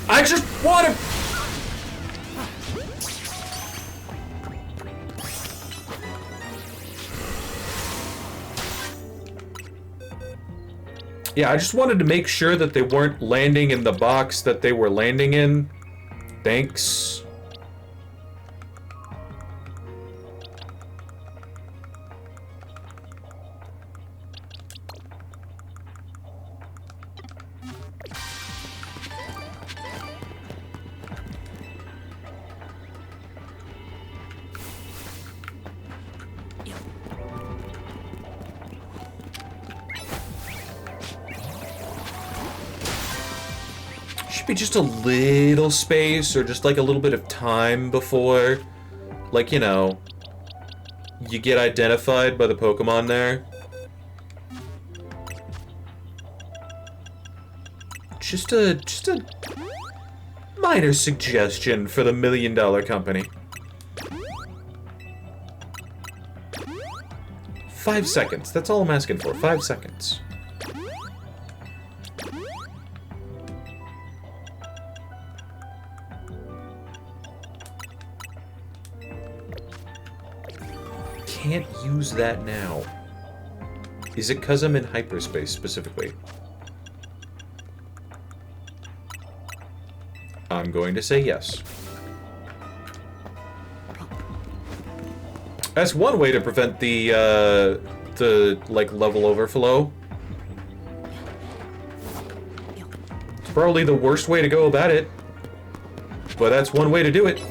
I just want to... Yeah, I just wanted to make sure that they weren't landing in the box that they were landing in. Thanks. Be just a little space or just like a little bit of time before, like, you know, you get identified by the Pokemon there. Just a minor suggestion for the $1 Million Company. 5 seconds. That's all I'm asking for. 5 seconds. Can't use that now. Is it because I'm in hyperspace specifically? I'm going to say yes. That's one way to prevent the like level overflow. It's probably the worst way to go about it, but that's one way to do it.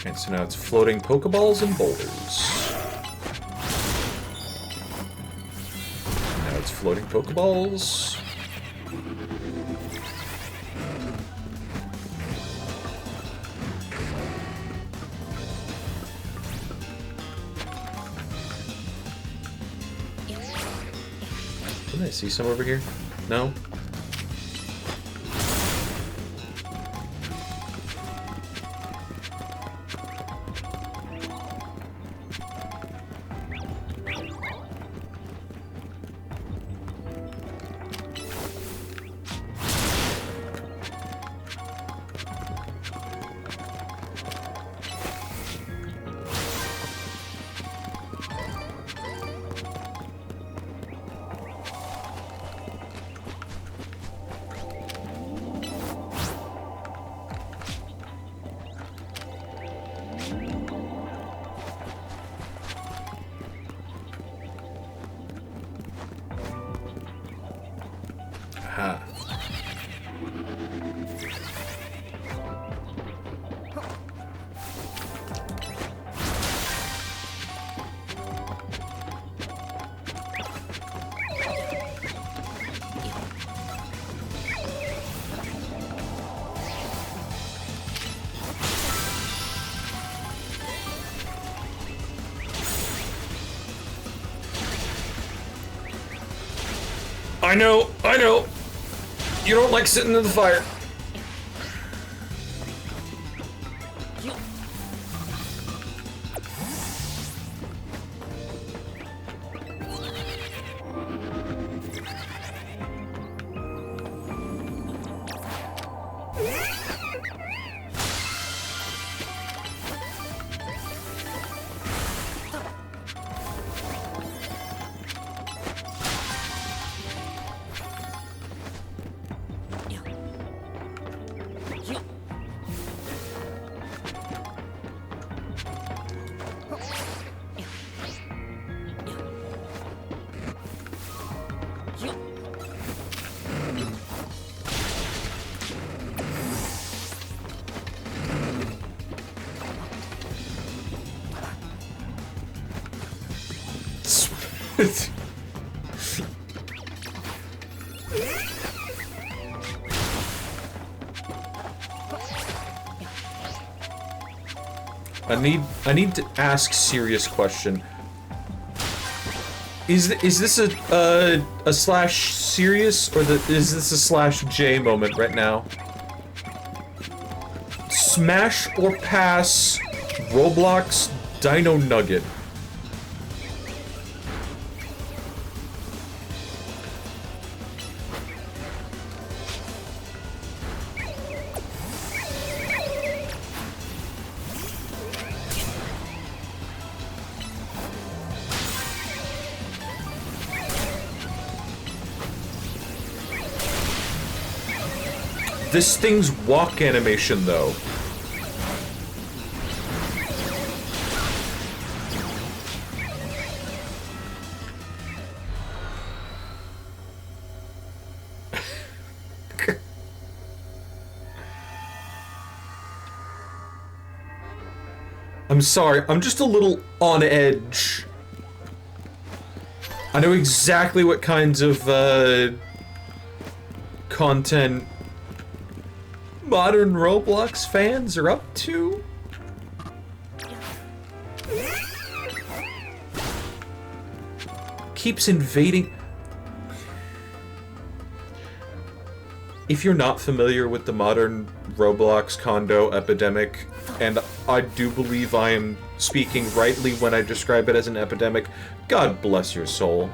And so now it's floating Pokeballs and boulders. Now it's floating Pokeballs. Didn't I see some over here? No? Aha. I know. You don't like sitting in the fire. I need to ask serious question. Is this a slash serious or is this a slash J moment right now? Smash or pass Roblox Dino Nugget. This thing's walk animation, though. I'm sorry, I'm just a little on edge. I know exactly what kinds of, content modern Roblox fans are up to. Keeps invading. If you're not familiar with the modern Roblox condo epidemic, and I do believe I am speaking rightly when I describe it as an epidemic, God bless your soul.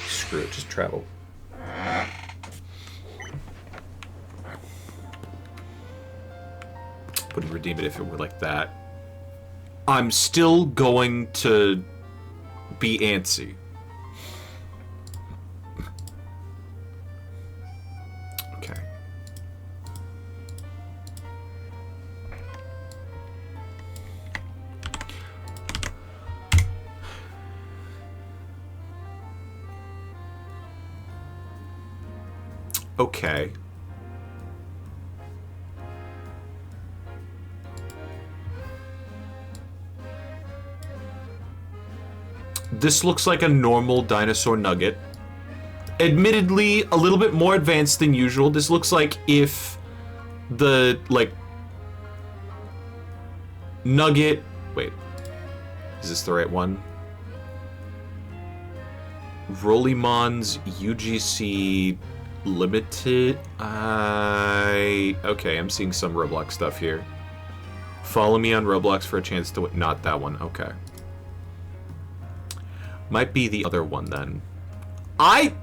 Screw it, just travel. Wouldn't redeem it if it were like that. I'm still going to be antsy. Okay. Okay. This looks like a normal dinosaur nugget. Admittedly, a little bit more advanced than usual. This looks like if the, like, nugget... Wait. Is this the right one? Rollimons UGC Limited? Okay, I'm seeing some Roblox stuff here. Follow me on Roblox for a chance to... Not that one, okay. Might be the other one, then. I'm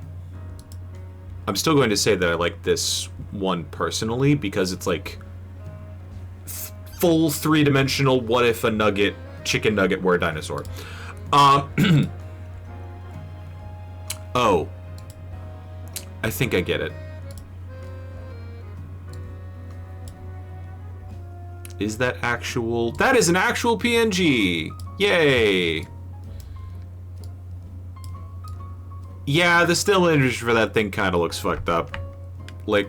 still going to say that I like this one personally, because it's like... full three-dimensional, what if a nugget, chicken nugget were a dinosaur. Oh. I think I get it. Is that actual... That is an actual PNG! Yay! Yeah, the still image for that thing kind of looks fucked up. Like...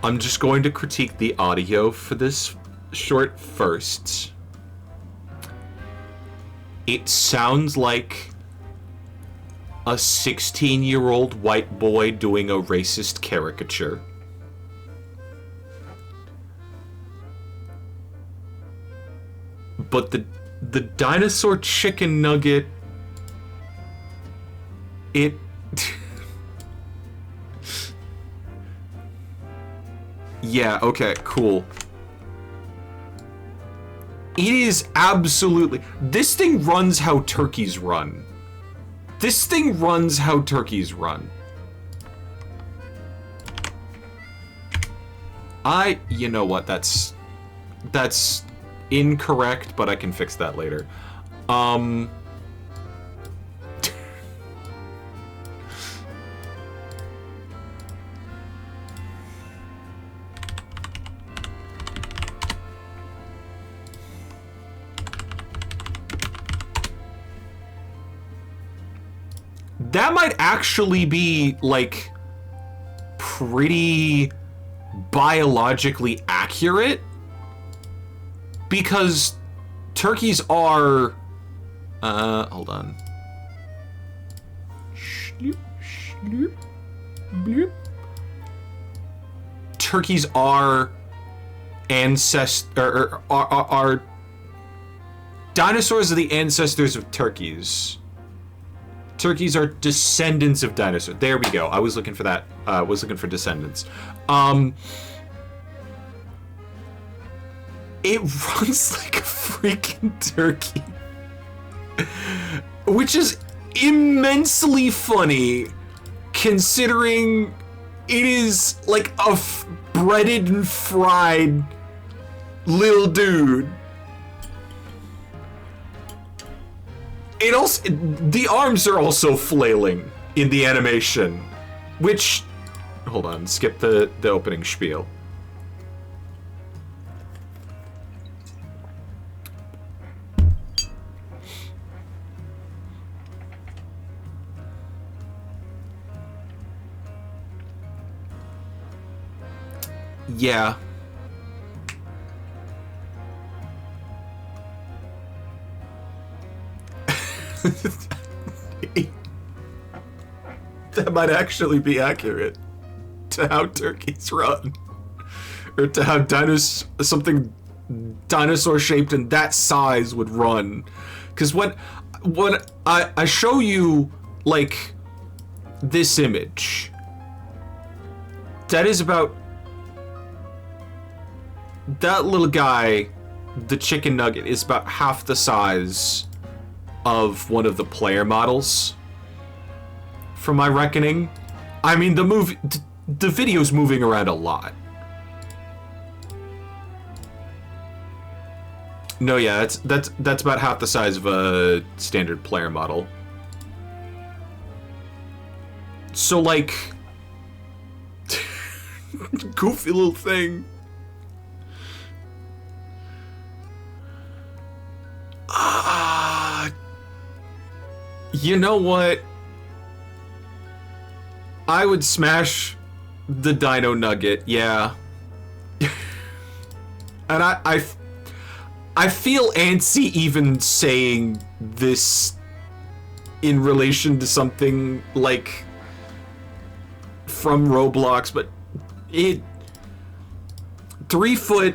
I'm just going to critique the audio for this short first. It sounds like a 16-year-old white boy doing a racist caricature. But the dinosaur chicken nugget, it... Yeah, okay, cool. It is absolutely... This thing runs how turkeys run. This thing runs how turkeys run. You know what, that's incorrect, but I can fix that later. That might actually be, like, pretty biologically accurate, because turkeys are, hold on. Shloop, shloop, bloop. Turkeys are are dinosaurs are the ancestors of turkeys. Turkeys are descendants of dinosaurs. There we go. I was looking for that. Was looking for descendants. It runs like a freaking turkey. Which is immensely funny, considering it is like a breaded and fried little dude. It also, the arms are also flailing in the animation, which, hold on, skip the opening spiel. Yeah. That might actually be accurate to how turkeys run, or to how something dinosaur shaped and that size would run. Because when I show you, like, this image, that is about that little guy, the chicken nugget, is about half the size of one of the player models, from my reckoning. I mean, the video's moving around a lot. No, yeah, that's about half the size of a standard player model. So, like, goofy little thing. You know what? I would smash the Dino Nugget, yeah. And I feel antsy even saying this in relation to something like from Roblox, but 3-foot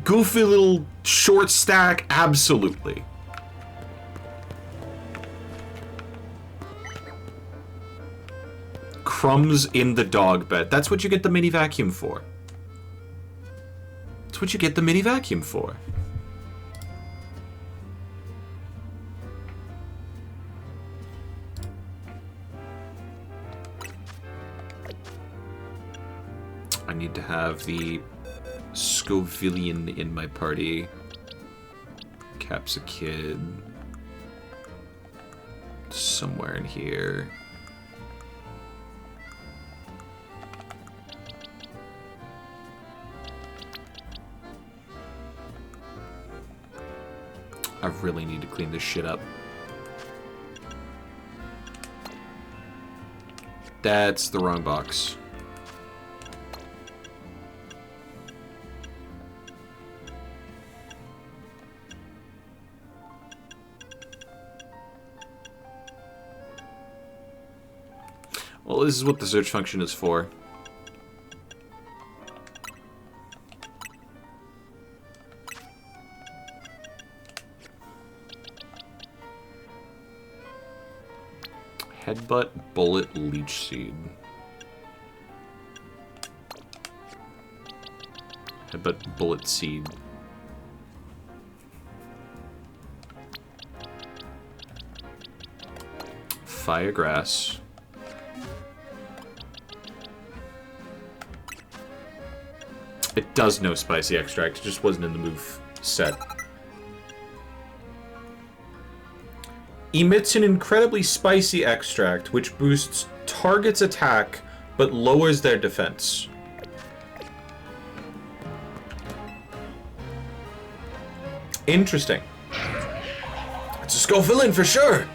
goofy little short stack, absolutely. Crumbs in the dog bed. That's what you get the mini vacuum for. That's what you get the mini vacuum for. I need to have the Scovillian in my party. Cap's a kid. Somewhere in here. I really need to clean this shit up. That's the wrong box. Well, this is what the search function is for. Headbutt, bullet, leech seed. Headbutt, bullet, seed. Firegrass. It does know spicy extract, it just wasn't in the move set. Emits an incredibly spicy extract, which boosts target's attack, but lowers their defense. Interesting. It's a Scoville for sure.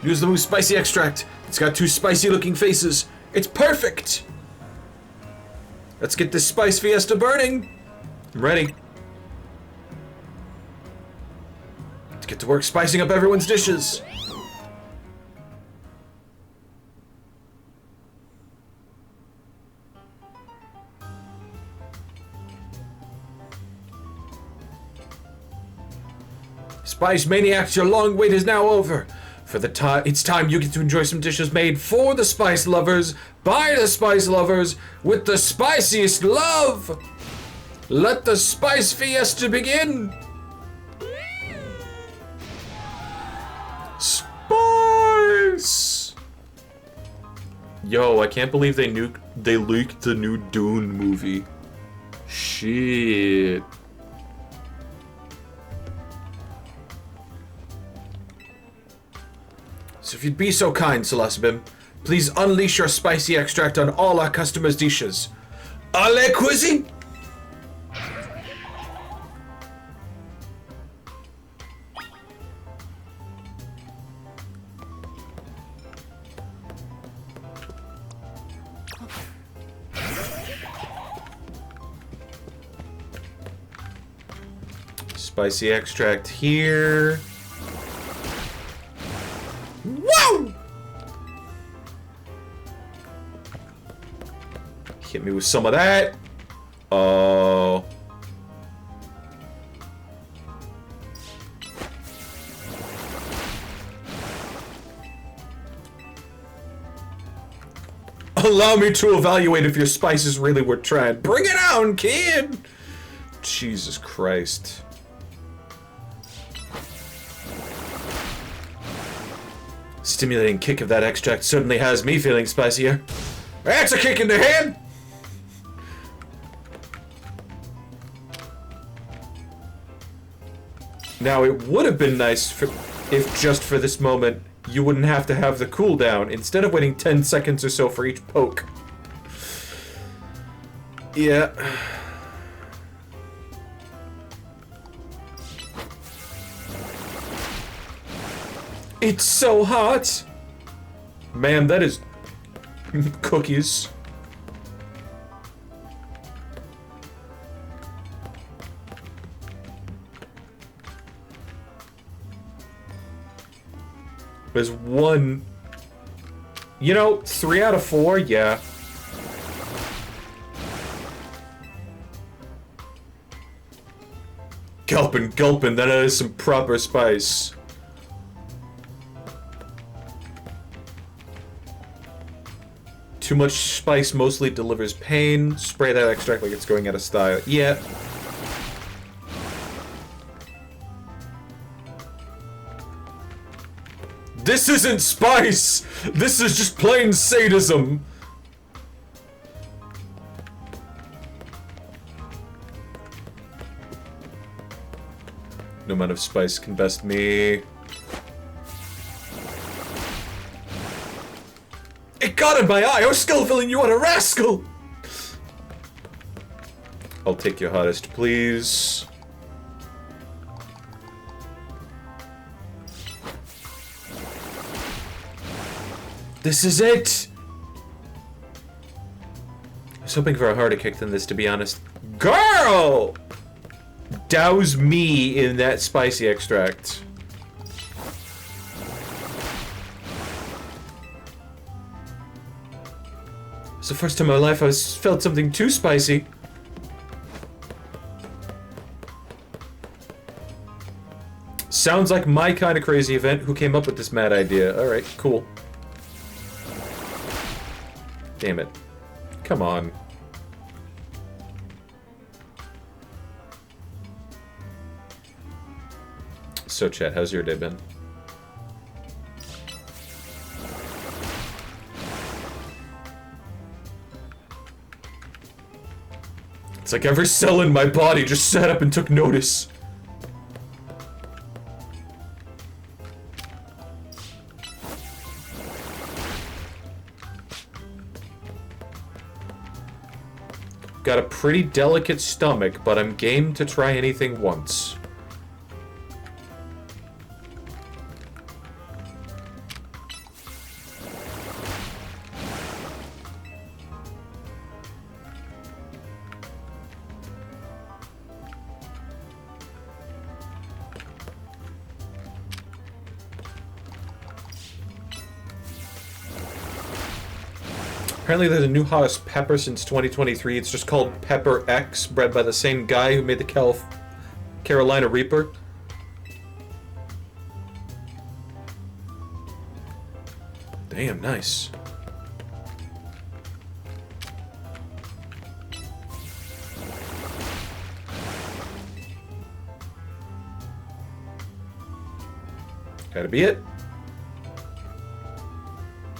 Use the move spicy extract. It's got 2 spicy looking faces. It's perfect. Let's get this spice fiesta burning. I'm ready. Let's get to work spicing up everyone's dishes. Spice Maniacs, your long wait is now over. It's time you get to enjoy some dishes made for the spice lovers, by the spice lovers, with the spiciest love. Let the spice fiesta begin. Spice! Yo, I can't believe they leaked the new Dune movie. Shit. So if you'd be so kind, Celestabim, please unleash your spicy extract on all our customers' dishes. Allez, cuisine! Spicy extract here. Whoa! Hit me with some of that. Oh. Allow me to evaluate if your spice is really worth trying. Bring it on, kid! Jesus Christ. Stimulating kick of that extract certainly has me feeling spicier. That's a kick in the head! Now, it would have been nice if just for this moment you wouldn't have to have the cooldown instead of waiting 10 seconds or so for each poke. Yeah. It's so hot! Man, that is cookies. There's one... You know, 3 out of 4, yeah. Gulpin', gulpin', that is some proper spice. Too much spice mostly delivers pain. Spray that extract like it's going out of style. Yeah. This isn't spice! This is just plain sadism! No amount of spice can best me. It got in my eye! I was still feeling you on a rascal! I'll take your hottest, please. This is it! I was hoping for a harder kick than this, to be honest. Girl! Douse me in that spicy extract. It's the first time in my life I felt something too spicy. Sounds like my kind of crazy event. Who came up with this mad idea? Alright, cool. Damn it. Come on. So, chat, how's your day been? It's like every cell in my body just sat up and took notice. Got a pretty delicate stomach, but I'm game to try anything once. Apparently there's a new hottest pepper since 2023. It's just called Pepper X, bred by the same guy who made the Carolina Reaper. Damn, nice. Gotta be it.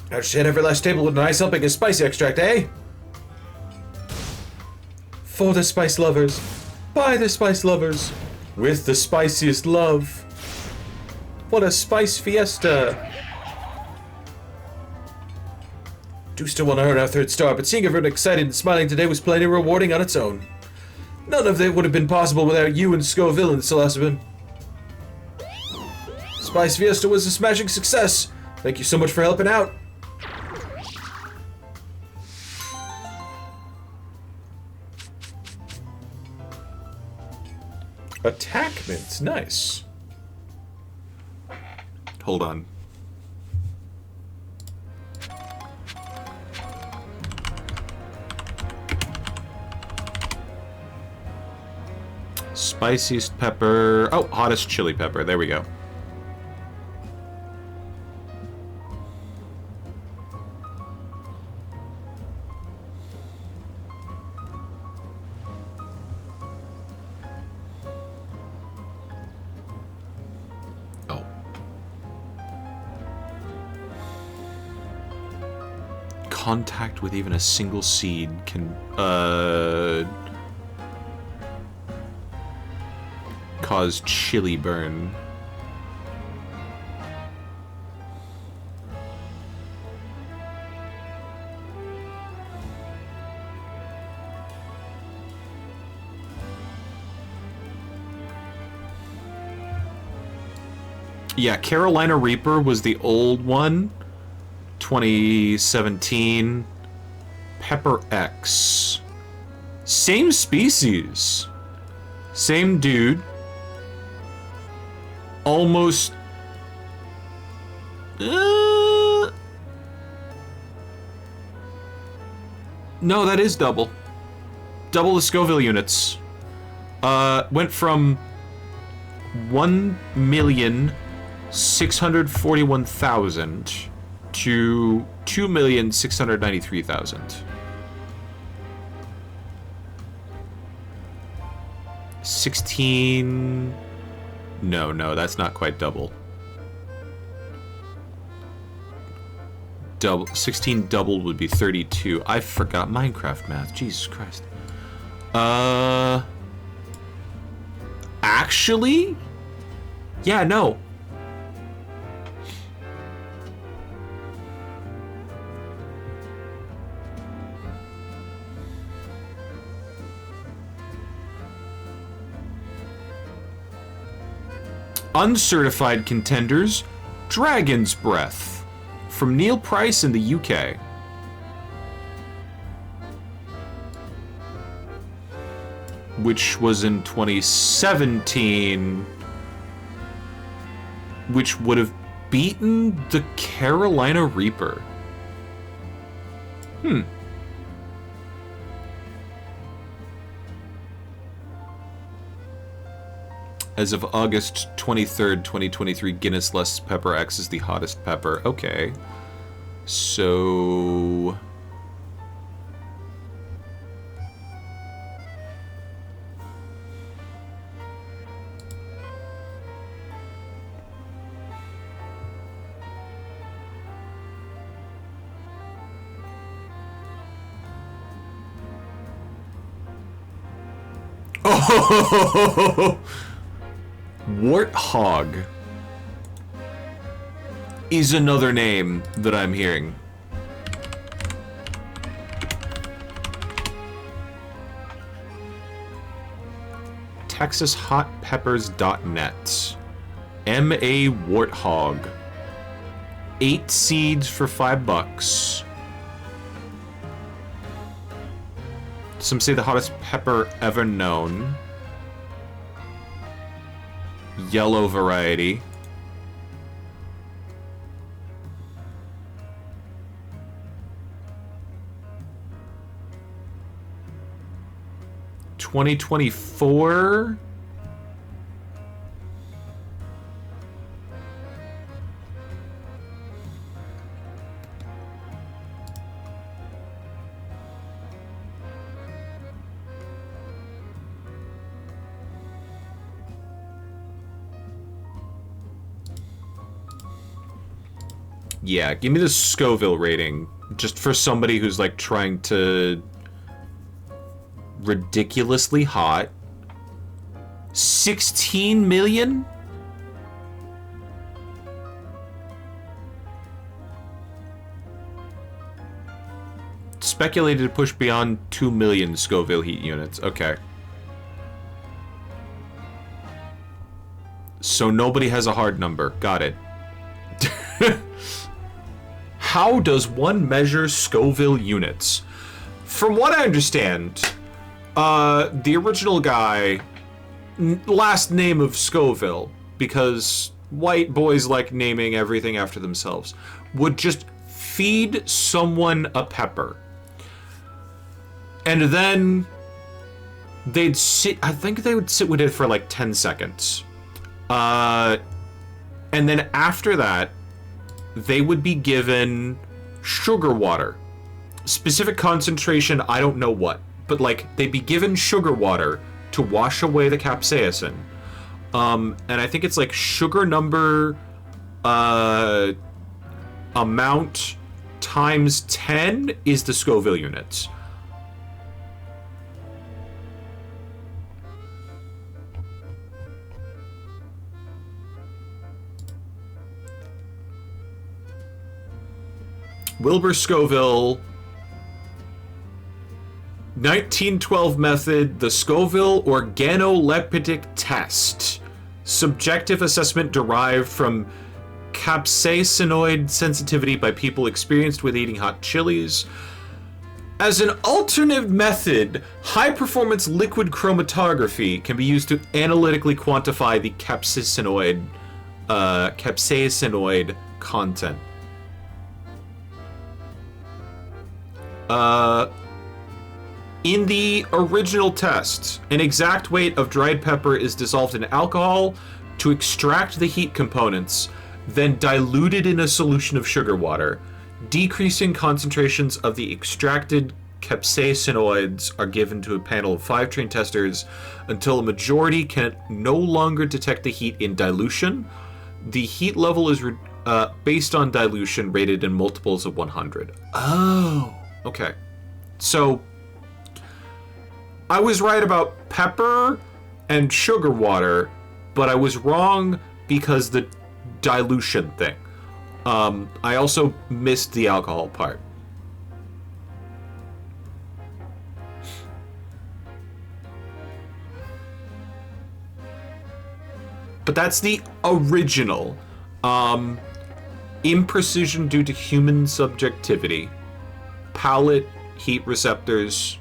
I'd shit every last table with a nice helping of spicy extract, eh? For the spice lovers, by the spice lovers, with the spiciest love. What a spice fiesta! Do still want to earn our third star, but seeing everyone excited and smiling today was plenty rewarding on its own. None of it would have been possible without you and Scoville and Celestine. Spice Fiesta was a smashing success. Thank you so much for helping out. Attackment, nice. Hold on. Spiciest pepper. Oh, hottest chili pepper. There we go. Oh. Contact with even a single seed can, cause chili burn. Yeah, Carolina Reaper was the old one. 2017. Pepper X. Same species. Same dude. Almost... No, that is double. Double the Scoville units. Went from 1,641,000 to 2,693,000. 16... No, that's not quite double. 16 doubled would be 32. I forgot Minecraft math. Jesus Christ. Actually? Yeah, no. Uncertified contenders, Dragon's Breath, from Neil Price in the UK. Which was in 2017, which would have beaten the Carolina Reaper. As of August 23rd, 2023, Guinness Less Pepper X is the hottest pepper. Okay. So... Oh! Warthog is another name that I'm hearing. TexasHotPeppers.net. M.A. Warthog. 8 seeds for $5. Some say the hottest pepper ever known. Yellow variety. $2024. Yeah, give me the Scoville rating, just for somebody who's like trying to ridiculously hot. 16 million? Speculated to push beyond 2 million Scoville heat units. Okay. So nobody has a hard number. Got it. How does one measure Scoville units? From what I understand, the original guy, last name of Scoville, because white boys like naming everything after themselves, would just feed someone a pepper. And then they'd sit, I think they would sit with it for like 10 seconds. And then after that, they would be given sugar water. Specific concentration, I don't know what. But, like, they'd be given sugar water to wash away the capsaicin. And I think it's, like, sugar number amount times 10 is the Scoville units. Wilbur Scoville, 1912 method, the Scoville organoleptic test. Subjective assessment derived from capsaicinoid sensitivity by people experienced with eating hot chilies. As an alternative method, high-performance liquid chromatography can be used to analytically quantify the capsaicinoid content. In the original test, an exact weight of dried pepper is dissolved in alcohol to extract the heat components, then diluted in a solution of sugar water. Decreasing concentrations of the extracted capsaicinoids are given to a panel of 5 trained testers until a majority can no longer detect the heat in dilution. The heat level is based on dilution rated in multiples of 100. Oh, okay. So, I was right about pepper and sugar water, but I was wrong because the dilution thing. I also missed the alcohol part. But that's the original. Imprecision due to human subjectivity. Palate, heat receptors.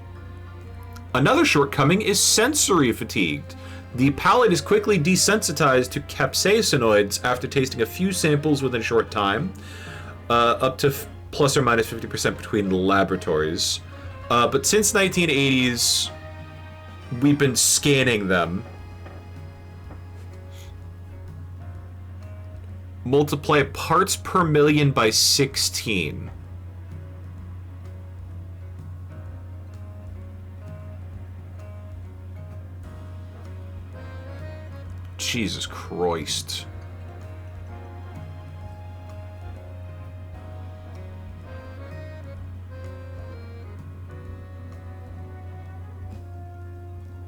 Another shortcoming is sensory fatigued. The palate is quickly desensitized to capsaicinoids after tasting a few samples within a short time, up to plus or minus 50% between laboratories. But since 1980s, we've been scanning them. Multiply parts per million by 16. Jesus Christ.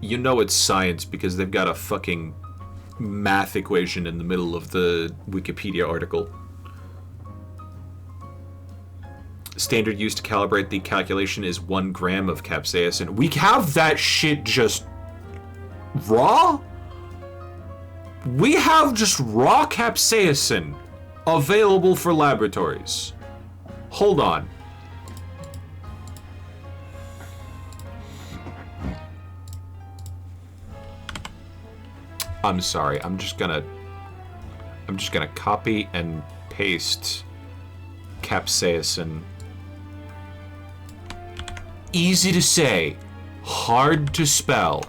You know it's science because they've got a fucking math equation in the middle of the Wikipedia article. Standard used to calibrate the calculation is 1 gram of capsaicin. We have that shit just raw? We have just raw capsaicin available for laboratories. Hold on. I'm sorry. I'm just gonna copy and paste capsaicin. Easy to say, hard to spell.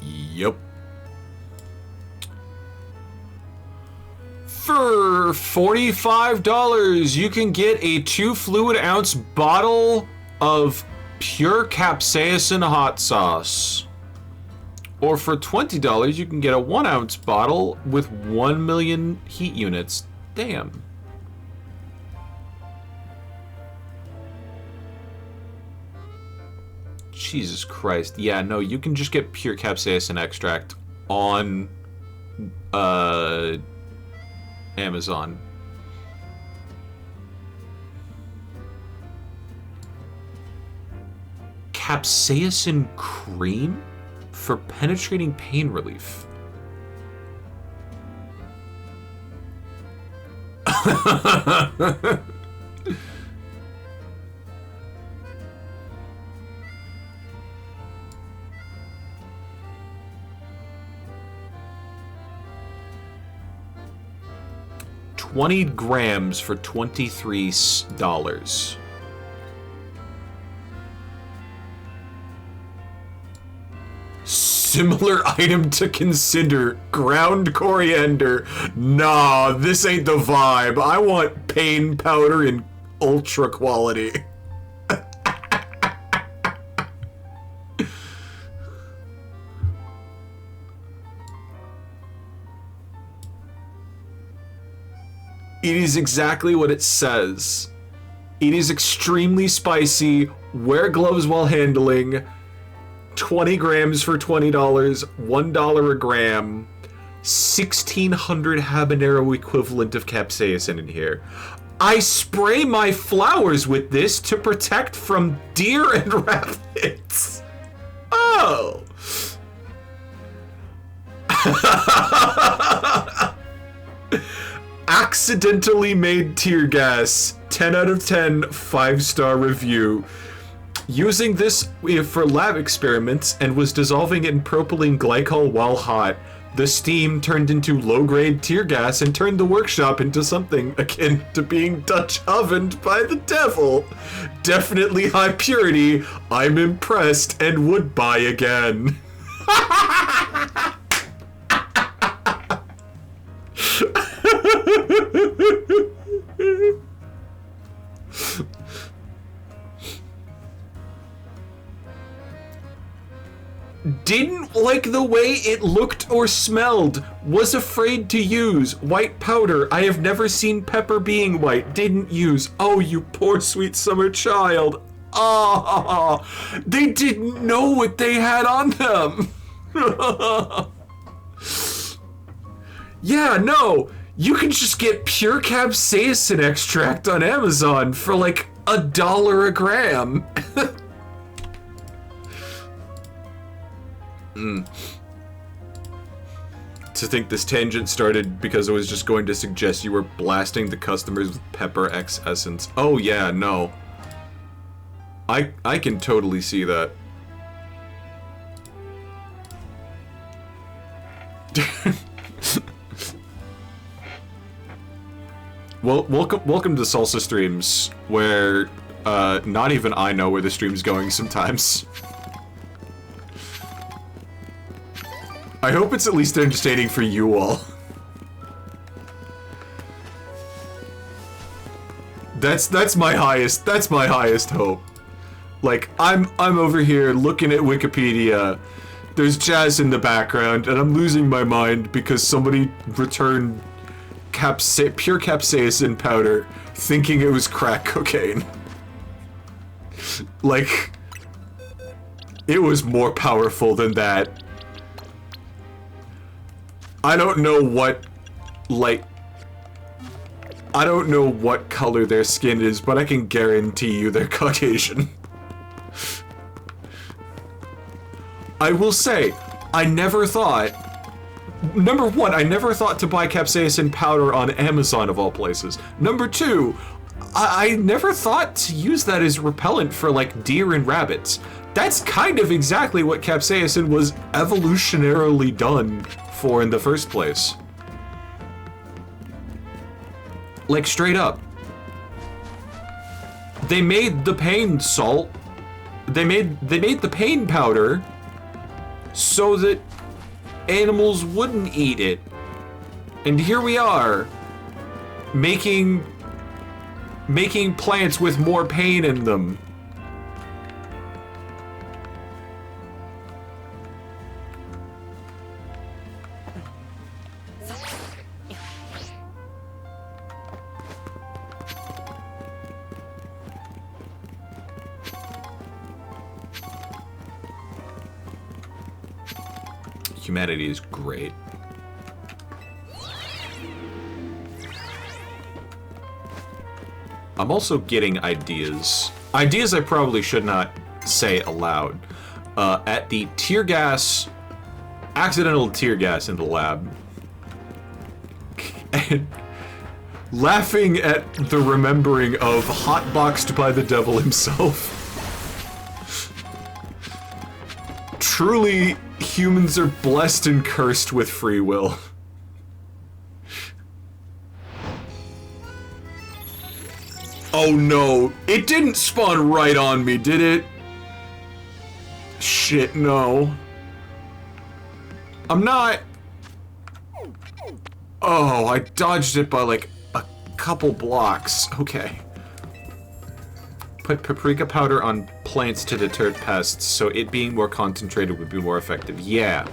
Yep. For $45, you can get a 2 fluid ounce bottle of pure capsaicin hot sauce. Or for $20, you can get a 1 ounce bottle with 1 million heat units. Damn. Jesus Christ. Yeah, no, you can just get pure capsaicin extract on Amazon. Capsaicin cream for penetrating pain relief. $20 grams for $23. Similar item to consider. Ground coriander. Nah, this ain't the vibe. I want pain powder in ultra quality. It is exactly what it says. It is extremely spicy. Wear gloves while handling. 20 grams for $20. $1 a gram. 1,600 habanero equivalent of capsaicin in here. I spray my flowers with this to protect from deer and rabbits. Oh. Accidentally made tear gas. 10 out of 10, 5-star review. Using this for lab experiments and was dissolving it in propylene glycol while hot. The steam turned into low-grade tear gas and turned the workshop into something akin to being Dutch ovened by the devil. Definitely high purity. I'm impressed and would buy again. Didn't like the way it looked or smelled. Was afraid to use. White powder. I have never seen pepper being white. Didn't use. Oh, you poor sweet summer child. Oh, they didn't know what they had on them. Yeah, no. You can just get pure capsaicin extract on Amazon for like $1 a gram. To think this tangent started because I was just going to suggest you were blasting the customers with Pepper X Essence. Oh yeah, no. I can totally see that. Well, welcome to Salsa Streams, where not even I know where the stream's going sometimes. I hope it's at least entertaining for you all. That's my highest hope. Like, I'm over here looking at Wikipedia. There's jazz in the background, and I'm losing my mind because somebody returned pure capsaicin powder, thinking it was crack cocaine. Like, it was more powerful than that. I don't know what, like, I don't know what color their skin is, but I can guarantee you they're Caucasian. I will say, I never thought... Number one, I never thought to buy capsaicin powder on Amazon of all places. Number two, I never thought to use that as repellent for, like, deer and rabbits. That's kind of exactly what capsaicin was evolutionarily done for in the first place. Like, straight up. They made the pain salt. They made the pain powder so that animals wouldn't eat it. And here we are, making plants with more pain in them. Humanity is great. I'm also getting ideas. Ideas I probably should not say aloud. At the accidental tear gas in the lab. And laughing at the remembering of hotboxed by the devil himself. Truly, humans are blessed and cursed with free will. Oh no, it didn't spawn right on me, did it? Shit, no. I'm not... Oh, I dodged it by like a couple blocks. Okay. Put paprika powder on plants to deter pests, so it being more concentrated would be more effective. Yeah.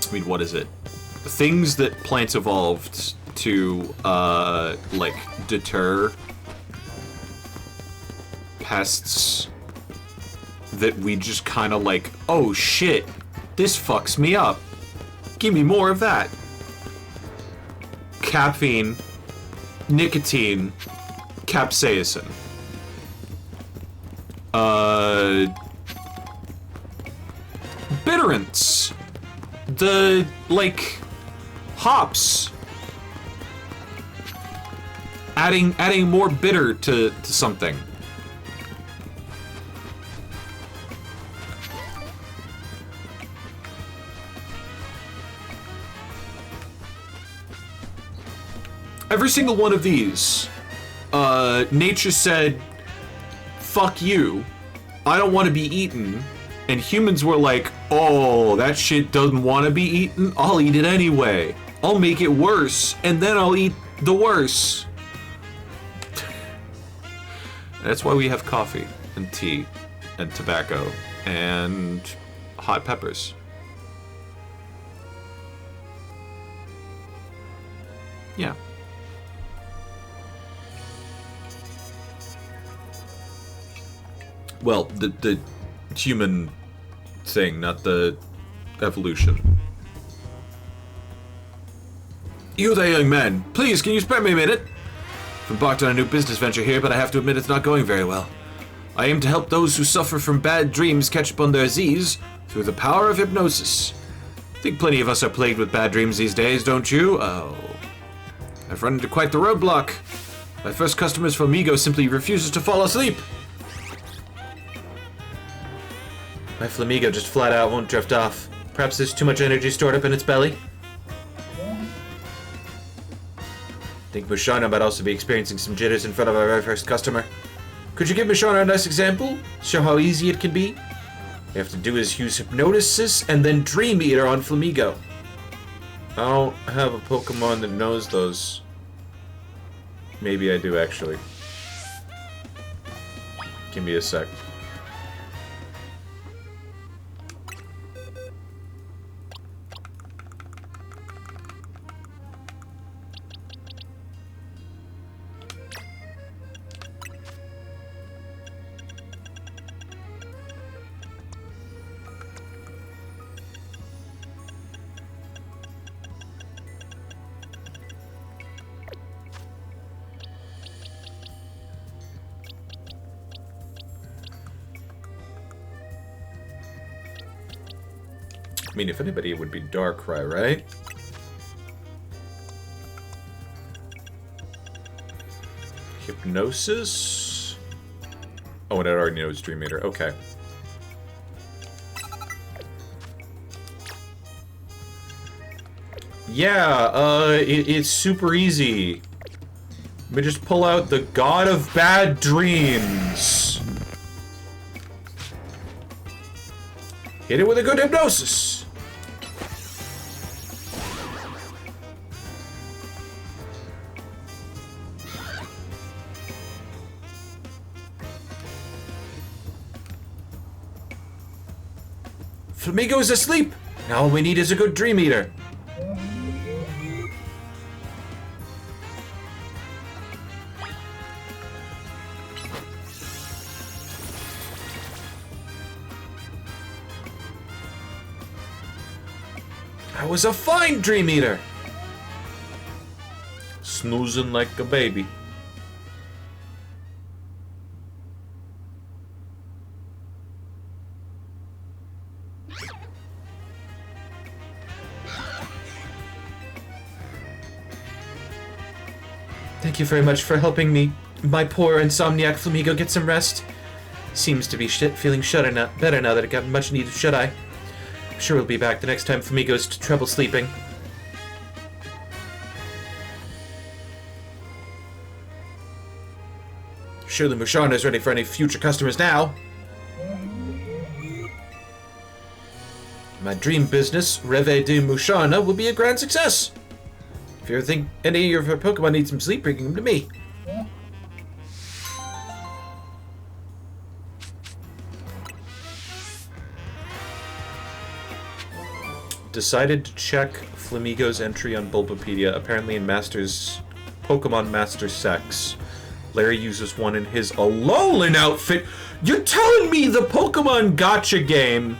I mean, what is it? Things that plants evolved to, like, deter pests that we just kind of like, oh shit, this fucks me up. Give me more of that. Caffeine, nicotine, capsaicin. Bitterants. The, like, hops. Adding more bitter to something. Every single one of these, nature said, fuck you, I don't want to be eaten, and humans were like, oh, that shit doesn't want to be eaten, I'll eat it anyway. I'll make it worse, and then I'll eat the worse. That's why we have coffee, and tea, and tobacco, and hot peppers. Yeah. Well, the human thing, not the evolution. You there, young man. Please, can you spare me a minute? I've embarked on a new business venture here, but I have to admit it's not going very well. I aim to help those who suffer from bad dreams catch up on their Z's through the power of hypnosis. I think plenty of us are plagued with bad dreams these days, don't you? Oh. I've run into quite the roadblock. My first customer's Flamigo simply refuses to fall asleep. My Flamigo just flat out won't drift off. Perhaps there's too much energy stored up in its belly? I think Musharna might also be experiencing some jitters in front of our very first customer. Could you give Musharna a nice example? Show how easy it can be? You have to do is use Hypnosis and then Dream Eater on Flamigo. I don't have a Pokemon that knows those. Maybe I do, actually. Give me a sec. I mean, if anybody, it would be Darkrai, right? Hypnosis? Oh, and it already knows Dream Eater. Okay. Yeah, it's super easy. Let me just pull out the God of Bad Dreams. Hit it with a good Hypnosis. Flamigo is asleep. Now all we need is a good Dream Eater. That was a fine Dream Eater. Snoozing like a baby. Thank you very much for helping me, my poor insomniac Flamigo, get some rest. Seems to be feeling better now that it got much needed shut-eye. I'm sure we'll be back the next time Flamigo's trouble sleeping. Surely Musharna is ready for any future customers now. My dream business, Reve de Musharna, will be a grand success. If you ever think any of your Pokemon need some sleep, bring them to me. Decided to check Flamigo's entry on Bulbapedia, apparently in Pokemon Master Sex. Larry uses one in his Alolan outfit. You're telling me the Pokemon Gacha game...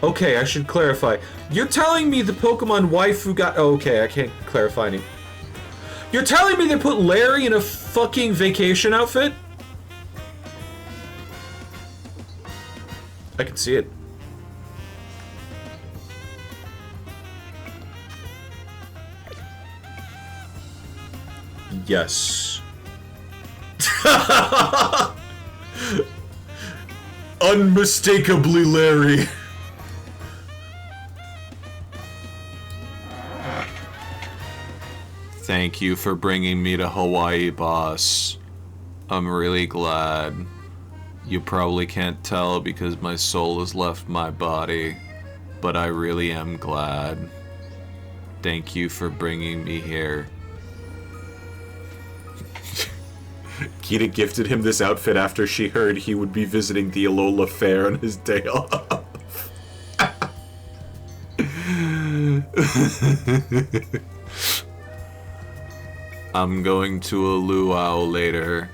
Okay, I should clarify. You're telling me the Pokemon waifu got... Oh, okay, I can't clarify any. You're telling me they put Larry in a fucking vacation outfit? I can see it. Yes. Unmistakably Larry. Thank you for bringing me to Hawaii, boss. I'm really glad. You probably can't tell because my soul has left my body, but I really am glad. Thank you for bringing me here. Kita gifted him this outfit after she heard he would be visiting the Alola Fair on his day off. I'm going to a luau later.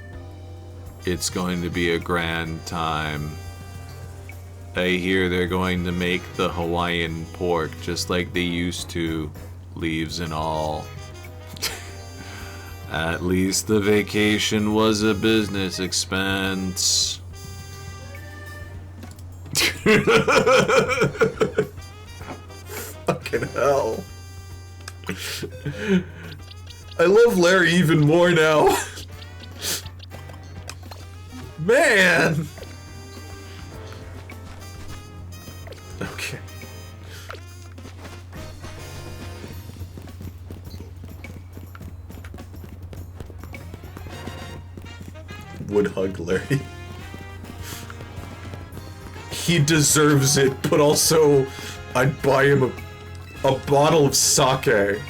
It's going to be a grand time. I hear they're going to make the Hawaiian pork just like they used to, leaves and all. At least the vacation was a business expense. Fucking hell. I love Larry even more now. Man! Okay. Would hug Larry. He deserves it, but also I'd buy him a bottle of sake.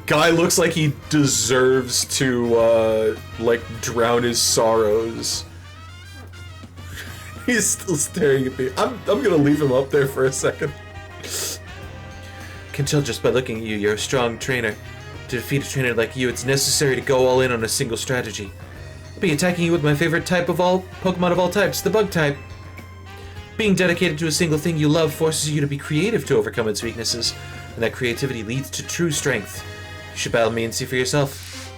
Guy looks like he deserves to, like, drown his sorrows. He's still staring at me. I'm gonna leave him up there for a second. Can tell just by looking at you, you're a strong trainer. To defeat a trainer like you, it's necessary to go all in on a single strategy. I'll be attacking you with my favorite type of all Pokemon of all types, the bug type. Being dedicated to a single thing you love forces you to be creative to overcome its weaknesses, and that creativity leads to true strength. You should battle me and see for yourself.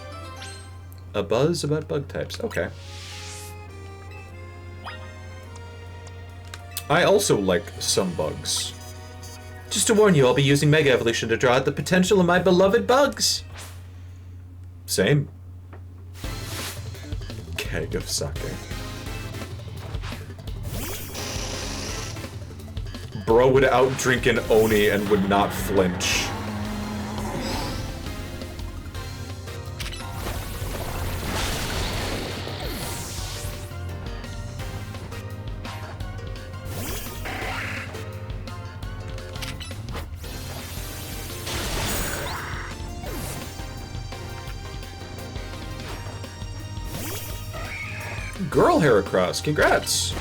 A buzz about bug types. Okay. I also like some bugs. Just to warn you, I'll be using Mega Evolution to draw out the potential of my beloved bugs. Same. Keg of sake. Bro would out-drink an Oni and would not flinch. Girl Heracross, congrats!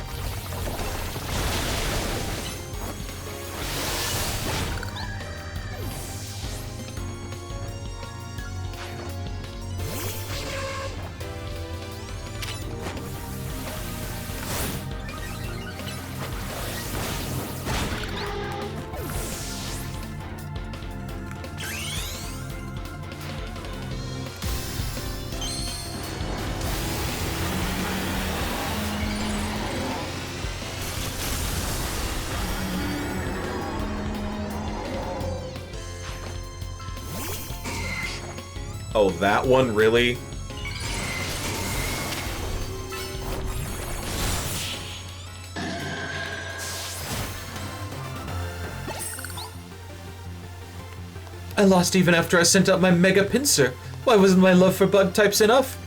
Oh, that one, really? I lost even after I sent out my Mega Pinsir. Why wasn't my love for bug types enough?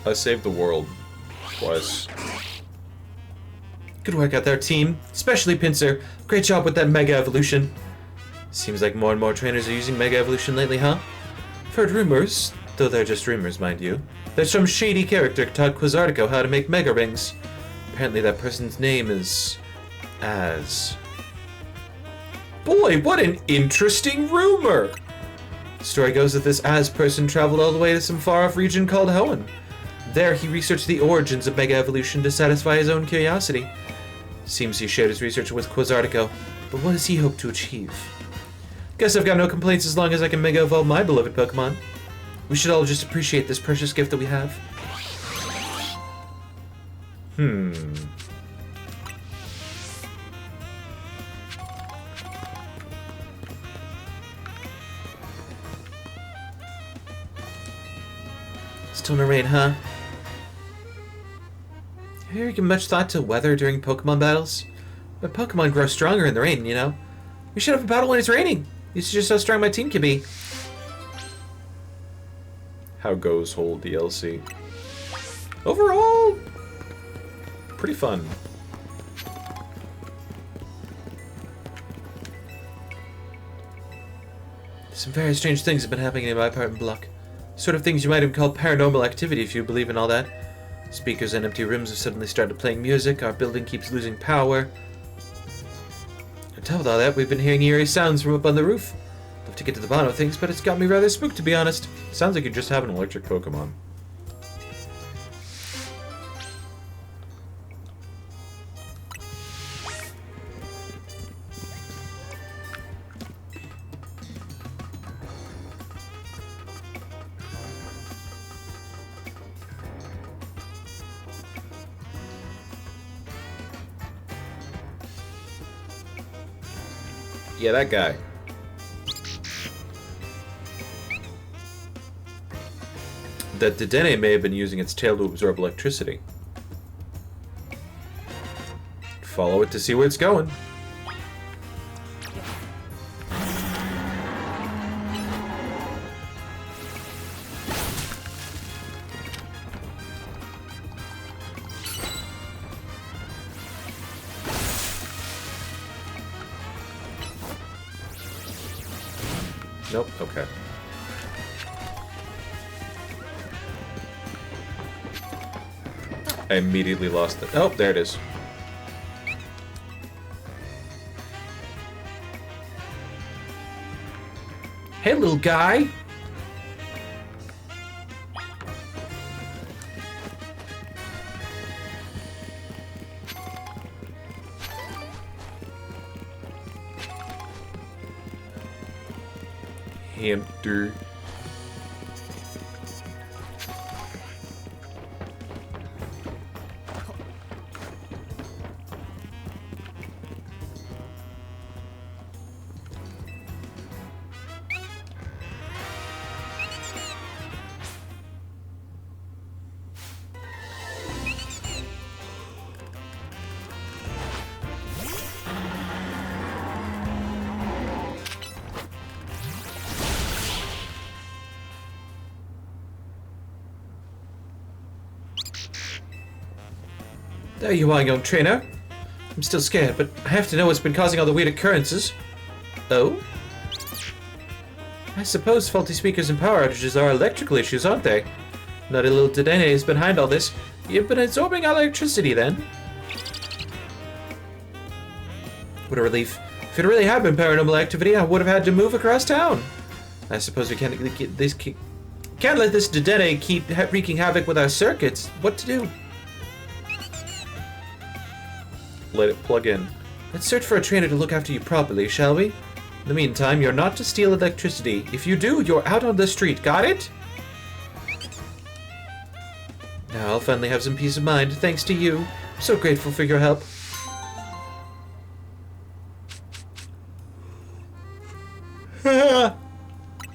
I saved the world. Twice. Good work out there, team. Especially Pinsir. Great job with that Mega Evolution. Seems like more and more trainers are using Mega Evolution lately, huh? I've heard rumors, though they're just rumors, mind you, that some shady character taught Quasartico how to make Mega Rings. Apparently that person's name is... Az. Boy, what an interesting rumor! The story goes that this Az person traveled all the way to some far-off region called Hoenn. There, he researched the origins of Mega Evolution to satisfy his own curiosity. Seems he shared his research with Quasartico, but what does he hope to achieve? Guess I've got no complaints as long as I can Mega Evolve my beloved Pokemon. We should all just appreciate this precious gift that we have. Still no rain, huh? Have you ever given much thought to weather during Pokemon battles? My Pokemon grow stronger in the rain, you know? We should have a battle when it's raining. This is just how strong my team can be. How goes whole DLC? Overall, pretty fun. Some very strange things have been happening in my apartment block. Sort of things you might even call paranormal activity if you believe in all that. Speakers in empty rooms have suddenly started playing music, our building keeps losing power. On top of all that, we've been hearing eerie sounds from up on the roof. Love to get to the bottom of things, but it's got me rather spooked, to be honest. Sounds like you just have an electric Pokemon. Yeah, that guy. that Dedenne may have been using its tail to absorb electricity. Follow it to see where it's going. Nope, okay. I immediately lost it. Oh, there it is. Hey, little guy! Hamster. There you are, young trainer. I'm still scared, but I have to know what's been causing all the weird occurrences. Oh? I suppose faulty speakers and power outages are electrical issues, aren't they? Nutty little Dedenne is behind all this. You've been absorbing all electricity, then? What a relief. If it really had been paranormal activity, I would have had to move across town. I suppose we can't let this Dedenne keep wreaking havoc with our circuits. What to do? Let it plug in. Let's search for a trainer to look after you properly, shall we? In the meantime, you're not to steal electricity. If you do, you're out on the street. Got it? Now I'll finally have some peace of mind, thanks to you. I'm so grateful for your help.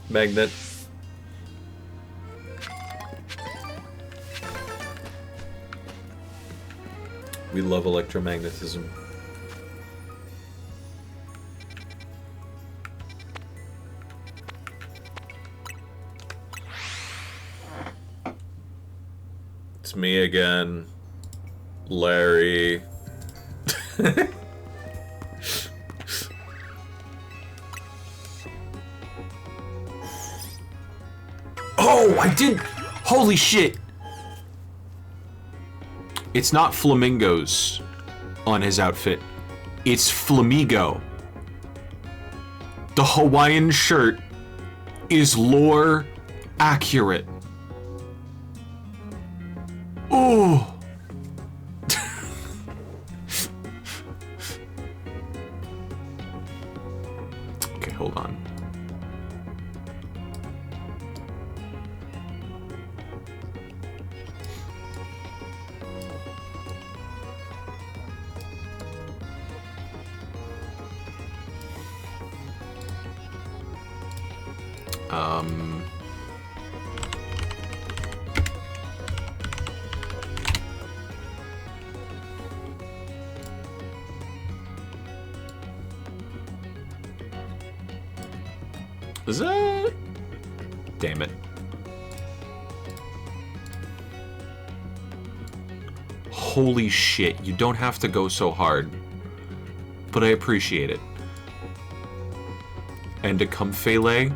Magnet. We love electromagnetism. It's me again, Larry. Oh, I didn't. Holy shit. It's not flamingos on his outfit. It's Flamigo. The Hawaiian shirt is lore accurate. Oh. Okay, hold on. Is that? Damn it. Holy shit, you don't have to go so hard. But I appreciate it. And a Comfele?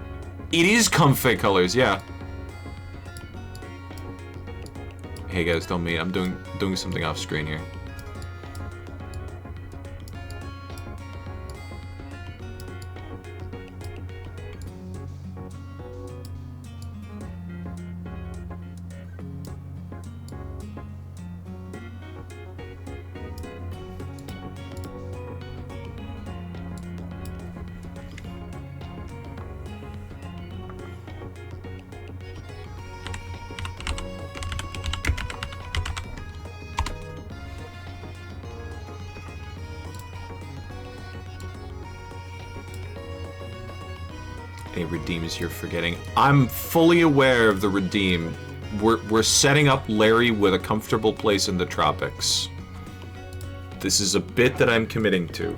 It is Comfey colors, yeah. Hey guys, don't mean I'm doing something off screen here. Any redeems you're forgetting? I'm fully aware of the redeem. We're setting up Larry with a comfortable place in the tropics. This is a bit that I'm committing to.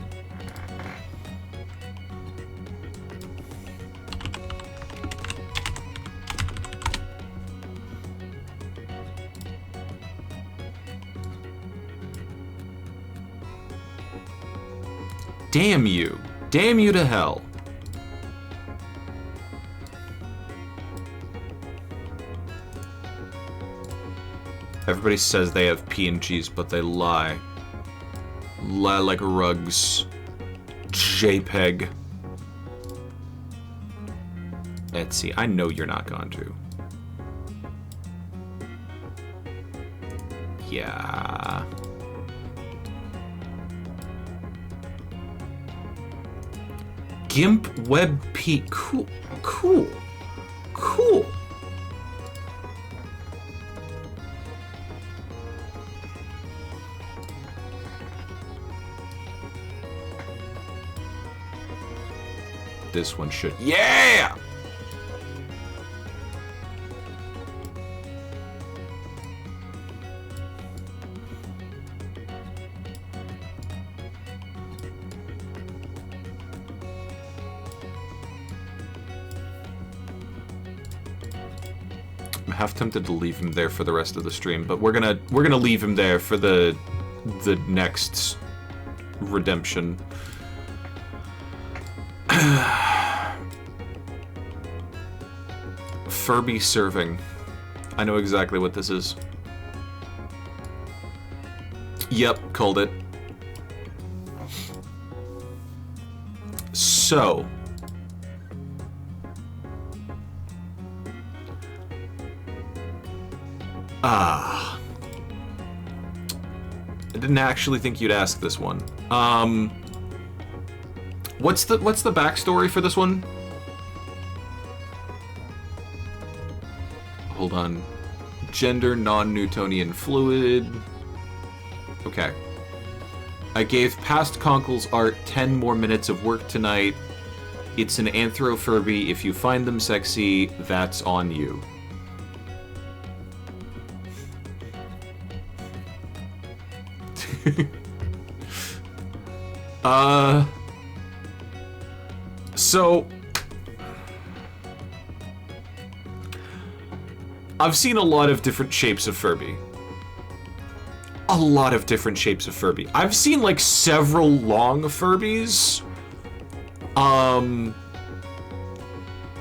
Damn you. Damn you to hell. Everybody says they have PNGs, but they lie. Lie like rugs. JPEG. Etsy, I know you're not going to. Yeah. GIMP WebP. Cool. Cool. Cool. This one should. Yeah! I'm half tempted to leave him there for the rest of the stream, but we're gonna leave him there for the next redemption. Furby serving. I know exactly what this is. Yep, called it. So. I didn't actually think you'd ask this one. What's the backstory for this one? Hold on. Gender non-Newtonian fluid. Okay. I gave past Conkle's art 10 more minutes of work tonight. It's an Anthro Furby. If you find them sexy, that's on you. So I've seen a lot of different shapes of Furby. A lot of different shapes of Furby. I've seen like several long Furbies.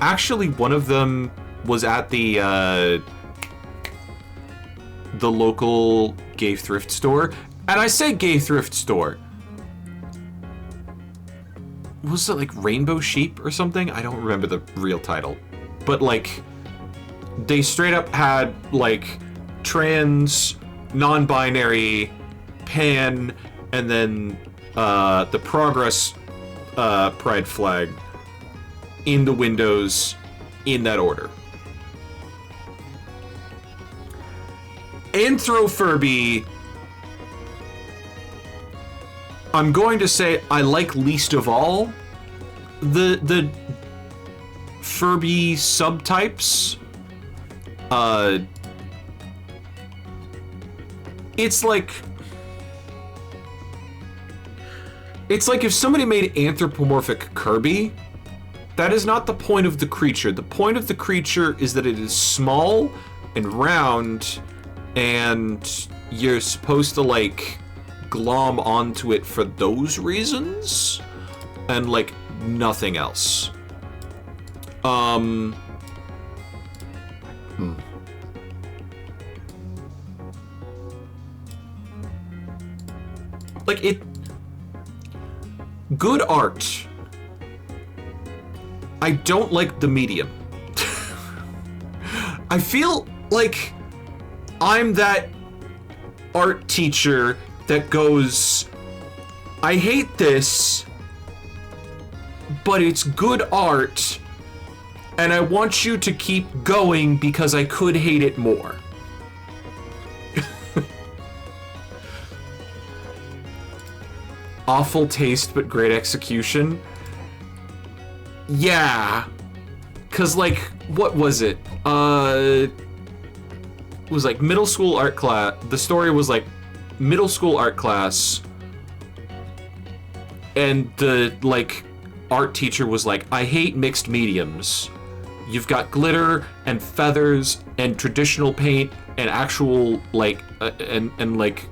Actually, one of them was at the local gay thrift store. And I say gay thrift store. Was it like Rainbow Sheep or something? I don't remember the real title. But like, they straight up had like trans, non-binary, pan, and then the Progress pride flag in the windows in that order. Anthro Furby, I'm going to say I like least of all the Furby subtypes. It's like if somebody made anthropomorphic Kirby. That is not the point of the creature. The point of the creature is that it is small and round, and you're supposed to like glom onto it for those reasons, and like nothing else. Like it, good art. I don't like the medium. I feel like I'm that art teacher that goes, I hate this, but it's good art, and I want you to keep going because I could hate it more. Awful taste, but great execution. Yeah. 'Cause, like, what was it? was like middle school art class. The story was like middle school art class, and the like art teacher was like, I hate mixed mediums. You've got glitter and feathers and traditional paint and actual like and like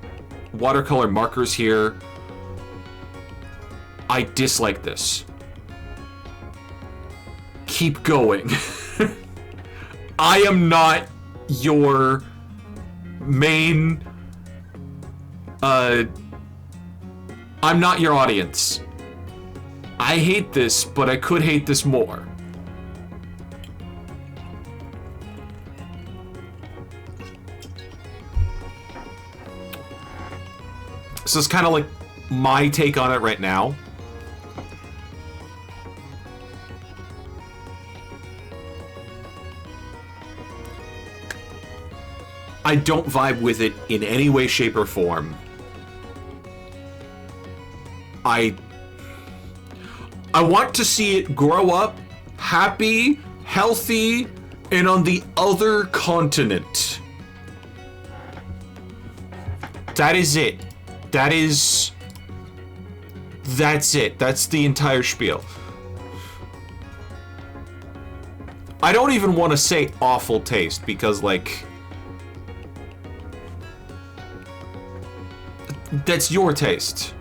watercolor markers here. I dislike this. Keep going. I am not your main I'm not your audience. I hate this, but I could hate this more. So it's kind of like my take on it right now. I don't vibe with it in any way, shape, or form. I want to see it grow up, happy, healthy, and on the other continent. That is it. That's it. That's the entire spiel. I don't even want to say awful taste because, like, that's your taste.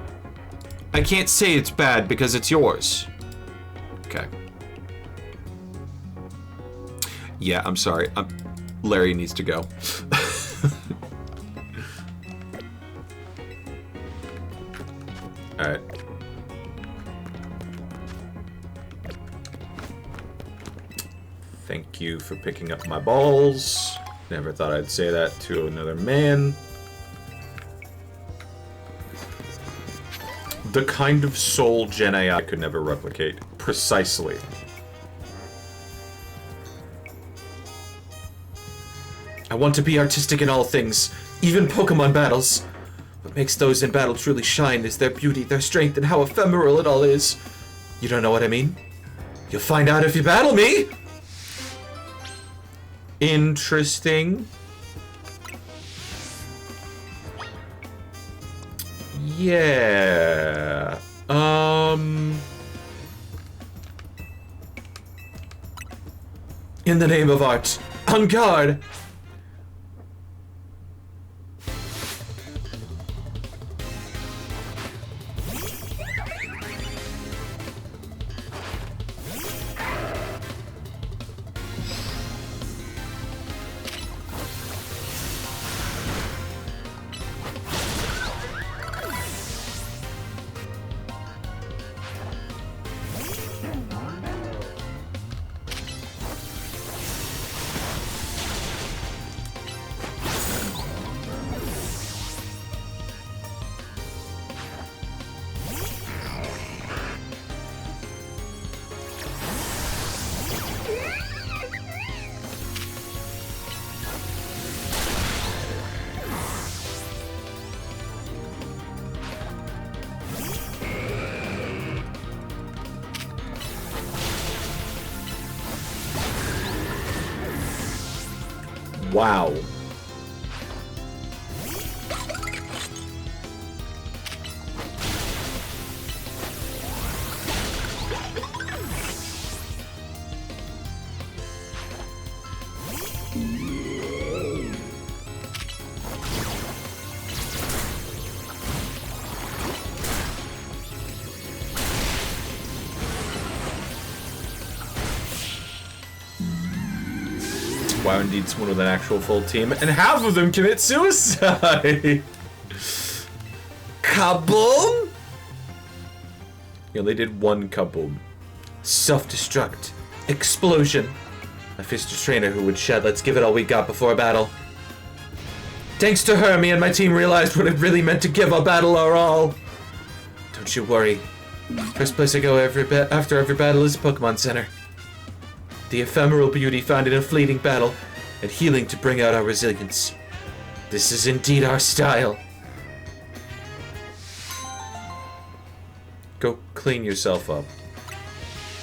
I can't say it's bad because it's yours. Okay. Yeah, I'm sorry. Larry needs to go. Alright. Thank you for picking up my balls. Never thought I'd say that to another man. The kind of soul Gen AI could never replicate. Precisely. I want to be artistic in all things, even Pokemon battles. What makes those in battle truly shine is their beauty, their strength, and how ephemeral it all is. You don't know what I mean? You'll find out if you battle me! Interesting. Yeah. In the name of art, on guard! Wow. Wow, indeed, someone with an actual full team, and half of them commit suicide! Kaboom! You only did one kaboom. Self-destruct. Explosion. I faced a trainer who would shed let's give it all we got before a battle. Thanks to her, me and my team realized what it really meant to give a battle our all. Don't you worry. First place I go after every battle is Pokemon Center. The ephemeral beauty found in a fleeting battle, and healing to bring out our resilience. This is indeed our style. Go clean yourself up.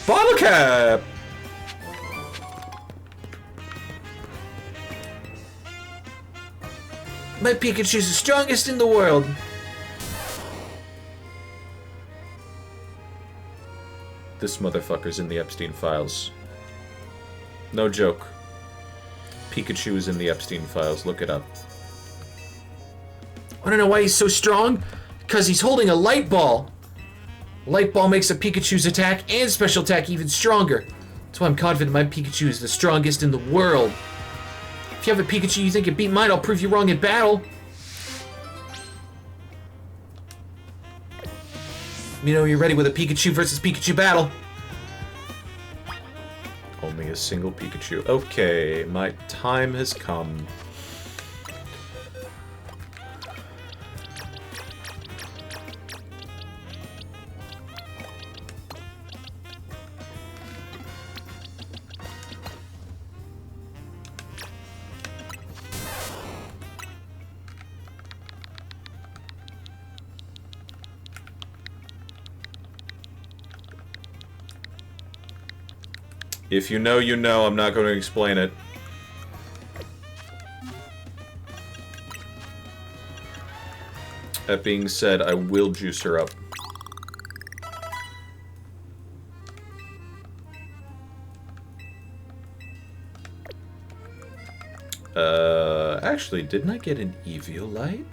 Bottle cap! My Pikachu's the strongest in the world. This motherfucker's in the Epstein files. No joke. Pikachu is in the Epstein files. Look it up. Wanna know why he's so strong? Because he's holding a light ball. Light ball makes a Pikachu's attack and special attack even stronger. That's why I'm confident my Pikachu is the strongest in the world. If you have a Pikachu you think can beat mine, I'll prove you wrong in battle. You know you're ready with a Pikachu versus Pikachu battle. Only a single Pikachu. Okay, my time has come. If you know, you know. I'm not going to explain it. That being said, I will juice her up. Actually, didn't I get an Eviolite?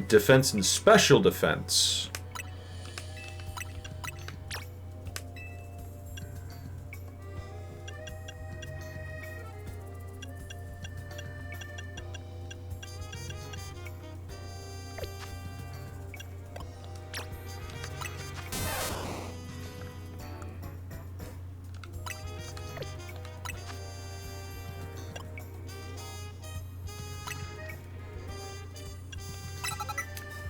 Defense and special defense.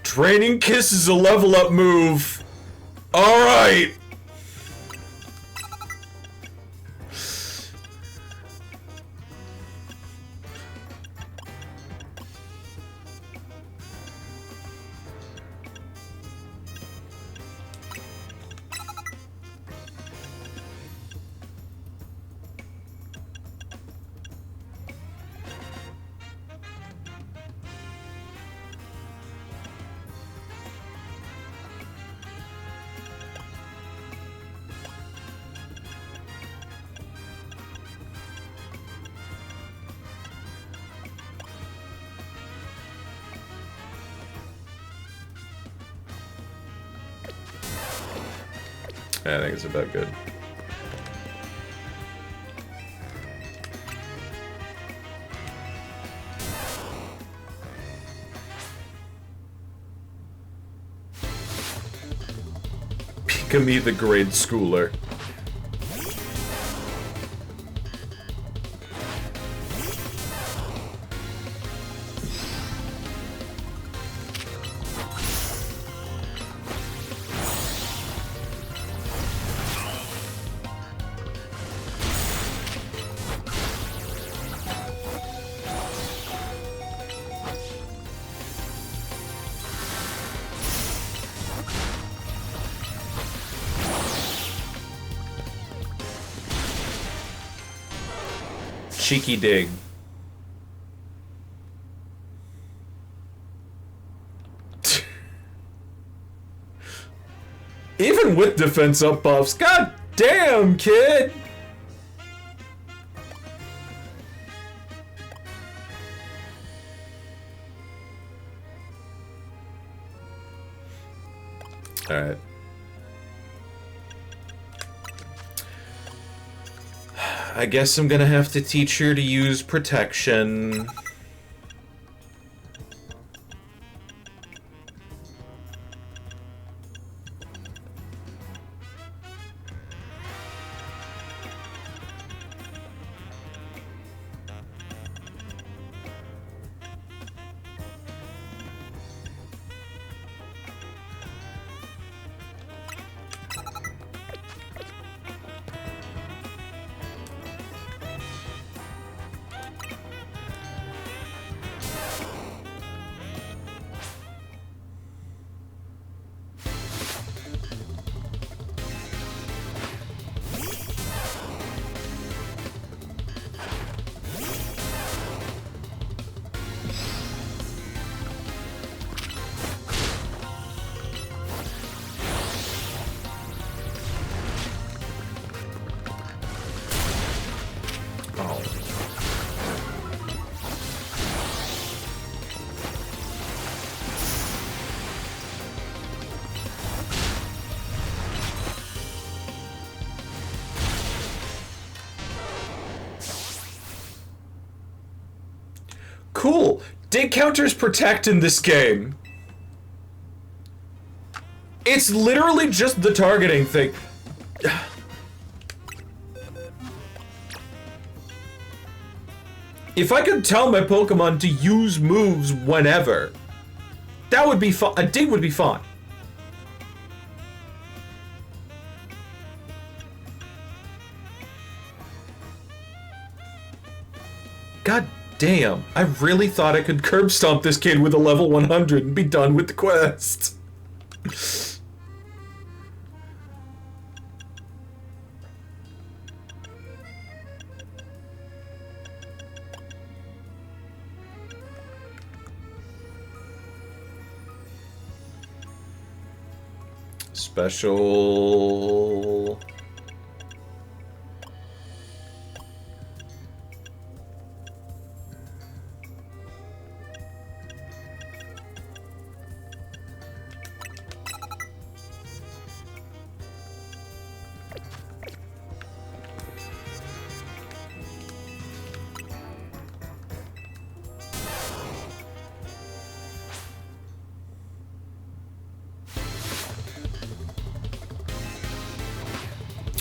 Draining Kiss is a level up move. Alright. I think it's about good. Pikami the grade schooler. Cheeky dig. Even with defense up buffs, god damn, kid! Alright. I guess I'm gonna have to teach her to use protection. Cool. Dig counters protect in this game. It's literally just the targeting thing. If I could tell my Pokemon to use moves whenever, that would be fun. A dig would be fun. God damn, I really thought I could curb stomp this kid with a level 100 and be done with the quest. Special...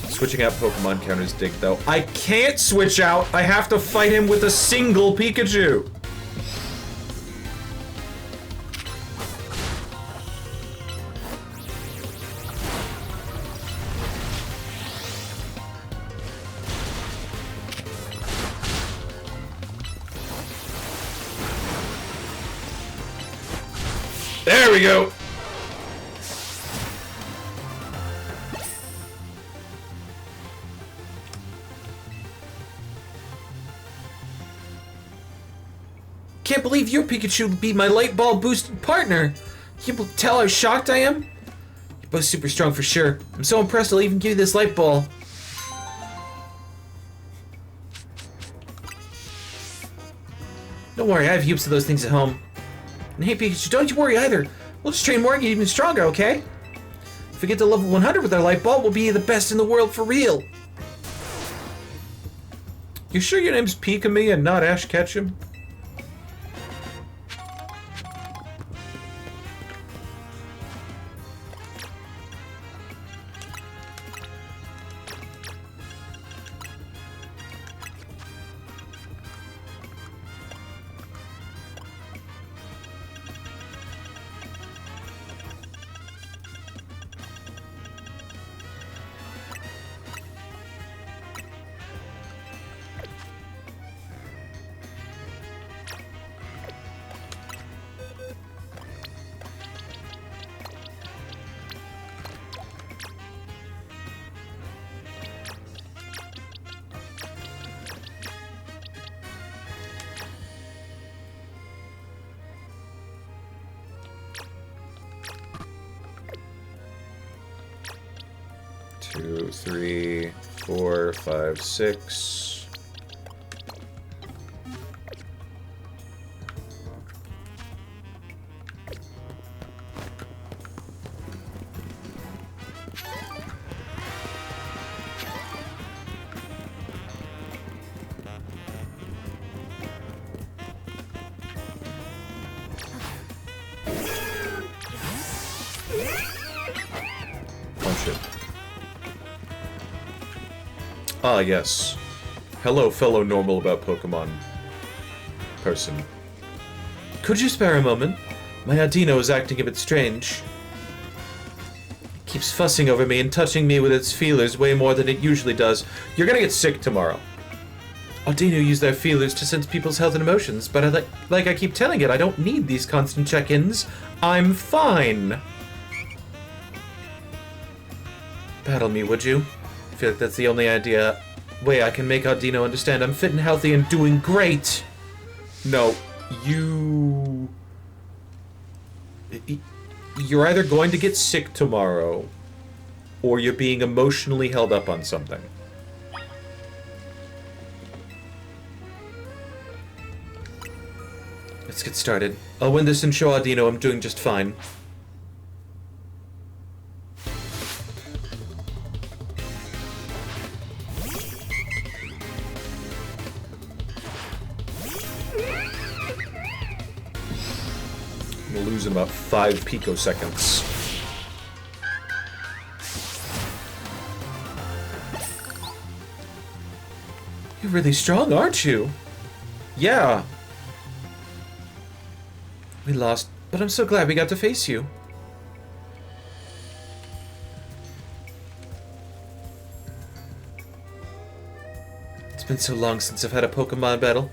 Switching out Pokemon counters dig, though. I can't switch out! I have to fight him with a single Pikachu! There we go! Can't believe your Pikachu beat my light ball boosted partner. You can tell how shocked I am? You're both super strong for sure. I'm so impressed I'll even give you this light ball. Don't worry, I have heaps of those things at home. And hey Pikachu, don't you worry either. We'll just train more and get even stronger, okay? If we get to level 100 with our light ball, we'll be the best in the world for real. You sure your name's Pika-Me and not Ash Ketchum? Two, three, four, five, six. Oh shit. Ah, yes. Hello, fellow normal about Pokemon person. Could you spare a moment? My Audino is acting a bit strange. It keeps fussing over me and touching me with its feelers way more than it usually does. You're gonna get sick tomorrow. Audino use their feelers to sense people's health and emotions, but like I keep telling it, I don't need these constant check-ins. I'm fine. Battle me, would you? I feel like that's the only way I can make Audino understand I'm fit and healthy and doing great. No, you're either going to get sick tomorrow, or you're being emotionally held up on something. Let's get started. I'll win this and show Audino I'm doing just fine. gonna lose in about 5 picoseconds. You're really strong, aren't you? Yeah. We lost, but I'm so glad we got to face you. It's been so long since I've had a Pokemon battle.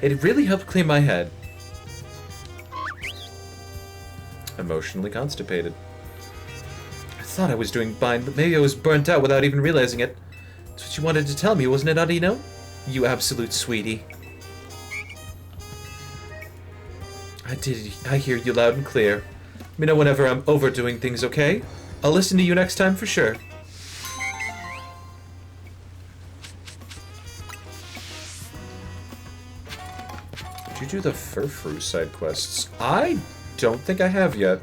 It really helped clear my head. Emotionally constipated. I thought I was doing fine, but maybe I was burnt out without even realizing it. That's what you wanted to tell me, wasn't it, Audino? You absolute sweetie. I hear you loud and clear. Let me know whenever I'm overdoing things, okay? I'll listen to you next time for sure. Did you do the Furfrou side quests? I don't think I have yet.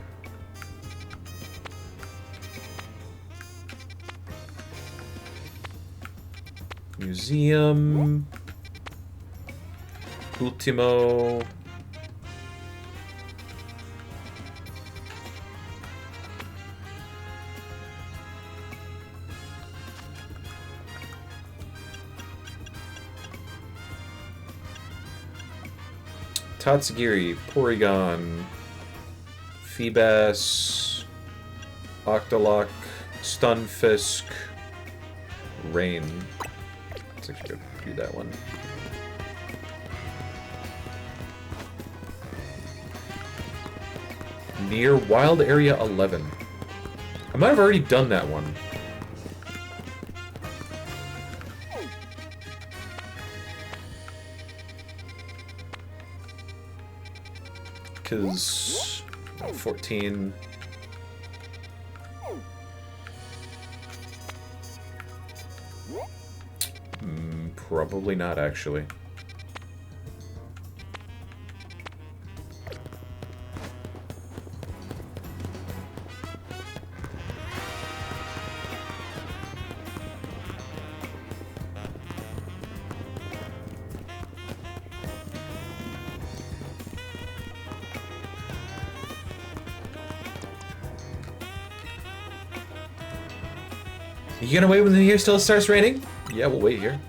Museum. Ultimo. Tatsugiri, Porygon, Feebas, Octolock, Stunfisk, Rain. Let's actually go do that one. Near Wild Area 11. I might have already done that one. Because 14. Probably not, actually. You gonna wait when the here still starts raining? Yeah, we'll wait here.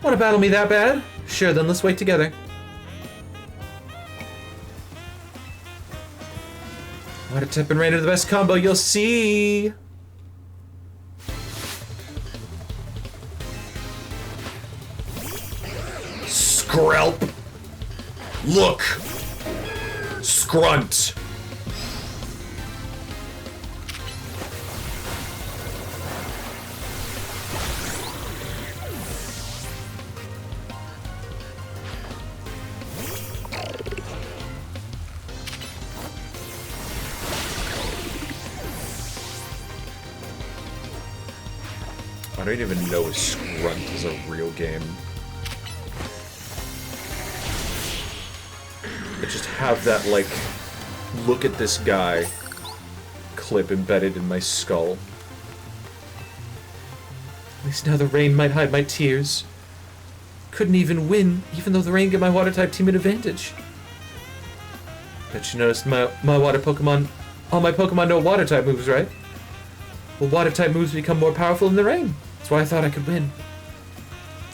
Wanna battle me that bad? Sure, then let's wait together. Water type and rain are the best combo, you'll see! Skrelp! Look! Scrunt! I don't even know if Scrunt is a real game. I just have that, like, look at this guy clip embedded in my skull. At least now the rain might hide my tears. Couldn't even win, even though the rain gave my water type team an advantage. Bet you noticed my water Pokemon. All my Pokemon know water type moves, right? Well, water type moves become more powerful in the rain. That's why I thought I could win.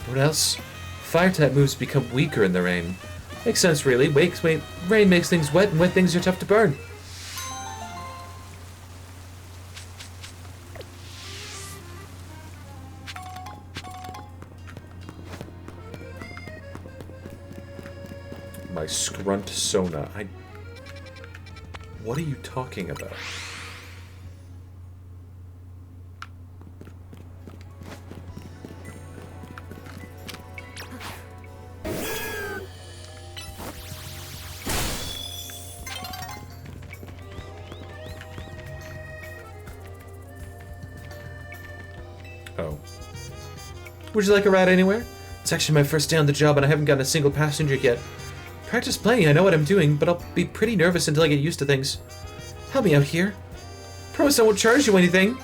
What else? Fire type moves become weaker in the rain. Makes sense, really. Rain makes things wet, and wet things are tough to burn. My Scrunt Sona. What are you talking about? Oh. Would you like a ride anywhere? It's actually my first day on the job and I haven't gotten a single passenger yet. Practice playing, I know what I'm doing, but I'll be pretty nervous until I get used to things. Help me out here. Promise I won't charge you anything.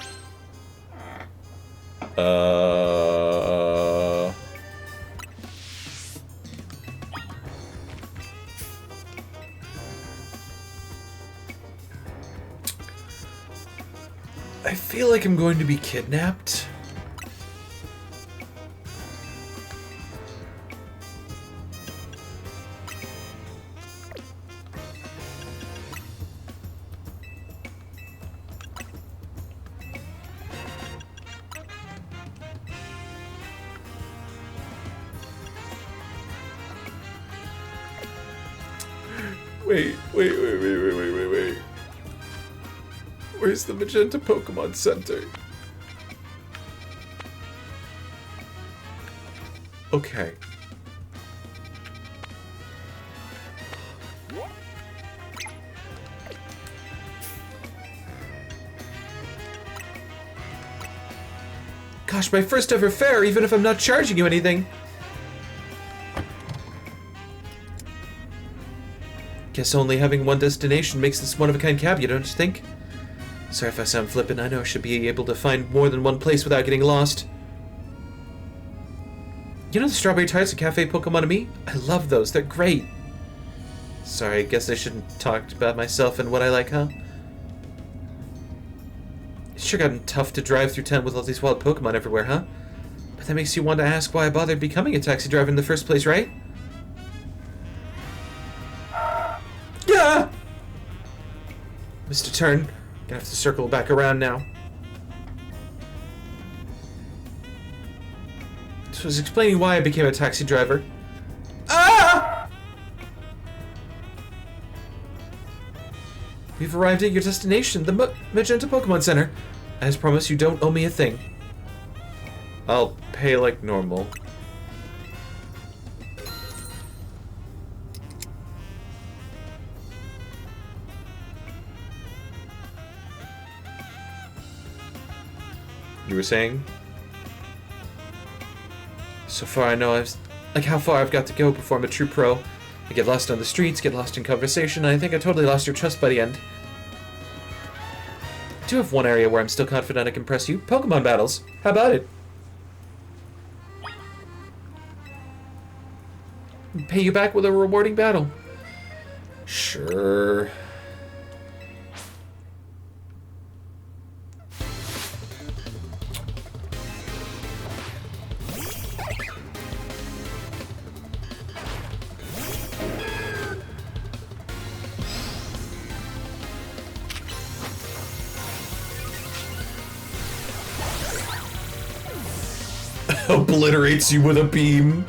I feel like I'm going to be kidnapped. Wait. Where's the Magenta Pokemon Center? Okay. Gosh, my first ever fare, even if I'm not charging you anything. Guess only having one destination makes this one-of-a-kind cab, you don't you think? Sorry if I sound flippant, I know I should be able to find more than one place without getting lost. You know the strawberry tarts at Cafe Pokemon Me? I love those, they're great. Sorry, I guess I shouldn't talk about myself and what I like, huh? It's sure gotten tough to drive through town with all these wild Pokemon everywhere, huh? But that makes you want to ask why I bothered becoming a taxi driver in the first place, right? Yeah! Mr. Turn, gonna have to circle back around now. This was explaining why I became a taxi driver. Ah! We've arrived at your destination, the Magenta Pokemon Center. As promised, you don't owe me a thing. I'll pay like normal. You were saying? So far I know like how far I've got to go before I'm a true pro. I get lost on the streets, get lost in conversation, and I think I totally lost your trust by the end. I do have one area where I'm still confident I can impress you. Pokemon battles. How about it? Pay you back with a rewarding battle. Sure. Obliterates you with a beam.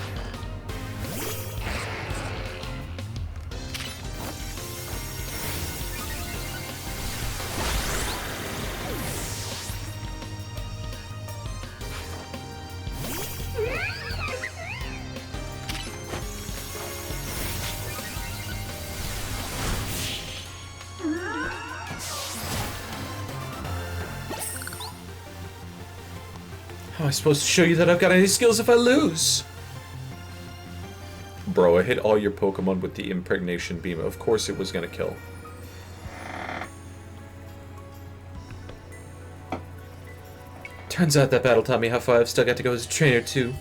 How am I supposed to show you that I've got any skills if I lose? Bro, I hit all your Pokemon with the Impregnation Beam. Of course it was gonna kill. Turns out that battle taught me how far I've still got to go as a trainer, too.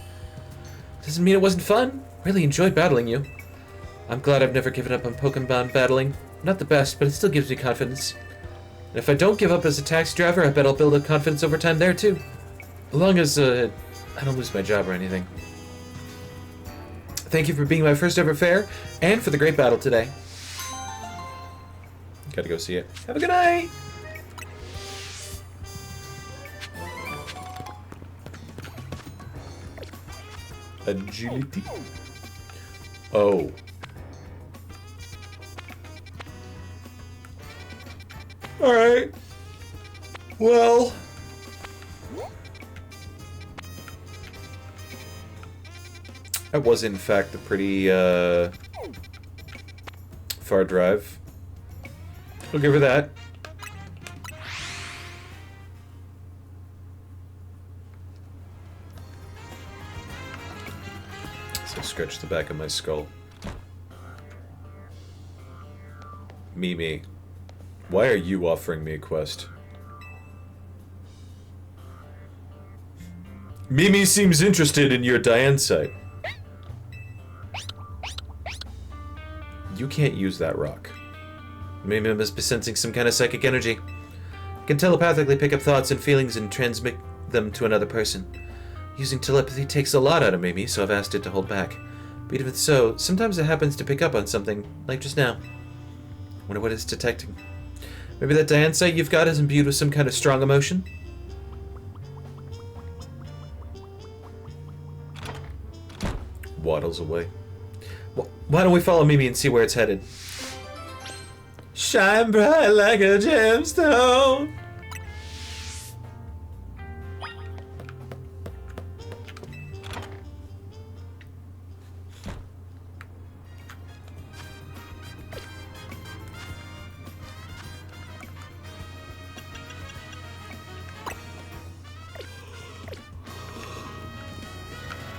Doesn't mean it wasn't fun. Really enjoyed battling you. I'm glad I've never given up on Pokemon battling. Not the best, but it still gives me confidence. And if I don't give up as a taxi driver, I bet I'll build up confidence over time there, too. As long as, I don't lose my job or anything. Thank you for being my first ever fare, and for the great battle today. Gotta go see it. Have a good night! Agility. Oh. Alright. Well. That was, in fact, a pretty, far drive. I'll give her that. So scratch the back of my skull. Mimi, why are you offering me a quest? Mimi seems interested in your Diane site. You can't use that rock. Maybe I must be sensing some kind of psychic energy. Can telepathically pick up thoughts and feelings and transmit them to another person. Using telepathy takes a lot out of Mimi, so I've asked it to hold back. But even so, sometimes it happens to pick up on something, like just now. Wonder what it's detecting. Maybe that Diane sight you've got is imbued with some kind of strong emotion? Waddles away. Why don't we follow Mimi and see where it's headed? Shine bright like a gemstone.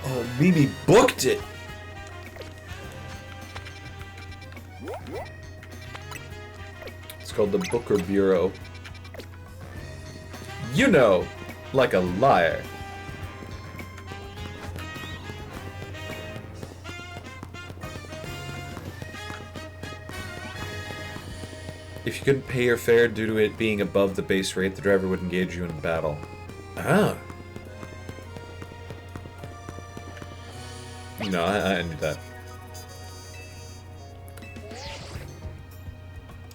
Oh, Mimi booked it. It's called the Booker Bureau. You know, like a liar. If you couldn't pay your fare due to it being above the base rate, the driver would engage you in battle. Ah. No, I knew that.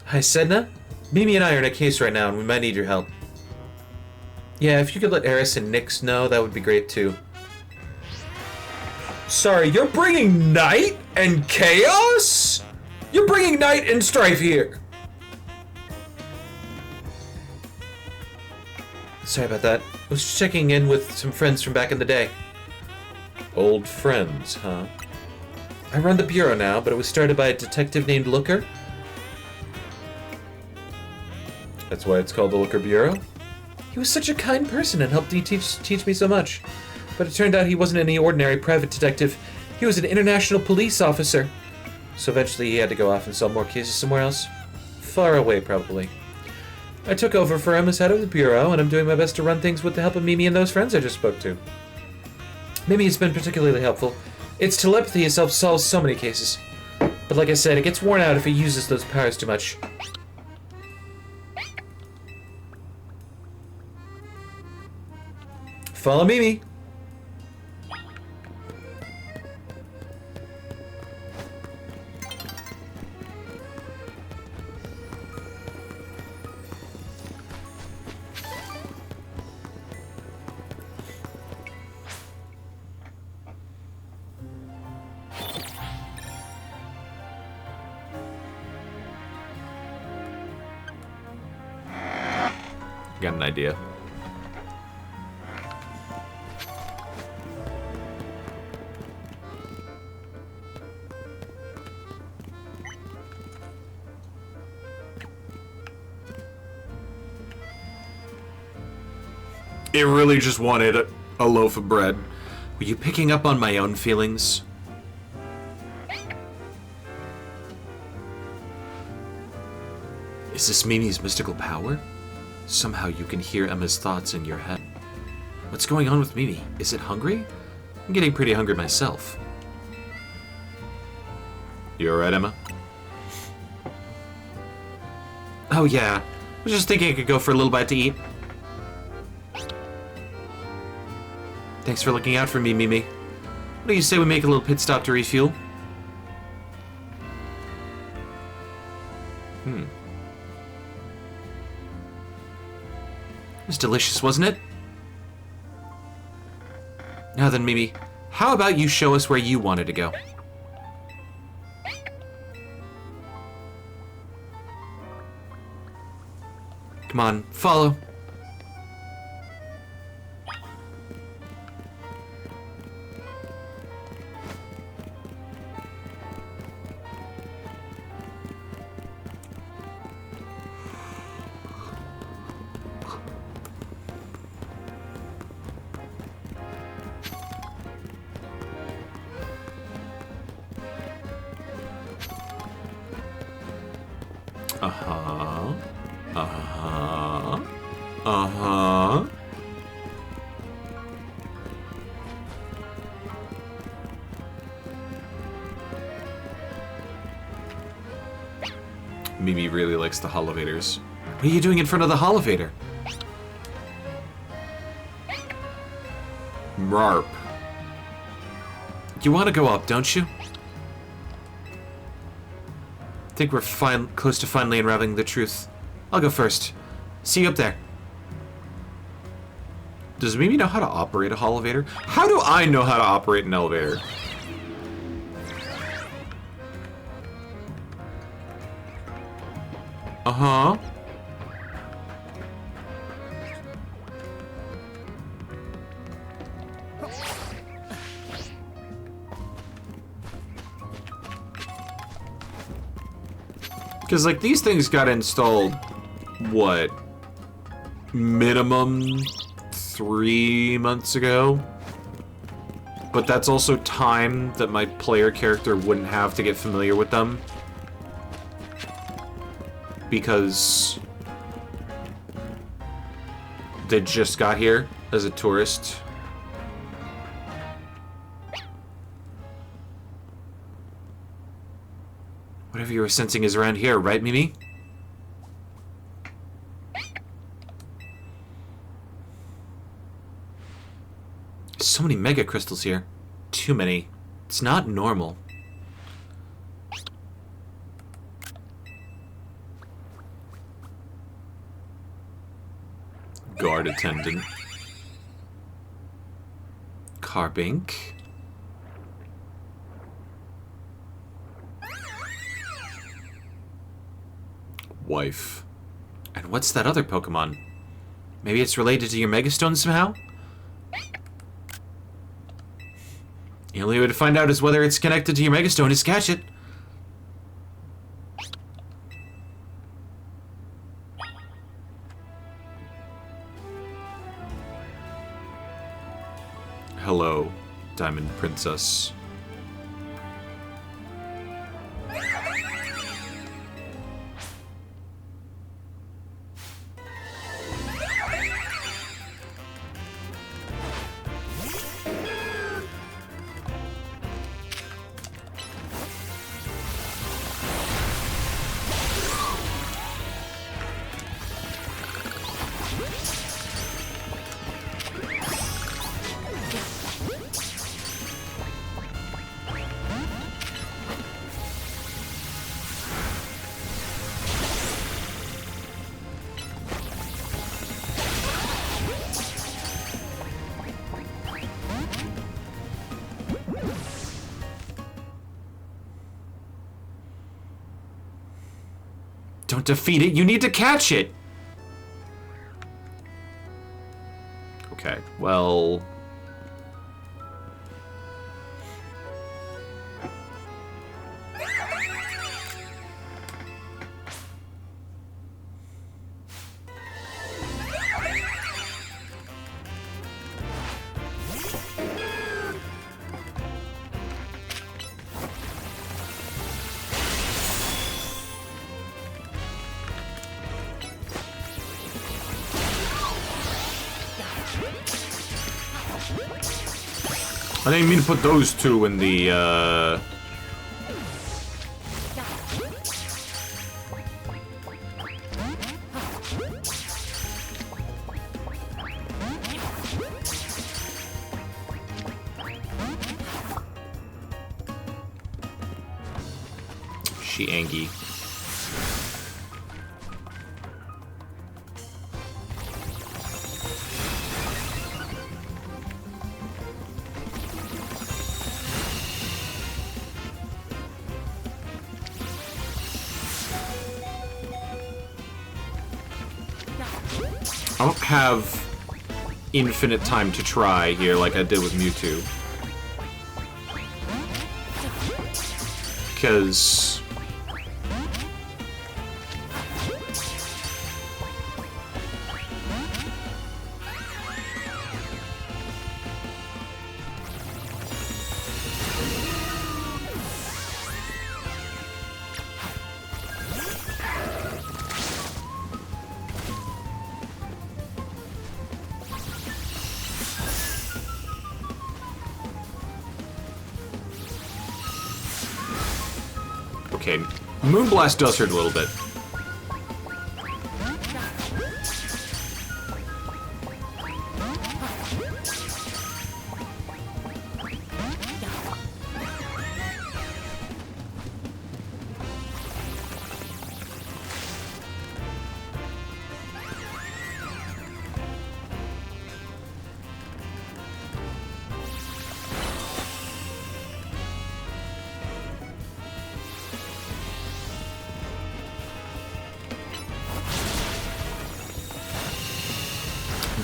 Hi, Sedna. Mimi and I are in a case right now, and we might need your help. Yeah, if you could let Eris and Nyx know, that would be great, too. Sorry, you're bringing night and chaos? You're bringing night and strife here. Sorry about that. I was just checking in with some friends from back in the day. Old friends, huh? I run the bureau now, but it was started by a detective named Looker. That's why it's called the Looker Bureau? He was such a kind person and helped teach me so much. But it turned out he wasn't any ordinary private detective. He was an international police officer. So eventually he had to go off and solve more cases somewhere else. Far away, probably. I took over for him as head of the bureau, and I'm doing my best to run things with the help of Mimi and those friends I just spoke to. Mimi has been particularly helpful. Its telepathy itself solves so many cases. But like I said, it gets worn out if it uses those powers too much. Follow Mimi. Got an idea. It really just wanted a loaf of bread. Were you picking up on my own feelings? Is this Mimi's mystical power? Somehow you can hear Emma's thoughts in your head. What's going on with Mimi? Is it hungry? I'm getting pretty hungry myself. You alright, Emma? Oh yeah, I was just thinking I could go for a little bite to eat. Thanks for looking out for me, Mimi. What do you say we make a little pit stop to refuel? It was delicious, wasn't it? Now then, Mimi, how about you show us where you wanted to go? Come on, follow. Uh-huh. Uh-huh. Uh-huh. Mimi really likes the elevators. What are you doing in front of the Holovator? Marp. You want to go up, don't you? I think we're close to finally unraveling the truth. I'll go first. See you up there. Does Mimi know how to operate a Holovator? How do I know how to operate an elevator? Uh-huh. Because, like, these things got installed, what, minimum 3 months ago? But that's also time that my player character wouldn't have to get familiar with them. Because they just got here as a tourist. Whatever you were sensing is around here, right, Mimi? So many mega crystals here. Too many. It's not normal. Guard attendant. Carbink. Wife. And what's that other Pokemon? Maybe it's related to your Megastone somehow? The only way to find out is whether it's connected to your Megastone is catch it. Hello, Diamond Princess. Don't defeat it, you need to catch it! Okay, well... I didn't mean to put those two in the, She Angie. I don't have infinite time to try here like I did with Mewtwo. Because... Okay, Moonblast does hurt a little bit.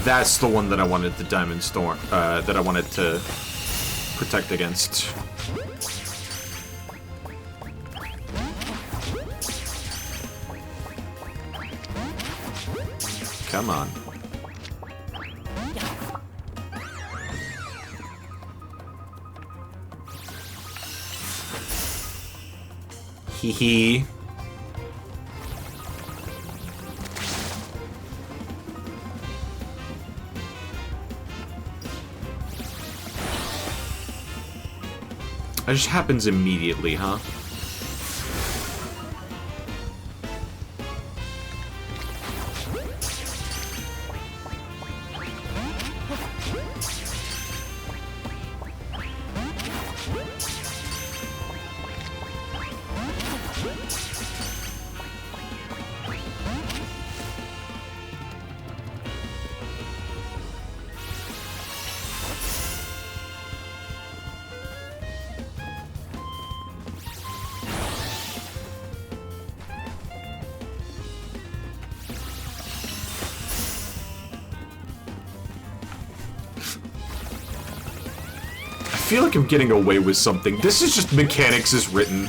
That's the one that I wanted the Diamond Storm, that I wanted to protect against. Come on. Hee hee. That just happens immediately, huh? I feel like I'm getting away with something. This is just mechanics as written.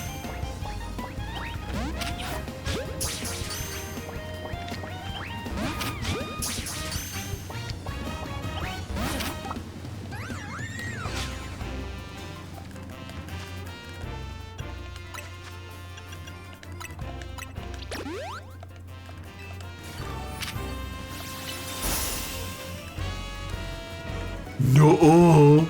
No.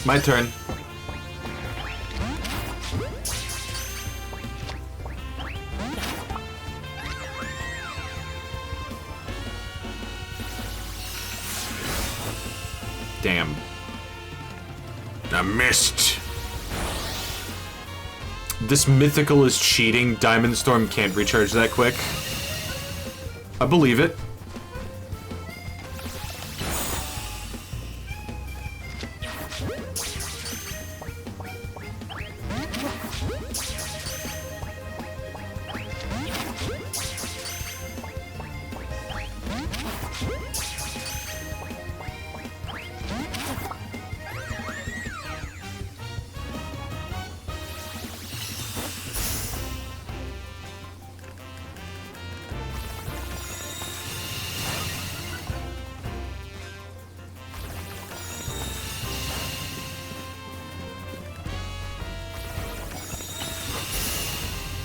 My turn. Damn. I missed. This mythical is cheating. Diamond Storm can't recharge that quick. I believe it.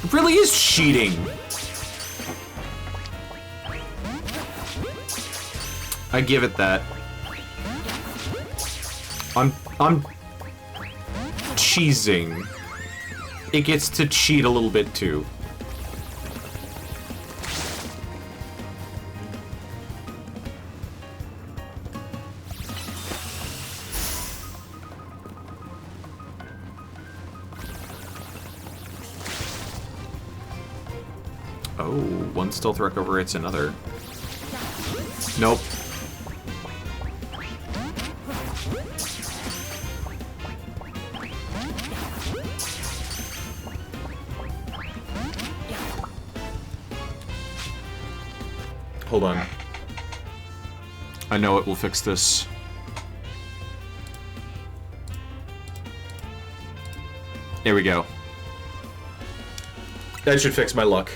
It really is cheating. I give it that. I'm cheesing. It gets to cheat a little bit too. Oh, one stealth wreck overwrites another. Nope. Hold on. I know it will fix this. There we go. That should fix my luck.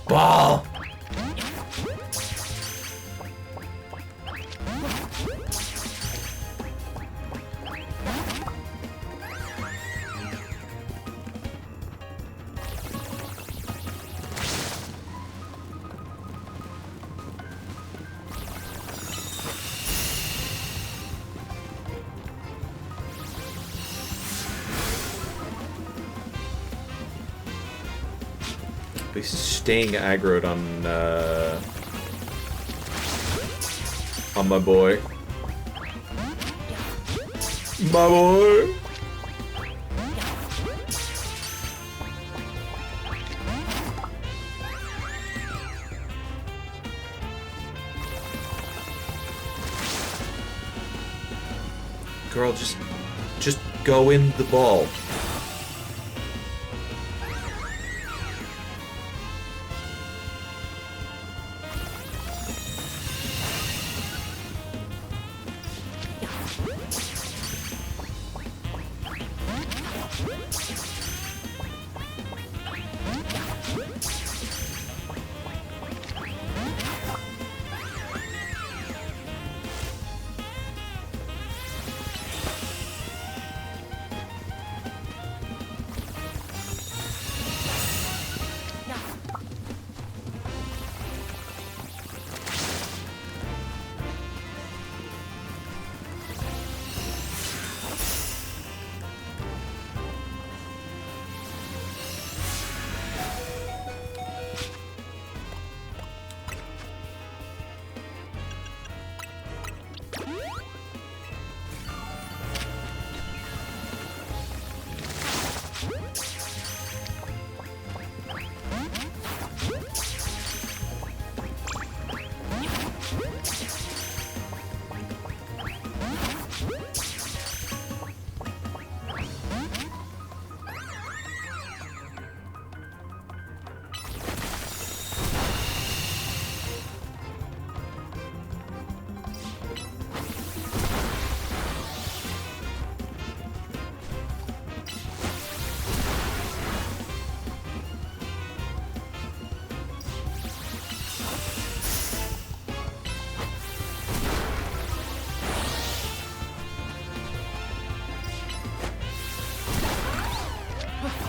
Ball! He's staying aggroed on my boy. My boy! Girl, just go in the ball.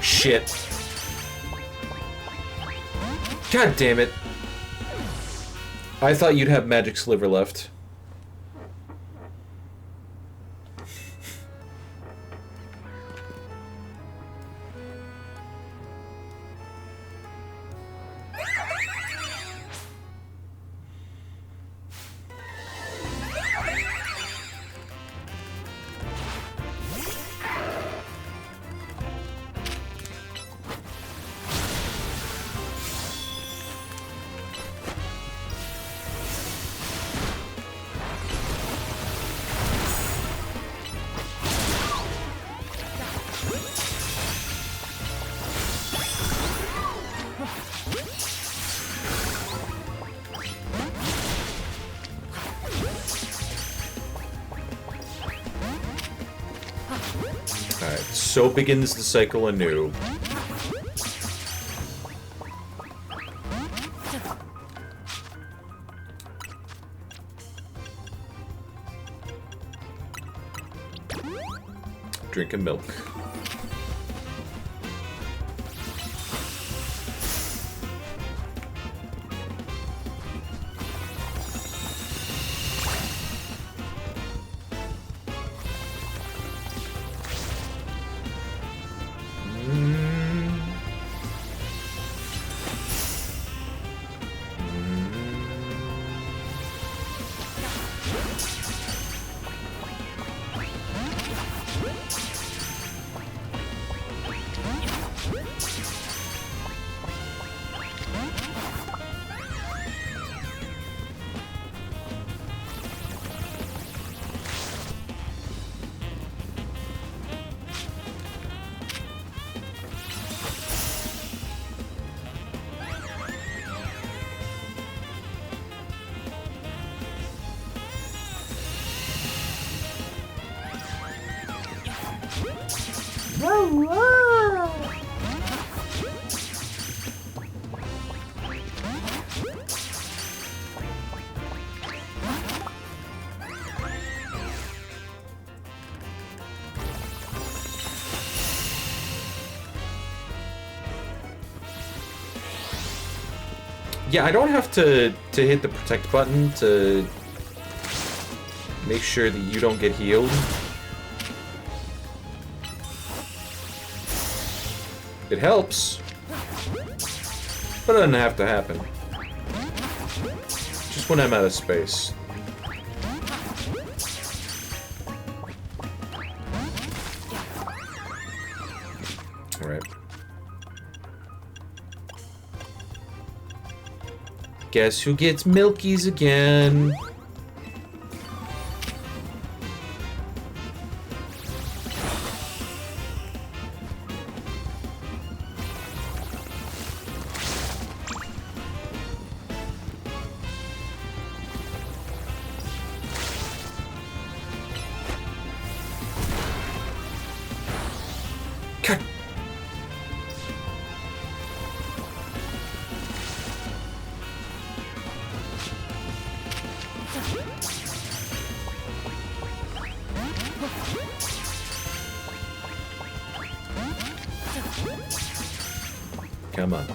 Shit. God damn it. I thought you'd have magic sliver left. Alright, so begins the cycle anew. Drinking milk. Yeah, I don't have to hit the protect button to make sure that you don't get healed. It helps, but it doesn't have to happen. Just when I'm out of space. Alright. Guess who gets Milkies again? Cut. Come on.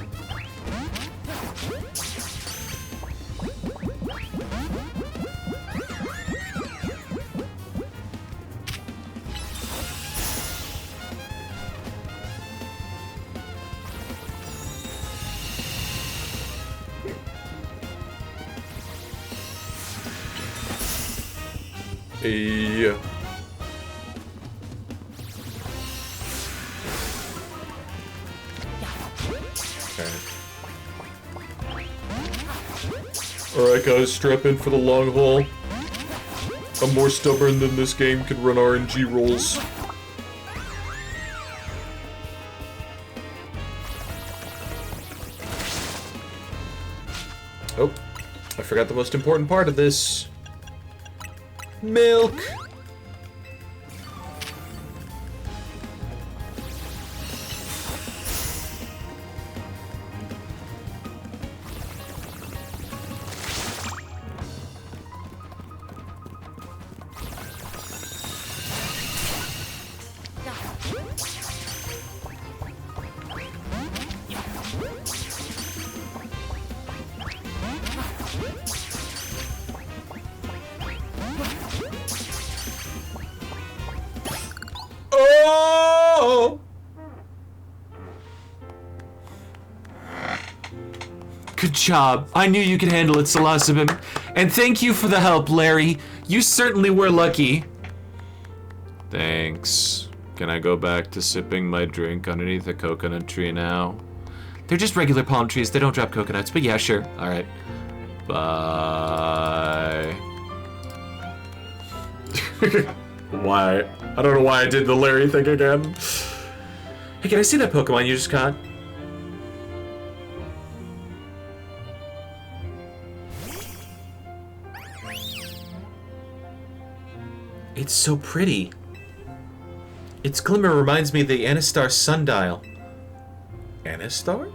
Yeah. Alright guys, strap in for the long haul. I'm more stubborn than this game can run RNG rolls. Oh, I forgot the most important part of this. Milk! Oh! Good job. I knew you could handle it, Salasabim. And thank you for the help, Larry. You certainly were lucky. Thanks. Can I go back to sipping my drink underneath a coconut tree now? They're just regular palm trees. They don't drop coconuts, but yeah, sure. Alright. Bye. Why? I don't know why I did the Larry thing again. Hey, can I see that Pokemon you just caught? It's so pretty. Its glimmer reminds me of the Anistar sundial. Anistar?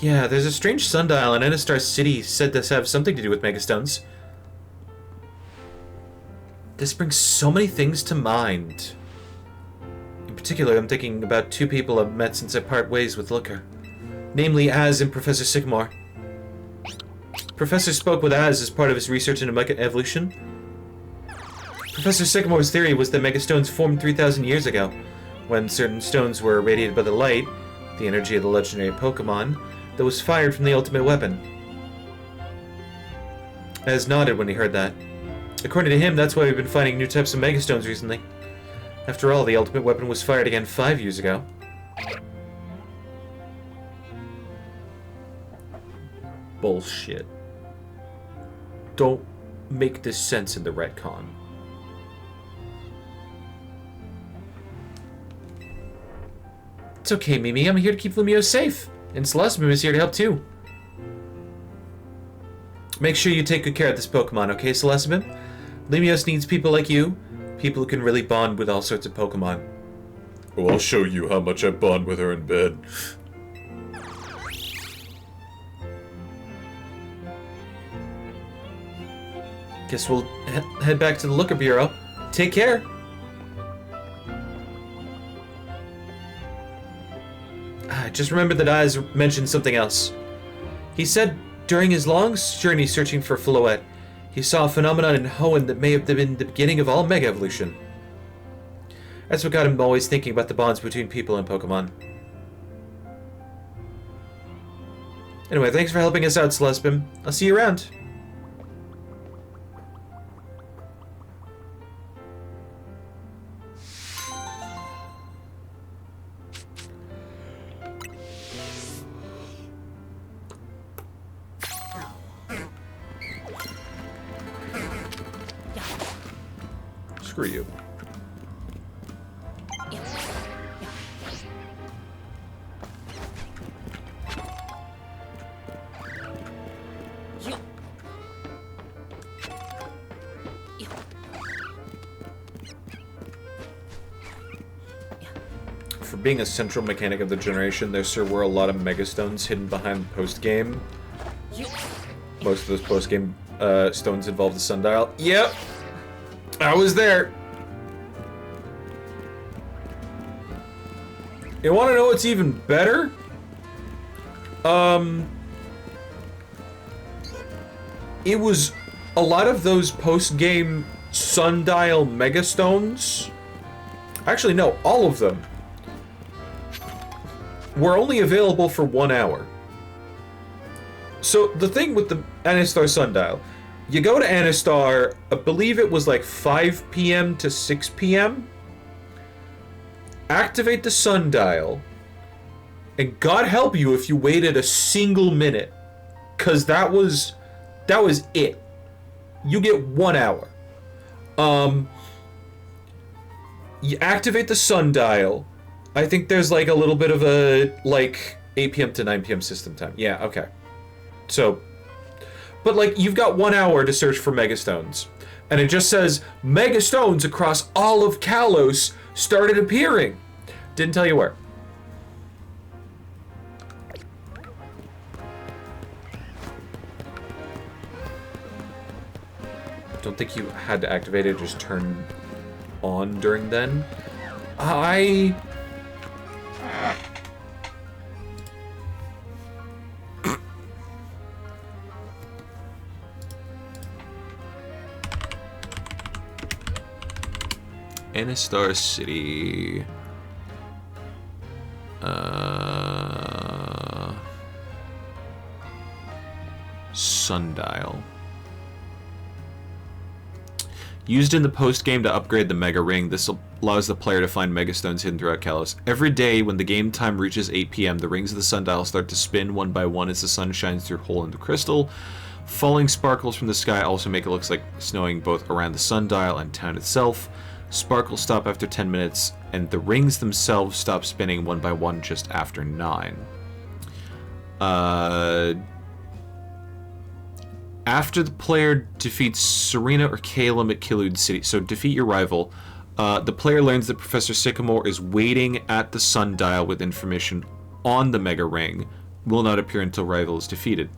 Yeah, there's a strange sundial in Anistar City said to have something to do with Megastones. This brings so many things to mind. In particular, I'm thinking about two people I've met since I part ways with Looker. Namely, Az and Professor Sycamore. Professor spoke with Az as part of his research into Mega Evolution. Professor Sycamore's theory was that Megastones formed 3,000 years ago, when certain stones were irradiated by the light, the energy of the legendary Pokemon, that was fired from the ultimate weapon. Az nodded when he heard that. According to him, that's why we've been finding new types of Megastones recently. After all, the ultimate weapon was fired again 5 years ago. Bullshit. Don't make this sense in the retcon. It's okay, Mimi. I'm here to keep Lumio safe. And Celestimum is here to help too. Make sure you take good care of this Pokemon, okay, Celestimum? Limios needs people like you. People who can really bond with all sorts of Pokemon. Oh, I'll show you how much I bond with her in bed. Guess we'll head back to the Looker Bureau. Take care. I just remembered that Az mentioned something else. He said during his long journey searching for Floette, he saw a phenomenon in Hoenn that may have been the beginning of all Mega Evolution. That's what got him always thinking about the bonds between people and Pokemon. Anyway, thanks for helping us out, Celespin. I'll see you around. Screw you. For being a central mechanic of the generation, there sure were a lot of Megastones hidden behind post-game. Most of those post-game stones involve the sundial. Yep! I was there! You wanna know what's even better? It was a lot of those post-game sundial Megastones. Actually, no, all of them were only available for 1 hour. So the thing with the Anistar Sundial, you go to Anistar, I believe it was like 5 p.m. to 6 p.m. Activate the sundial, and God help you if you waited a single minute, cause that was it. You get 1 hour. You activate the sundial. I think there's like a little bit of a like 8 p.m. to 9 p.m. system time. Yeah, okay. So, but like you've got 1 hour to search for Megastones, and it just says Megastones across all of Kalos started appearing. Didn't tell you where. Don't think you had to activate it, just turn on during then. Anistar City. Sundial. Used in the post-game to upgrade the Mega Ring, this allows the player to find Megastones hidden throughout Kalos. Every day, when the game time reaches 8 p.m., the rings of the sundial start to spin one by one as the sun shines through a hole in the crystal. Falling sparkles from the sky also make it look like snowing both around the sundial and town itself. Sparkles stop after 10 minutes, and the rings themselves stop spinning one by one just after 9. After the player defeats Serena or Calum at Kilude City, so defeat your rival, the player learns that Professor Sycamore is waiting at the sundial with information on the Mega Ring. Will not appear until rival is defeated.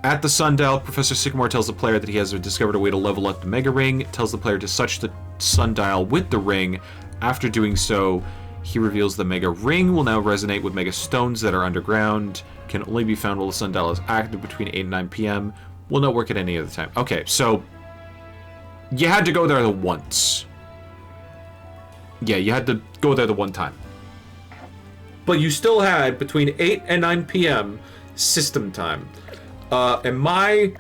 At the sundial, Professor Sycamore tells the player that he has discovered a way to level up the Mega Ring, tells the player to touch the sundial with the ring. After doing so, he reveals the Mega Ring will now resonate with Mega Stones that are underground, can only be found while the sundial is active between 8 and 9 p.m., will not work at any other time. Okay, so you had to go there the once. Yeah, you had to go there the one time. But you still had between 8 and 9 p.m. system time. And my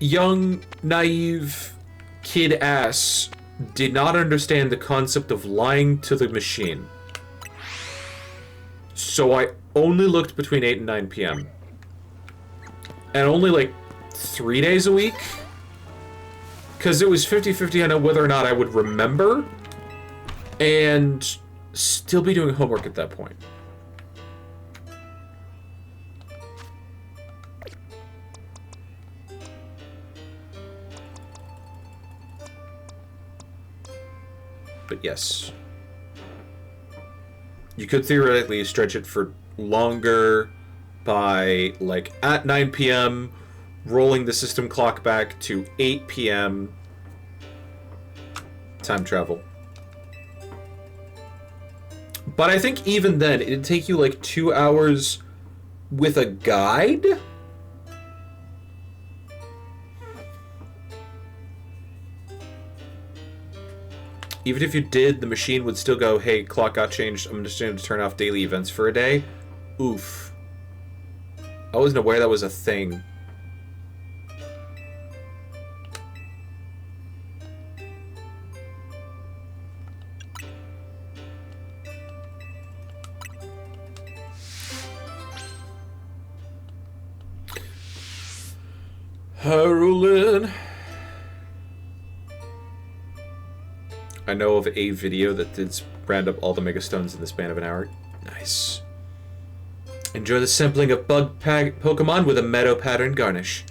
young, naive kid ass did not understand the concept of lying to the machine. So I only looked between 8 and 9 p.m. And only like 3 days a week? Because it was 50-50 on whether or not I would remember and still be doing homework at that point. But yes. You could theoretically stretch it for longer by, like, at 9 p.m., rolling the system clock back to 8 p.m. Time travel. But I think even then, it'd take you, like, 2 hours with a guide? Even if you did, the machine would still go, hey, clock got changed. I'm just going to turn off daily events for a day. Oof. I wasn't aware that was a thing. Hyrule. I know of a video that did round up all the Mega Stones in the span of an hour. Nice. Enjoy the sampling of bug Pokemon with a meadow pattern garnish.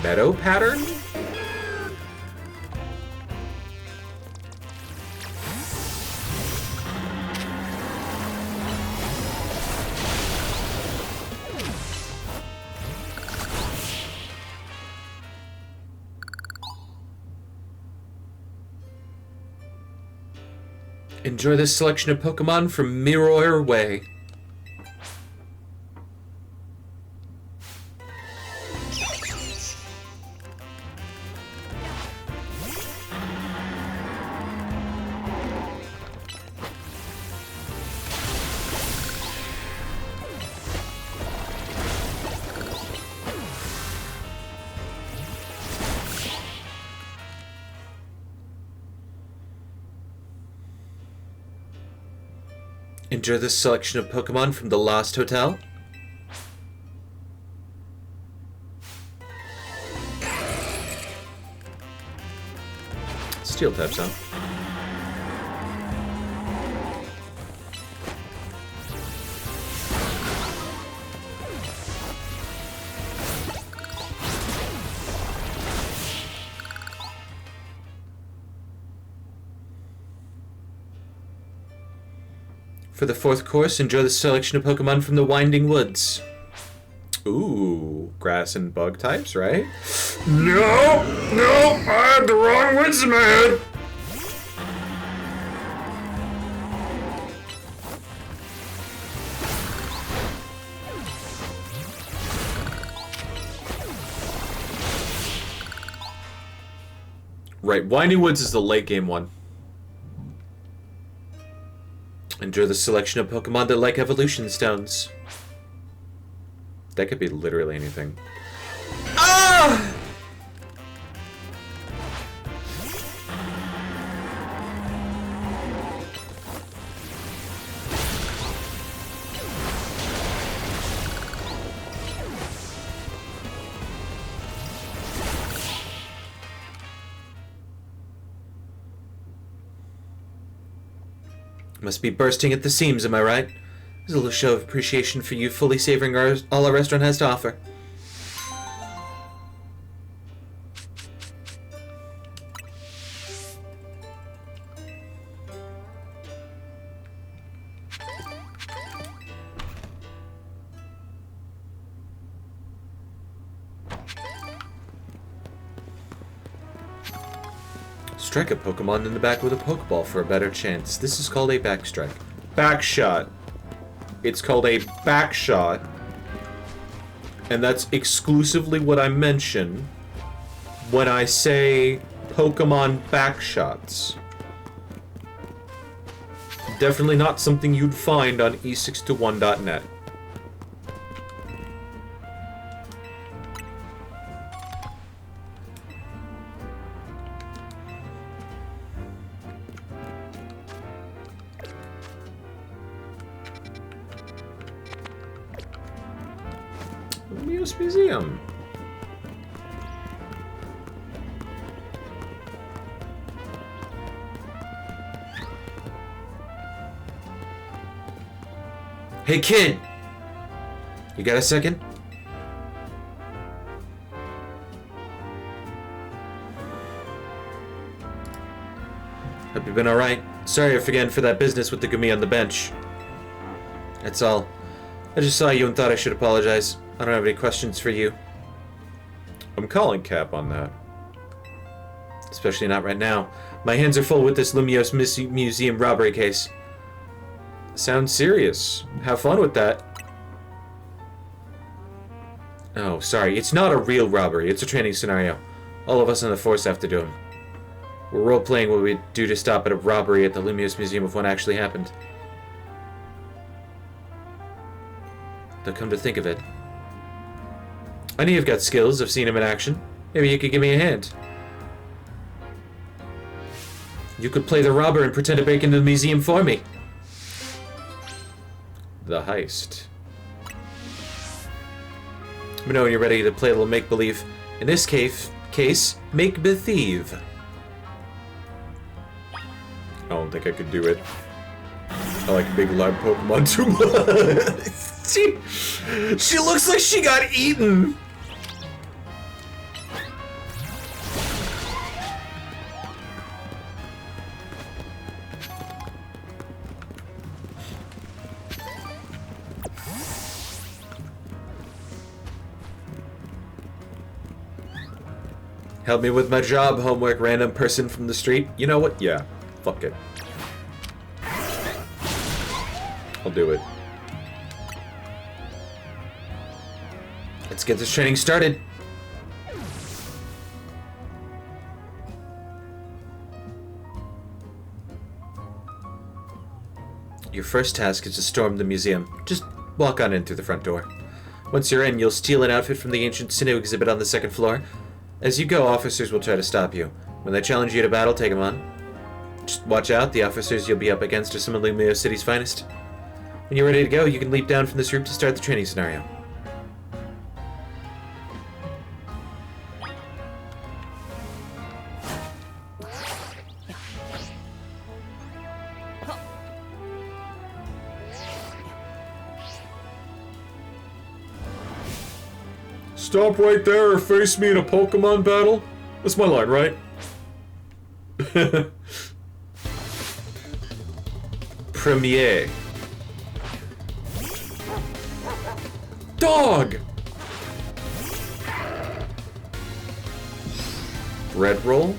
Meadow pattern? Enjoy this selection of Pokemon from Mirror Way. Enjoy this selection of Pokemon from the Lost Hotel. Steel types, huh? For the fourth course, enjoy the selection of Pokemon from the Winding Woods. Ooh, grass and bug types, right? No! I had the wrong words in my head! Right, Winding Woods is the late game one. Enjoy the selection of Pokemon that like evolution stones. That could be literally anything. Ah! Must be bursting at the seams, am I right? There's a little show of appreciation for you, fully savoring all our restaurant has to offer. Strike a Pokemon in the back with a Pokeball for a better chance. This is called a backstrike. Backshot. It's called a backshot. And that's exclusively what I mention when I say Pokemon backshots. Definitely not something you'd find on e621.net. Muse Museum. Hey kid! You got a second? Hope you've been alright. Sorry again for that business with the Gumi on the bench. That's all. I just saw you and thought I should apologize. I don't have any questions for you. I'm calling Cap on that. Especially not right now. My hands are full with this Lumios Museum robbery case. Sounds serious. Have fun with that. Oh, sorry. It's not a real robbery. It's a training scenario. All of us in the force have to do them. We're role-playing what we'd do to stop at a robbery at the Lumios Museum if one actually happened. Though come to think of it, I know you've got skills. I've seen them in action. Maybe you could give me a hand. You could play the robber and pretend to break into the museum for me. The heist. Let me know when you're ready to play a little make-believe. In this case, make-be-thieve. I don't think I could do it. I like big loud Pokemon too much. She looks like she got eaten. Help me with my job, homework, random person from the street. You know what? Yeah. Fuck it. I'll do it. Let's get this training started. Your first task is to storm the museum. Just walk on in through the front door. Once you're in, you'll steal an outfit from the ancient Sinnoh exhibit on the second floor. As you go, officers will try to stop you. When they challenge you to battle, take them on. Just watch out, the officers you'll be up against are some of Lumio City's finest. When you're ready to go, you can leap down from this roof to start the training scenario. Stop right there or face me in a Pokemon battle? That's my line, right? Premier. Dog! Bread roll.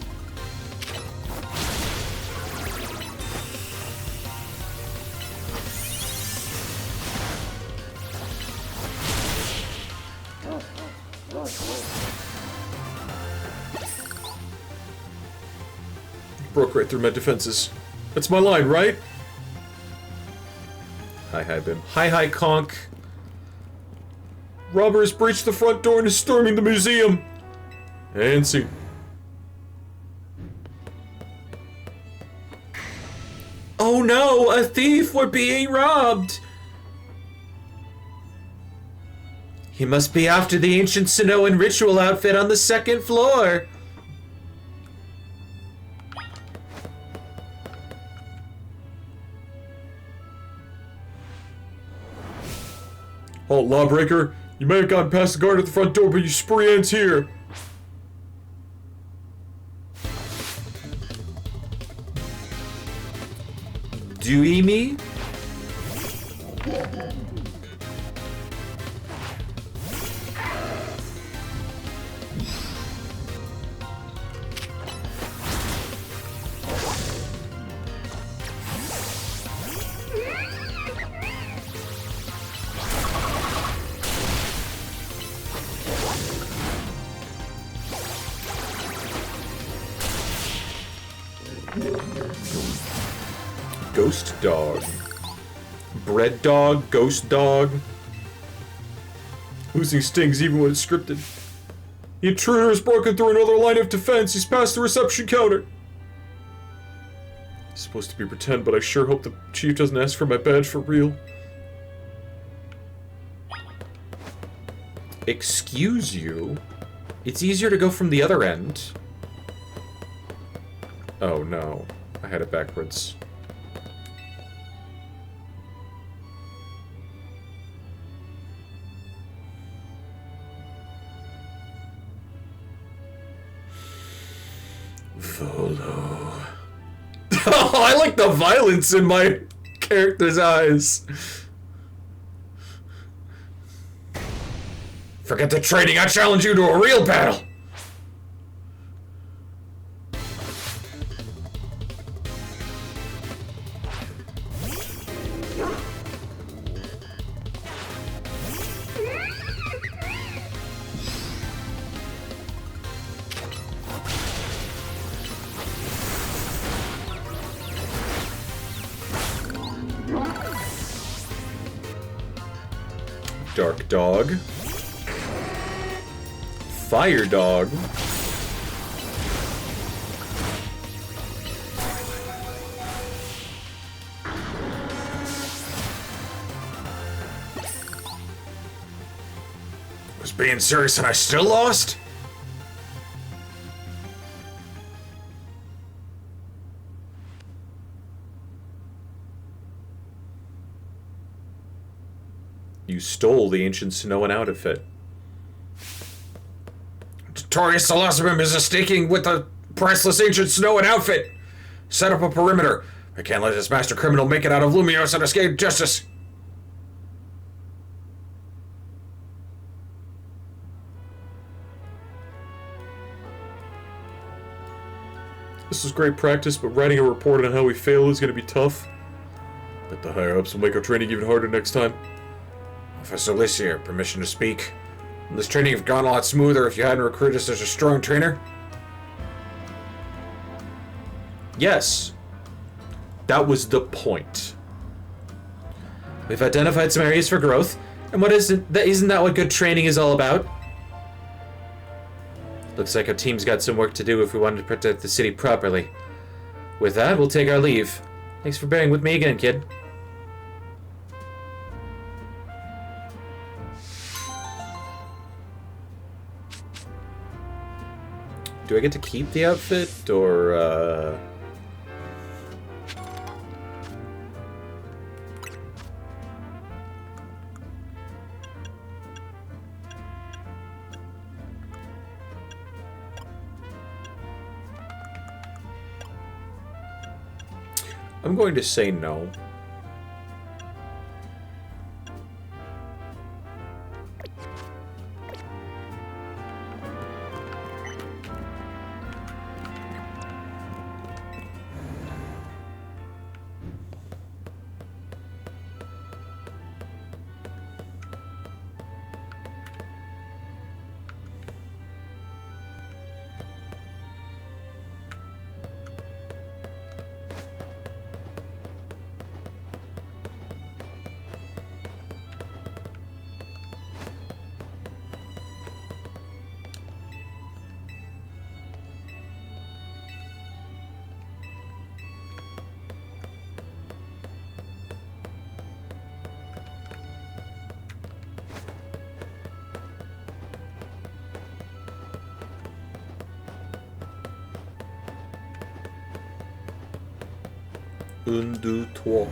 Broke right through my defenses. That's my line, right? Hi, Bim. Hi, Conk. Robbers breached the front door and is storming the museum. And see. Oh no, a thief! We're being robbed! He must be after the ancient Sinnoh ritual outfit on the second floor. Halt, lawbreaker. You may have gotten past the guard at the front door, but your spree ends here. Do me? Ghost dog. Bread dog, ghost dog. Losing stings even when it's scripted. The intruder has broken through another line of defense. He's past the reception counter. It's supposed to be pretend, but I sure hope the chief doesn't ask for my badge for real. Excuse you? It's easier to go from the other end. Oh no, I had it backwards. Volo. Oh, I like the violence in my character's eyes. Forget the training, I challenge you to a real battle! Dark Dog. Fire Dog. Was being serious and I still lost? You stole the ancient Snow and outfit. Torius Selesabim is mistaking with the priceless ancient Snow and outfit. Set up a perimeter. I can't let this master criminal make it out of Lumios and escape justice. This is great practice, but writing a report on how we fail is going to be tough. Bet the higher-ups will make our training even harder next time. Professor Lysier, permission to speak. This training would have gone a lot smoother if you hadn't recruited us as a strong trainer. Yes. That was the point. We've identified some areas for growth, and isn't that what good training is all about? Looks like our team's got some work to do if we wanted to protect the city properly. With that, we'll take our leave. Thanks for bearing with me again, kid. Do I get to keep the outfit, or, I'm going to say no. Un, deux, trois.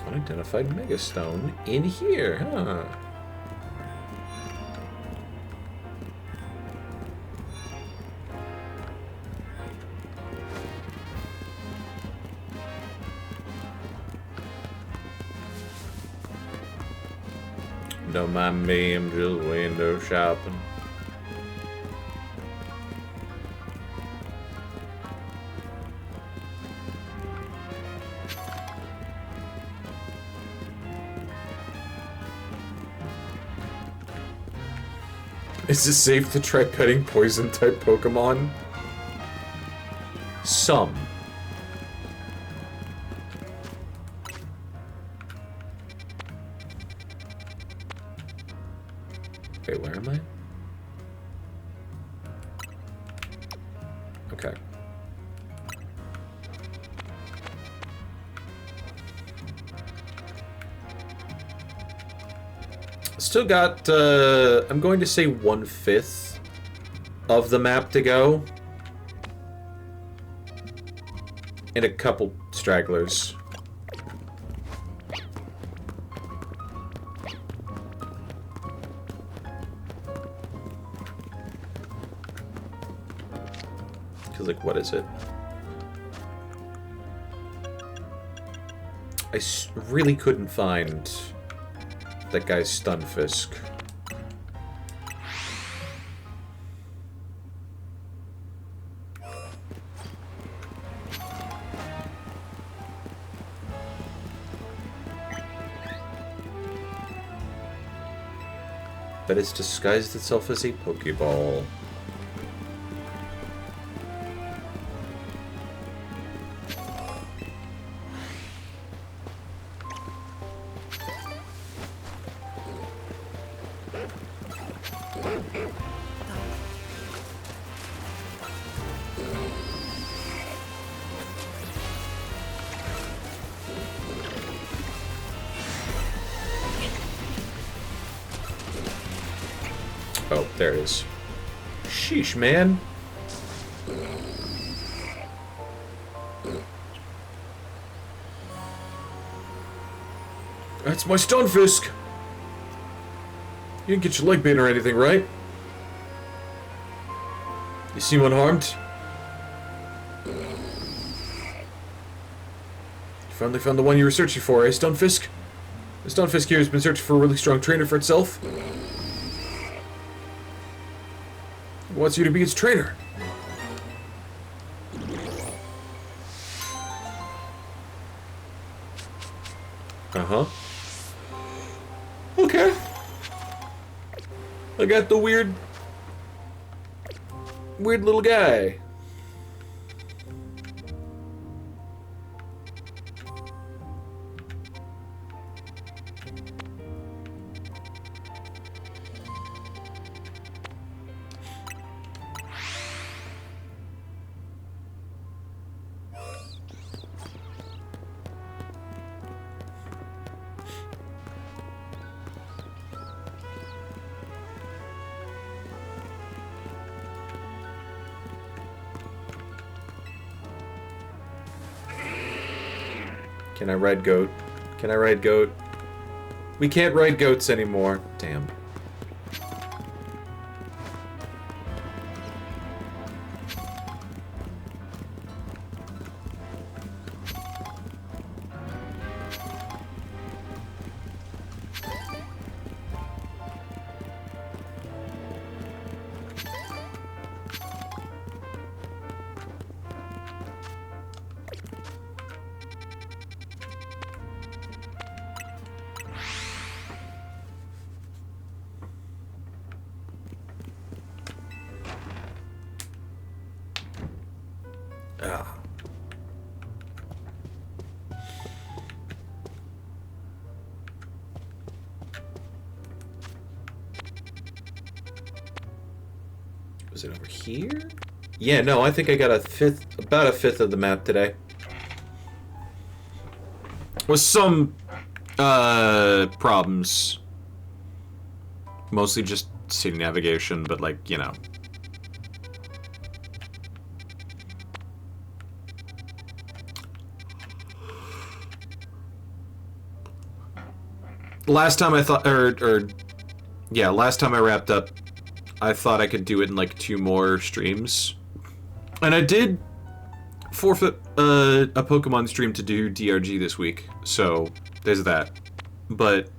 Unidentified megastone in here, huh? Don't mind me, I'm just window shopping. Is it safe to try petting poison-type Pokemon? Some. Wait, where am I? Okay. Still got, I'm going to say 1/5 of the map to go. And a couple stragglers. Cause like, what is it? I really couldn't find that guy's Stunfisk. But it's disguised itself as a Pokeball. Oh, there it is. Sheesh, man. That's my Stunfisk. You didn't get your leg bitten or anything, right? You seem unharmed. You finally found the one you were searching for, eh, Stunfisk? The Stunfisk here has been searching for a really strong trainer for itself. It wants you to be its trainer. Uh-huh. Okay. I got the weird little guy. Can I ride goat? Can I ride goat? We can't ride goats anymore. Damn. Ah. Was it over here? Yeah, no, I think I got about a fifth of the map today. With some, problems. Mostly just city navigation, but like, you know. Last time I thought, last time I wrapped up, I thought I could do it in like 2 more streams. And I did forfeit a Pokemon stream to do DRG this week, so there's that. But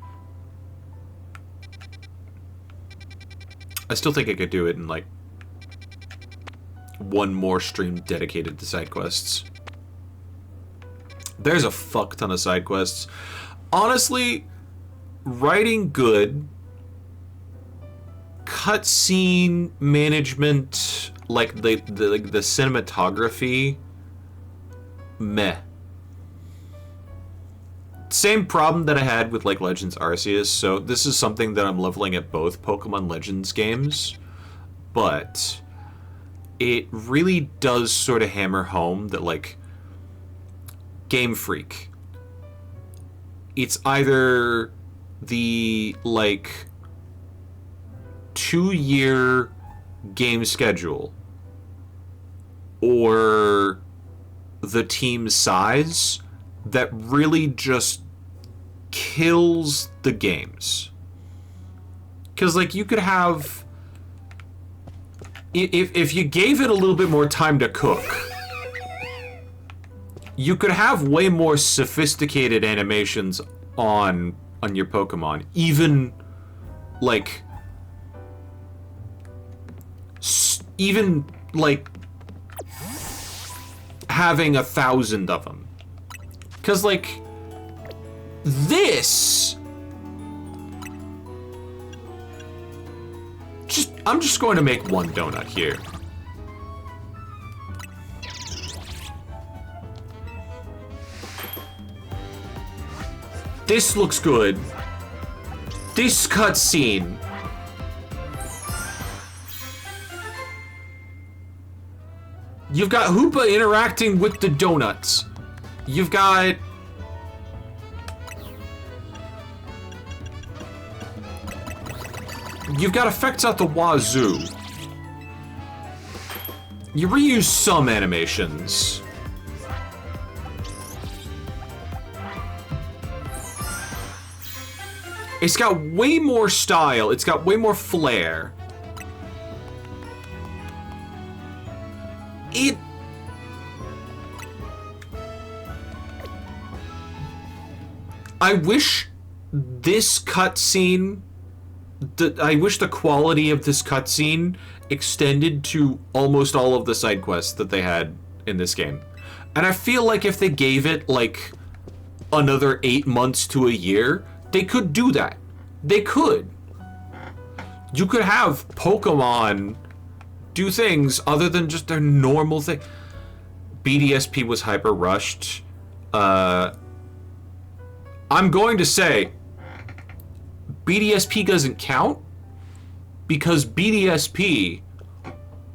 I still think I could do it in like 1 more stream dedicated to side quests. There's a fuck ton of side quests. Honestly, writing good, cutscene management, like the cinematography, meh. Same problem that I had with like Legends Arceus, so this is something that I'm leveling at both Pokemon Legends games, but it really does sort of hammer home that like Game Freak, it's either the like 2-year game schedule or the team size that really just kills the games. Because like you could have, if you gave it a little bit more time to cook, you could have way more sophisticated animations on on your Pokemon. Even, like, having 1,000 of them. Because, like, this... I'm just going to make one donut here. This looks good. This cutscene. You've got Hoopa interacting with the donuts. You've got... You've got effects out the wazoo. You reuse some animations. It's got way more style. It's got way more flair. I wish this cutscene... I wish the quality of this cutscene extended to almost all of the side quests that they had in this game. And I feel like if they gave it, like, another 8 months to a year, they could do that. They could. You could have Pokemon do things other than just their normal thing. BDSP was hyper rushed. I'm going to say BDSP doesn't count because BDSP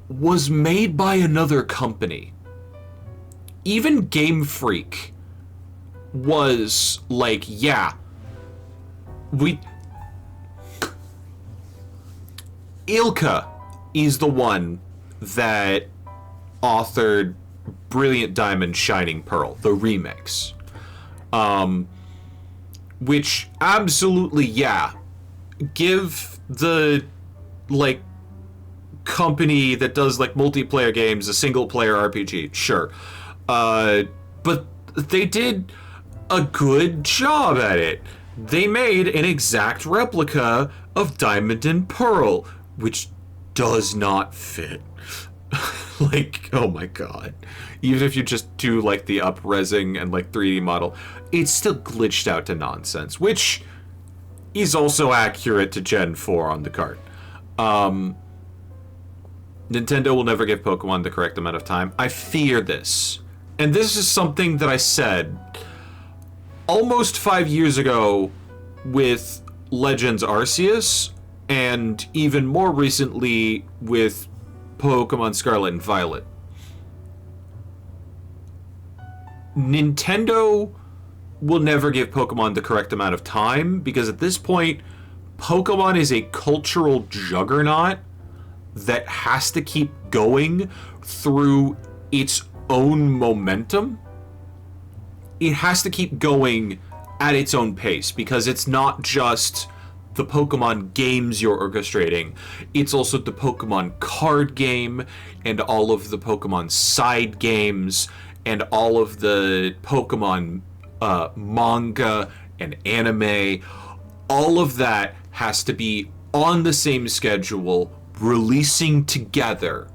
was made by another company. Even Game Freak was like, yeah, Ilka is the one that authored Brilliant Diamond Shining Pearl, the remix. Which absolutely, yeah, give the, like, company that does, like, multiplayer games a single-player RPG, sure. But they did a good job at it. They made an exact replica of Diamond and Pearl, which does not fit. Like, oh my god. Even if you just do, like, the up-resing and, like, 3D model, it's still glitched out to nonsense, which is also accurate to Gen 4 on the cart. Nintendo will never give Pokemon the correct amount of time. I fear this. And this is something that I said almost 5 years ago with Legends Arceus, and even more recently with Pokemon Scarlet and Violet. Nintendo will never give Pokemon the correct amount of time because at this point, Pokemon is a cultural juggernaut that has to keep going through its own momentum. It has to keep going at its own pace because it's not just the Pokemon games you're orchestrating, it's also the Pokemon card game and all of the Pokemon side games and all of the Pokemon manga and anime. All of that has to be on the same schedule, releasing together.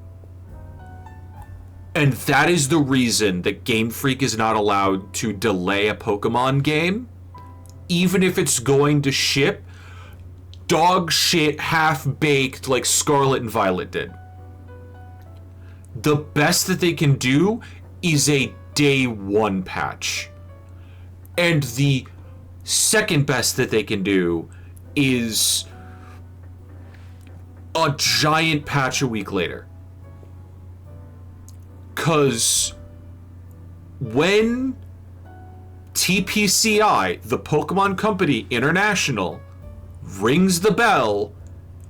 And that is the reason that Game Freak is not allowed to delay a Pokemon game, even if it's going to ship dog shit half-baked like Scarlet and Violet did. The best that they can do is a day one patch. And the second best that they can do is a giant patch a week later. 'Cause when TPCI, the Pokemon Company International, rings the bell,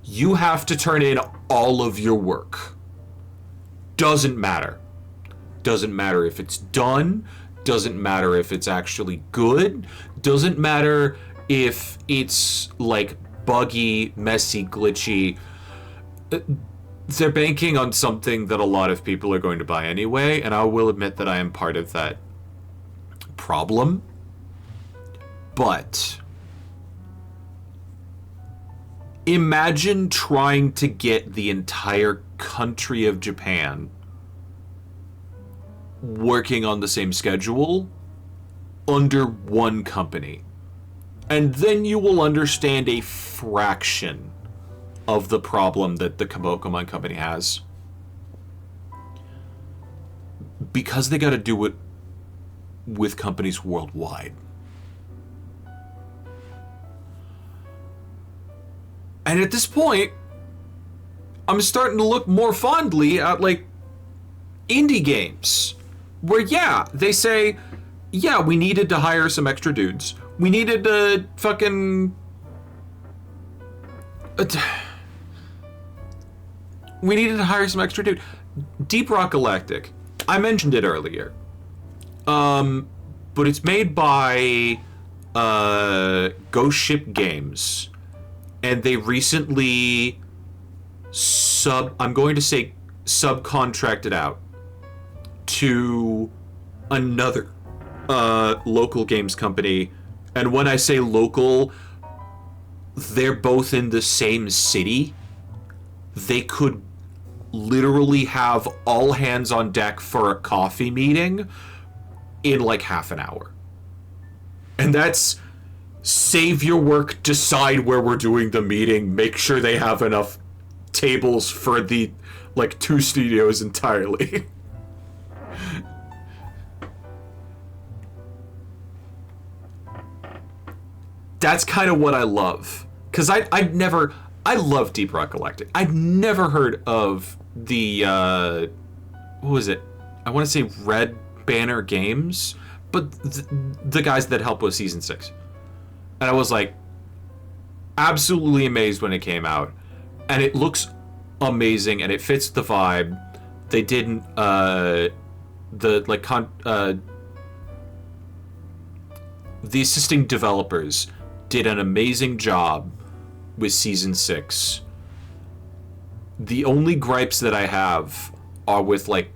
you have to turn in all of your work. Doesn't matter. Doesn't matter if it's done. Doesn't matter if it's actually good. Doesn't matter if it's like buggy, messy, glitchy. They're banking on something that a lot of people are going to buy anyway, and I will admit that I am part of that problem. But Imagine trying to get the entire country of Japan working on the same schedule under one company. And then you will understand a fraction of the problem that the Pokemon Company has. Because they gotta do it with companies worldwide. And at this point, I'm starting to look more fondly at, like, indie games. Where, yeah, they say, yeah, we needed to hire some extra dudes. We needed to fucking... we needed to hire some extra dude. Deep Rock Galactic. I mentioned it earlier. But it's made by Ghost Ship Games. And they recently subcontracted out to another local games company. And when I say local, they're both in the same city. They could literally have all hands on deck for a coffee meeting in like half an hour. And that's save your work, decide where we're doing the meeting, make sure they have enough tables for the like 2 studios entirely. That's kind of what I love. Because I love Deep Rock Galactic. I'd never heard of the, what was it? I want to say Red Banner Games, but the guys that helped with Season 6. And I was like, absolutely amazed when it came out. And it looks amazing and it fits the vibe. They didn't, the assisting developers did an amazing job with Season 6. The only gripes that I have are with, like,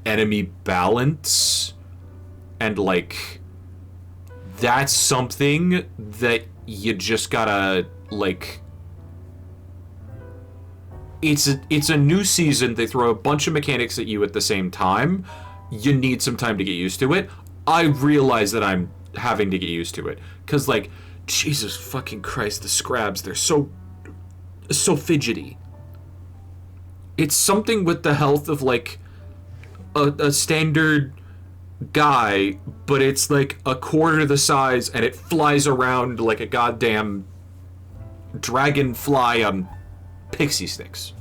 enemy balance. And, like, that's something that you just gotta, like... It's a new season. They throw a bunch of mechanics at you at the same time. You need some time to get used to it. I realize that I'm having to get used to it. Because, like, Jesus fucking Christ, the Scrabs, they're so fidgety. It's something with the health of, like, a standard guy, but it's, like, a quarter the size, and it flies around like a goddamn dragonfly on pixie sticks.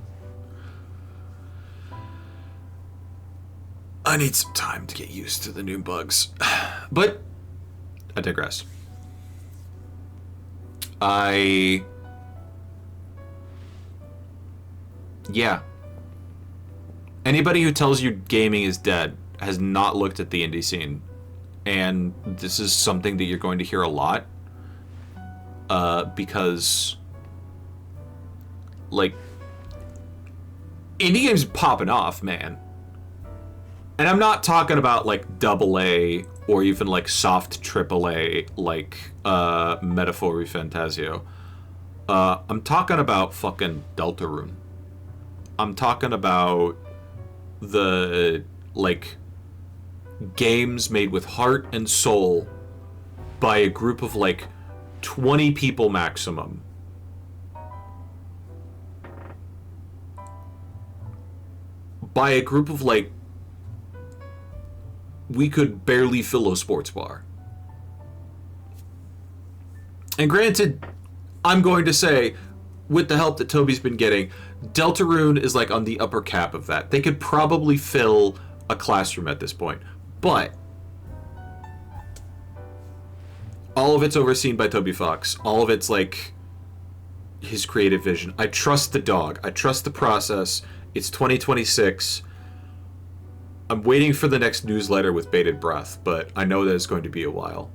I need some time to get used to the new bugs. But I digress. Yeah. Anybody who tells you gaming is dead has not looked at the indie scene. And this is something that you're going to hear a lot. Because, like, indie games popping off, man. And I'm not talking about, like, AA or even, like, soft AAA, like, Metaphor Fantasio. I'm talking about fucking Deltarune. I'm talking about the, like, games made with heart and soul by a group of, like, 20 people maximum. By a group of, like, we could barely fill a sports bar. And granted, I'm going to say, with the help that Toby's been getting, Deltarune is like on the upper cap of that. They could probably fill a classroom at this point. But all of it's overseen by Toby Fox. All of it's like his creative vision. I trust the dog. I trust the process. It's 2026. I'm waiting for the next newsletter with bated breath, but I know that it's going to be a while.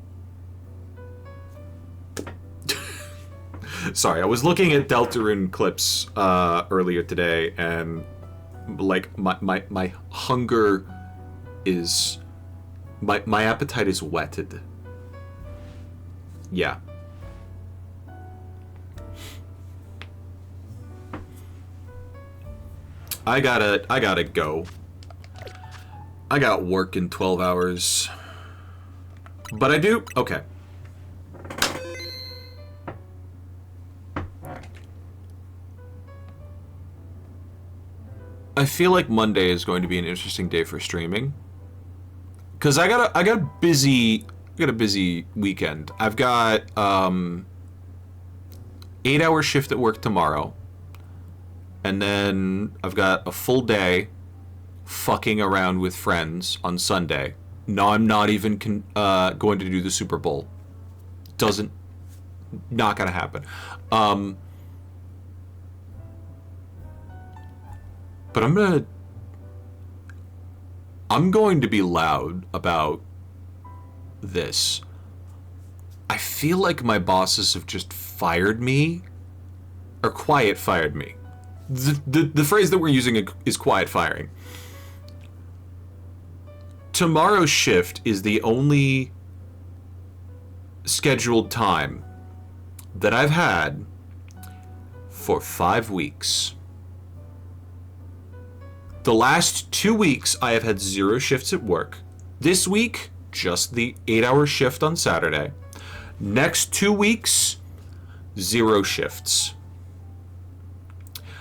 Sorry, I was looking at Deltarune clips earlier today, and like my hunger is my appetite is whetted. Yeah. I gotta go. I got work in 12 hours. But I do? Okay. I feel like Monday is going to be an interesting day for streaming. Cause I got a busy weekend. I've got 8-hour shift at work tomorrow. And then I've got a full day fucking around with friends on Sunday. No, I'm not even going to do the Super Bowl. Not gonna happen. But I'm going to be loud about this. I feel like my bosses have just fired me, or quiet fired me. The phrase that we're using is quiet firing. Tomorrow's shift is the only scheduled time that I've had for 5 weeks. The last 2 weeks, I have had 0 shifts at work. This week, just the 8-hour shift on Saturday. Next 2 weeks, 0 shifts.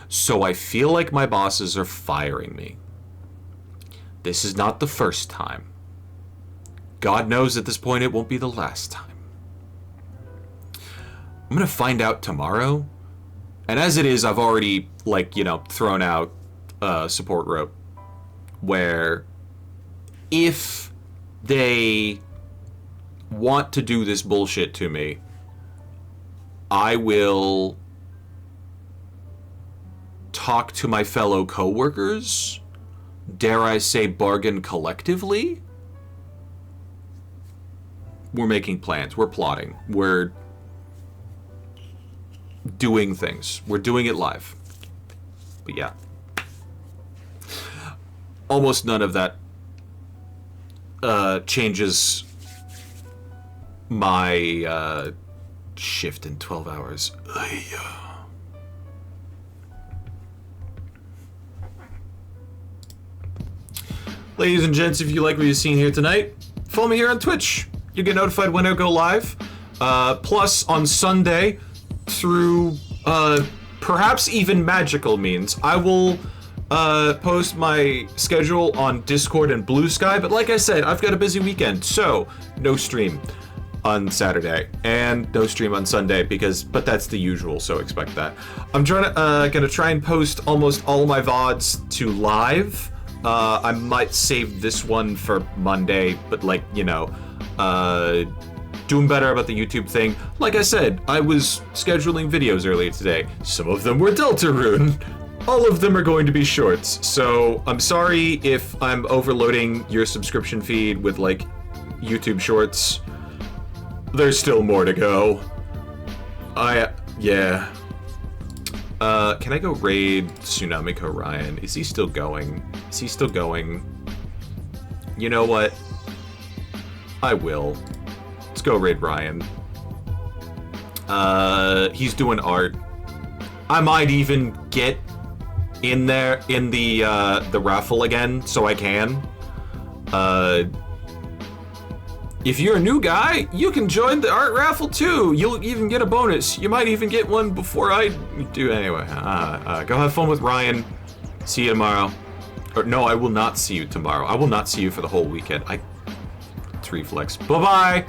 So I feel like my bosses are firing me. This is not the first time. God knows at this point it won't be the last time. I'm gonna find out tomorrow. And as it is, I've already, thrown out support rope, where if they want to do this bullshit to me, I will talk to my fellow coworkers, dare I say bargain collectively. We're making plans, we're plotting, we're doing things, we're doing it live. But yeah. Almost none of that changes my shift in 12 hours. Ladies and gents, if you like what you've seen here tonight, follow me here on Twitch. You get notified when I go live. Plus, on Sunday, through perhaps even magical means, I will post my schedule on Discord and Blue Sky, but like I said, I've got a busy weekend, so no stream on Saturday and no stream on Sunday but that's the usual, so expect that. I'm gonna try and post almost all my VODs to live. I might save this one for Monday, but doing better about the YouTube thing. Like I said, I was scheduling videos earlier today. Some of them were Deltarune. All of them are going to be shorts, so I'm sorry if I'm overloading your subscription feed with YouTube shorts. There's still more to go. Yeah. Can I go raid Tsunamiko Ryan? Is he still going? Is he still going? You know what? I will. Let's go raid Ryan. He's doing art. I might even get in there in the raffle again, so I can. If you're a new guy, you can join the art raffle too. You'll even get a bonus. You might even get one before I do. Anyway, go have fun with Ryan. See you tomorrow. Or no, I will not see you tomorrow. I will not see you for the whole weekend. It's reflex. Bye-bye.